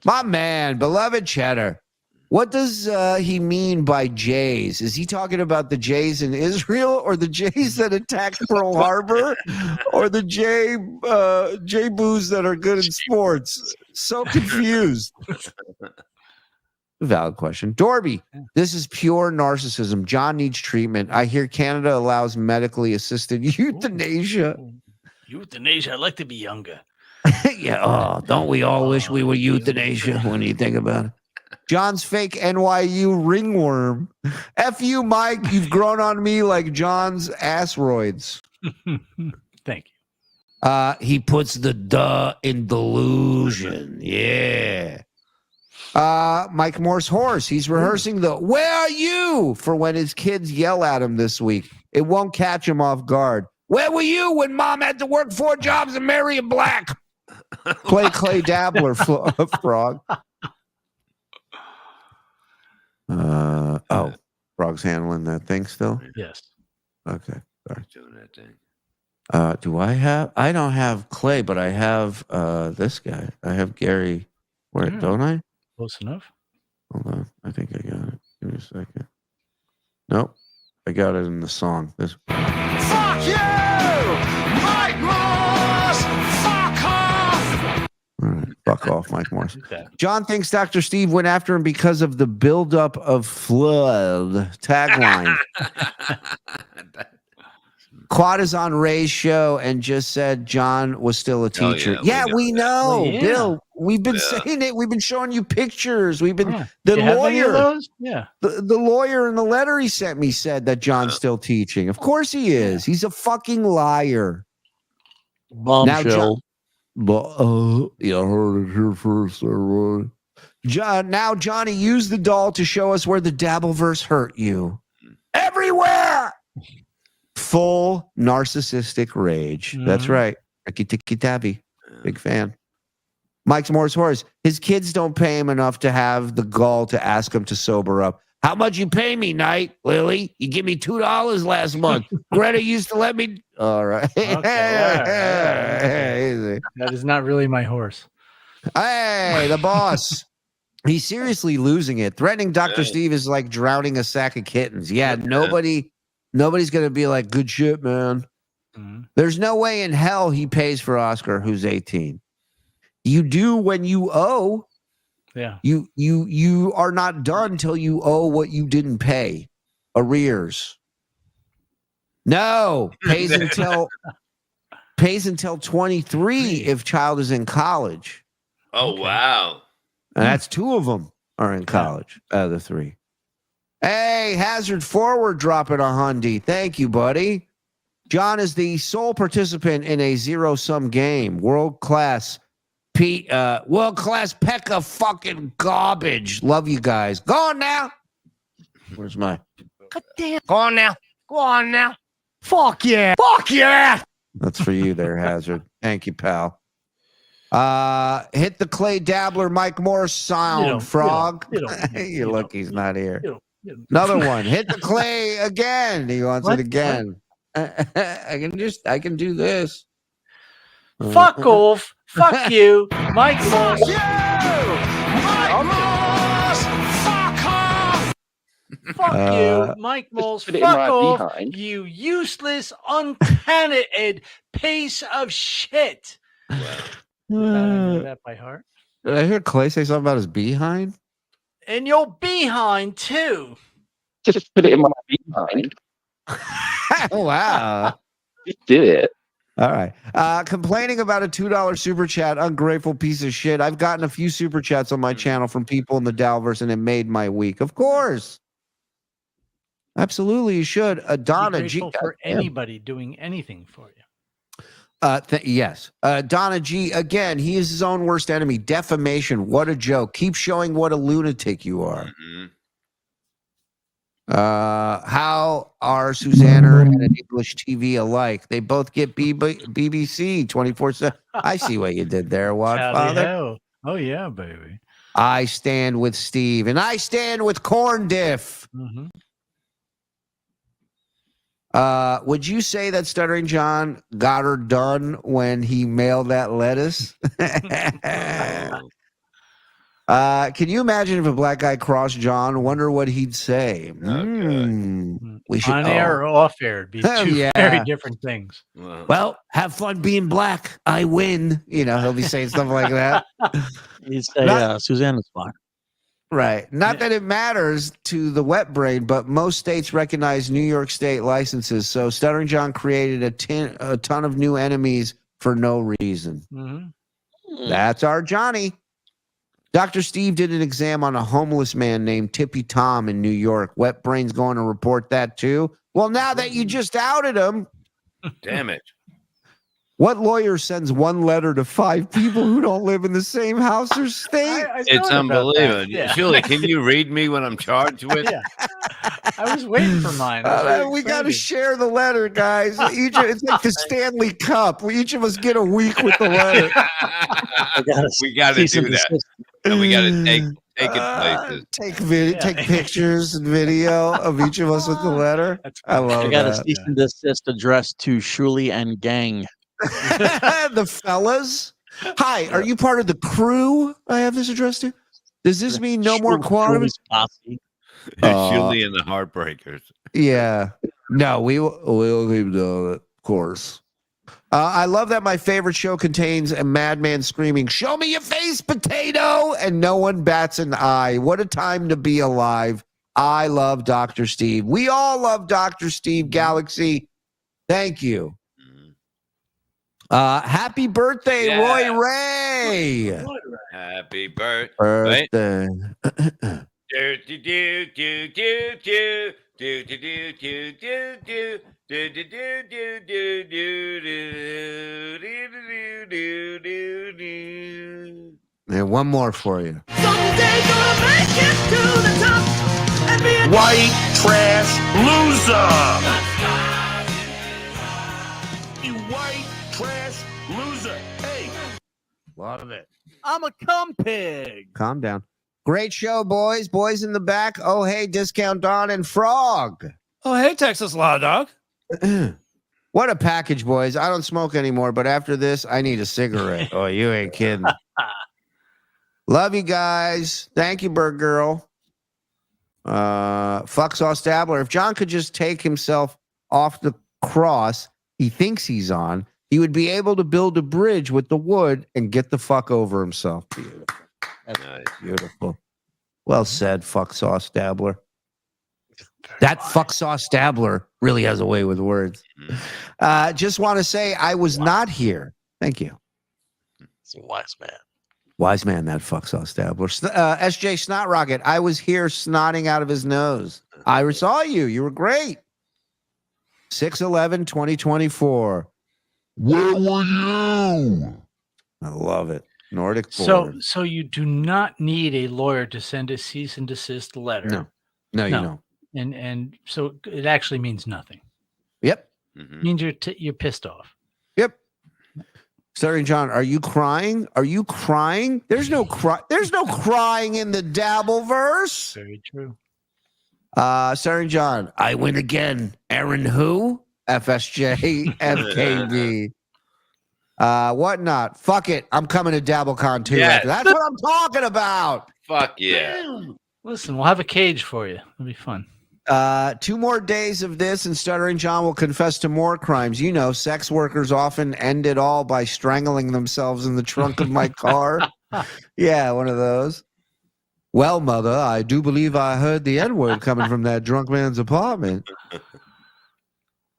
[SPEAKER 6] My man, beloved Cheddar. What does he mean by Jays? Is he talking about the Jays in Israel, or the Jays that attacked Pearl Harbor, or the J-boos that are good in sports? So confused. Valid question. Dorby, this is pure narcissism. John needs treatment. I hear Canada allows medically assisted euthanasia.
[SPEAKER 4] Euthanasia. I'd like to be younger.
[SPEAKER 6] Yeah. Oh, don't we all wish we were euthanasia when you think about it? John's fake NYU ringworm. F you, Mike. You've grown on me like John's asteroids.
[SPEAKER 4] Thank you.
[SPEAKER 6] He puts the duh in delusion. Yeah. Mike Morse horse. He's rehearsing the "Where are you?" for when his kids yell at him this week. It won't catch him off guard. Where were you when mom had to work 4 jobs and marry a black? Play Clay Dabbler frog. Frog's handling that thing still?
[SPEAKER 4] Yes.
[SPEAKER 6] Okay. Sorry.
[SPEAKER 5] Doing that thing.
[SPEAKER 6] Do I have? I don't have Clay, but I have this guy. I have Gary. Where don't I?
[SPEAKER 4] Close enough.
[SPEAKER 6] Hold on. I think I got it. Give me a second. Nope. I got it in the song. This.
[SPEAKER 3] Fuck you! Mike Morse! Fuck off!
[SPEAKER 6] All right. Fuck off, Mike Morse. John thinks Dr. Steve went after him because of the buildup of flood. Tagline. Quad is on Ray's show and just said John was still a teacher.
[SPEAKER 5] yeah,
[SPEAKER 6] we know.
[SPEAKER 4] Oh, yeah.
[SPEAKER 6] Bill, we've been saying it. We've been showing you pictures. We've been
[SPEAKER 4] Do you have any of those? Yeah.
[SPEAKER 6] The lawyer in the letter he sent me said that John's still teaching. Of course he is. He's a fucking liar.
[SPEAKER 8] Bombshell.
[SPEAKER 6] Yeah, I heard it here first, everyone. Now Johnny used the doll to show us where the Dabbleverse hurt you. Everywhere. Full narcissistic rage. That's right. Ricky Tiki Tabby. Big fan. Mike's Morse Horse. His kids don't pay him enough to have the gall to ask him to sober up. How much you pay me, Knight? Lily? You give me $2 last month. Greta used to let me. All right.
[SPEAKER 4] Okay,
[SPEAKER 6] Hey,
[SPEAKER 4] that is not really my horse.
[SPEAKER 6] hey, the boss. He's seriously losing it. Threatening Dr. Steve is like drowning a sack of kittens. Yeah, nobody's going to be like, good shit, man. There's no way in hell he pays for Oscar, who's 18. You do when you owe.
[SPEAKER 4] Yeah.
[SPEAKER 6] You are not done till you owe what you didn't pay. Arrears. No, pays until 23 if child is in college.
[SPEAKER 5] Oh, wow.
[SPEAKER 6] And that's 2 of them are in college out of the 3. Hey, Hazard Forward dropping a hundy. Thank you, buddy. John is the sole participant in a zero-sum game. World-class peck of fucking garbage. Love you guys. Go on now. Where's my...
[SPEAKER 9] Go on now. Go on now.
[SPEAKER 6] Fuck yeah.
[SPEAKER 9] Fuck yeah.
[SPEAKER 6] That's for you there, Hazard. Thank you, pal. Hit the Clay Dabbler Mike Morse sound, frog. You look, he's not here. Another one. Hit the Clay again. He wants it again. I can do this.
[SPEAKER 4] Fuck off. Fuck you. Mike Morse.
[SPEAKER 3] Mike Morse! Fuck off!
[SPEAKER 4] Fuck you, Mike Morse.
[SPEAKER 11] put it in
[SPEAKER 4] Fuck
[SPEAKER 11] my
[SPEAKER 4] off,
[SPEAKER 11] behind.
[SPEAKER 4] you useless, untalented piece of shit. I know that by heart.
[SPEAKER 6] Did I hear Clay say something about his behind?
[SPEAKER 4] And your behind too.
[SPEAKER 11] Just put it in my behind.
[SPEAKER 6] Wow.
[SPEAKER 11] Just do it.
[SPEAKER 6] All right. Complaining about a $2 super chat, ungrateful piece of shit. I've gotten a few super chats on my channel from people in the Dabbleverse, and it made my week. Of course. Absolutely, you should. Donna
[SPEAKER 4] Be
[SPEAKER 6] G.
[SPEAKER 4] grateful for anybody doing anything for you.
[SPEAKER 6] Yes. Donna G. Again, he is his own worst enemy. Defamation. What a joke. Keep showing what a lunatic you are. How are Susanna and an English TV alike? They both get BBC 24/7. I see what you did there, Wadfather.
[SPEAKER 4] Oh yeah, baby.
[SPEAKER 6] I stand with Steve, and I stand with Corn Diff. Would you say that Stuttering John got her done when he mailed that lettuce? Can you imagine if a black guy crossed John? Wonder what he'd say. We should
[SPEAKER 4] on air or off air. It'd be two very different things.
[SPEAKER 6] Well, have fun being black. I win. You know, he'll be saying stuff like that.
[SPEAKER 8] He'd say, Susanna's fine.
[SPEAKER 6] Right. Not that it matters to the wet brain, but most states recognize New York State licenses. So Stuttering John created a ton of new enemies for no reason. That's our Johnny. Dr. Steve did an exam on a homeless man named Tippy Tom in New York. Wet Brain's going to report that too. Well, now that you just outed him.
[SPEAKER 5] Damn it.
[SPEAKER 6] What lawyer sends one letter to 5 people who don't live in the same house or state?
[SPEAKER 5] It's unbelievable. Shuli, can you read me what I'm charged with?
[SPEAKER 4] I was waiting for mine.
[SPEAKER 6] We got to share the letter, guys. It's like the Stanley Cup. Each of us get a week with the letter.
[SPEAKER 5] We got to do that. And we got to take it places.
[SPEAKER 6] Take pictures and video of each of us with the letter. I love that.
[SPEAKER 8] I got a cease and desist addressed to Shuli and gang.
[SPEAKER 6] The fellas. Hi, are you part of the crew I have this addressed to? Does this mean no more quantum?
[SPEAKER 5] Shuli and the Heartbreakers.
[SPEAKER 6] Yeah. No, we'll keep doing it, of course. I love that my favorite show contains a madman screaming, "Show me your face, potato!" and no one bats an eye. What a time to be alive. I love Dr. Steve. We all love Dr. Steve Galaxy. Thank you. Happy birthday, Roy Ray.
[SPEAKER 5] Happy birthday.
[SPEAKER 6] And one more for you.
[SPEAKER 1] White trash loser. You white trash loser. Hey.
[SPEAKER 6] Love it.
[SPEAKER 7] I'm a cum pig.
[SPEAKER 6] Calm down. Great show, boys. Boys in the back. Oh, hey, Discount Don and Frog.
[SPEAKER 7] Oh, hey, Texas Law Dog.
[SPEAKER 6] What a package, boys. I don't smoke anymore, but after this, I need a cigarette. Oh, you ain't kidding. Love you guys. Thank you, Bird Girl. Fuck Sauce Dabbler. If John could just take himself off the cross he thinks he's on, he would be able to build a bridge with the wood and get the fuck over himself. Beautiful. That's beautiful. Well said, Fuck Sauce Dabbler. That Fuck Sauce Dabbler really has a way with words. Just want to say I was not here. Thank you.
[SPEAKER 8] It's a wise man.
[SPEAKER 6] Wise man, that Fuck Sauce Dabbler. SJ Snot Rocket, I was here snotting out of his nose. I saw you. You were great. 6/11/2024.
[SPEAKER 13] Where were you?
[SPEAKER 6] I love it. Nordic Border.
[SPEAKER 4] So you do not need a lawyer to send a cease and desist letter.
[SPEAKER 6] No, you don't.
[SPEAKER 4] And so it actually means nothing.
[SPEAKER 6] Yep.
[SPEAKER 4] It means you're pissed off.
[SPEAKER 6] Yep. Stuttering John, are you crying? Are you crying? There's no crying in the Dabbleverse.
[SPEAKER 4] Very true.
[SPEAKER 6] Stuttering John, I win again. Aaron who? FSJ FKB. Whatnot. Fuck it. I'm coming to DabbleCon too.
[SPEAKER 5] Yes.
[SPEAKER 6] That's what I'm talking about.
[SPEAKER 5] Fuck yeah.
[SPEAKER 4] Listen, we'll have a cage for you. It'll be fun.
[SPEAKER 6] 2 more days of this and Stuttering John will confess to more crimes. You know, sex workers often end it all by strangling themselves in the trunk of my car. Yeah, one of those. Well, mother, I do believe I heard the N-word coming from that drunk man's apartment.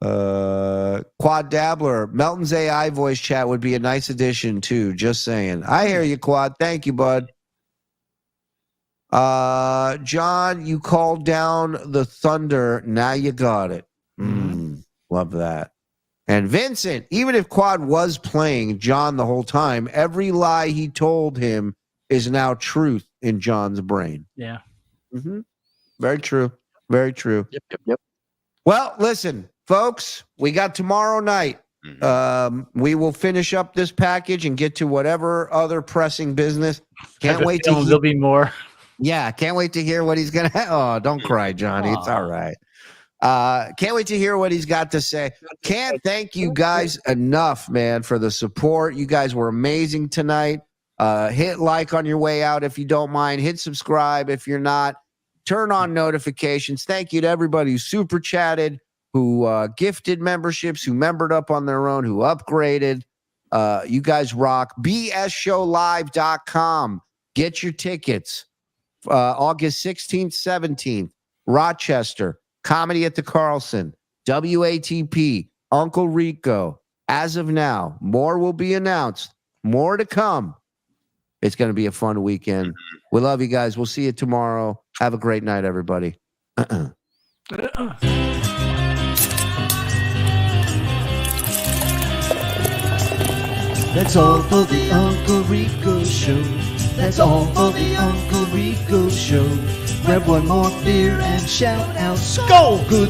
[SPEAKER 6] Quad Dabbler, Melton's AI voice chat would be a nice addition too. Just saying. I hear you, Quad. Thank you, bud. John, you called down the thunder. Now you got it. Love that. And Vincent, even if Quad was playing John the whole time, every lie he told him is now truth in John's brain.
[SPEAKER 4] Yeah.
[SPEAKER 6] Very true. Very true.
[SPEAKER 8] Yep.
[SPEAKER 6] Well, listen, folks, we got tomorrow night. We will finish up this package and get to whatever other pressing business. Can't wait to
[SPEAKER 4] there'll be more.
[SPEAKER 6] Yeah, can't wait to hear what he's gonna oh, don't cry, Johnny. It's all right. Can't wait to hear what he's got to say. Can't thank you guys enough, man, for the support. You guys were amazing tonight. Hit like on your way out if you don't mind. Hit subscribe if you're not. Turn on notifications. Thank you to everybody who super chatted, who gifted memberships, who membered up on their own, who upgraded. You guys rock. bsshowlive.com. Get your tickets. August 16th, 17th. Rochester. Comedy at the Carlson. WATP. Uncle Rico. As of now, more will be announced. More to come. It's going to be a fun weekend. We love you guys. We'll see you tomorrow. Have a great night, everybody.
[SPEAKER 2] That's all for the Uncle Rico Show. That's all for the Uncle Rico Show. Grab one more beer and shout out, Skull Good.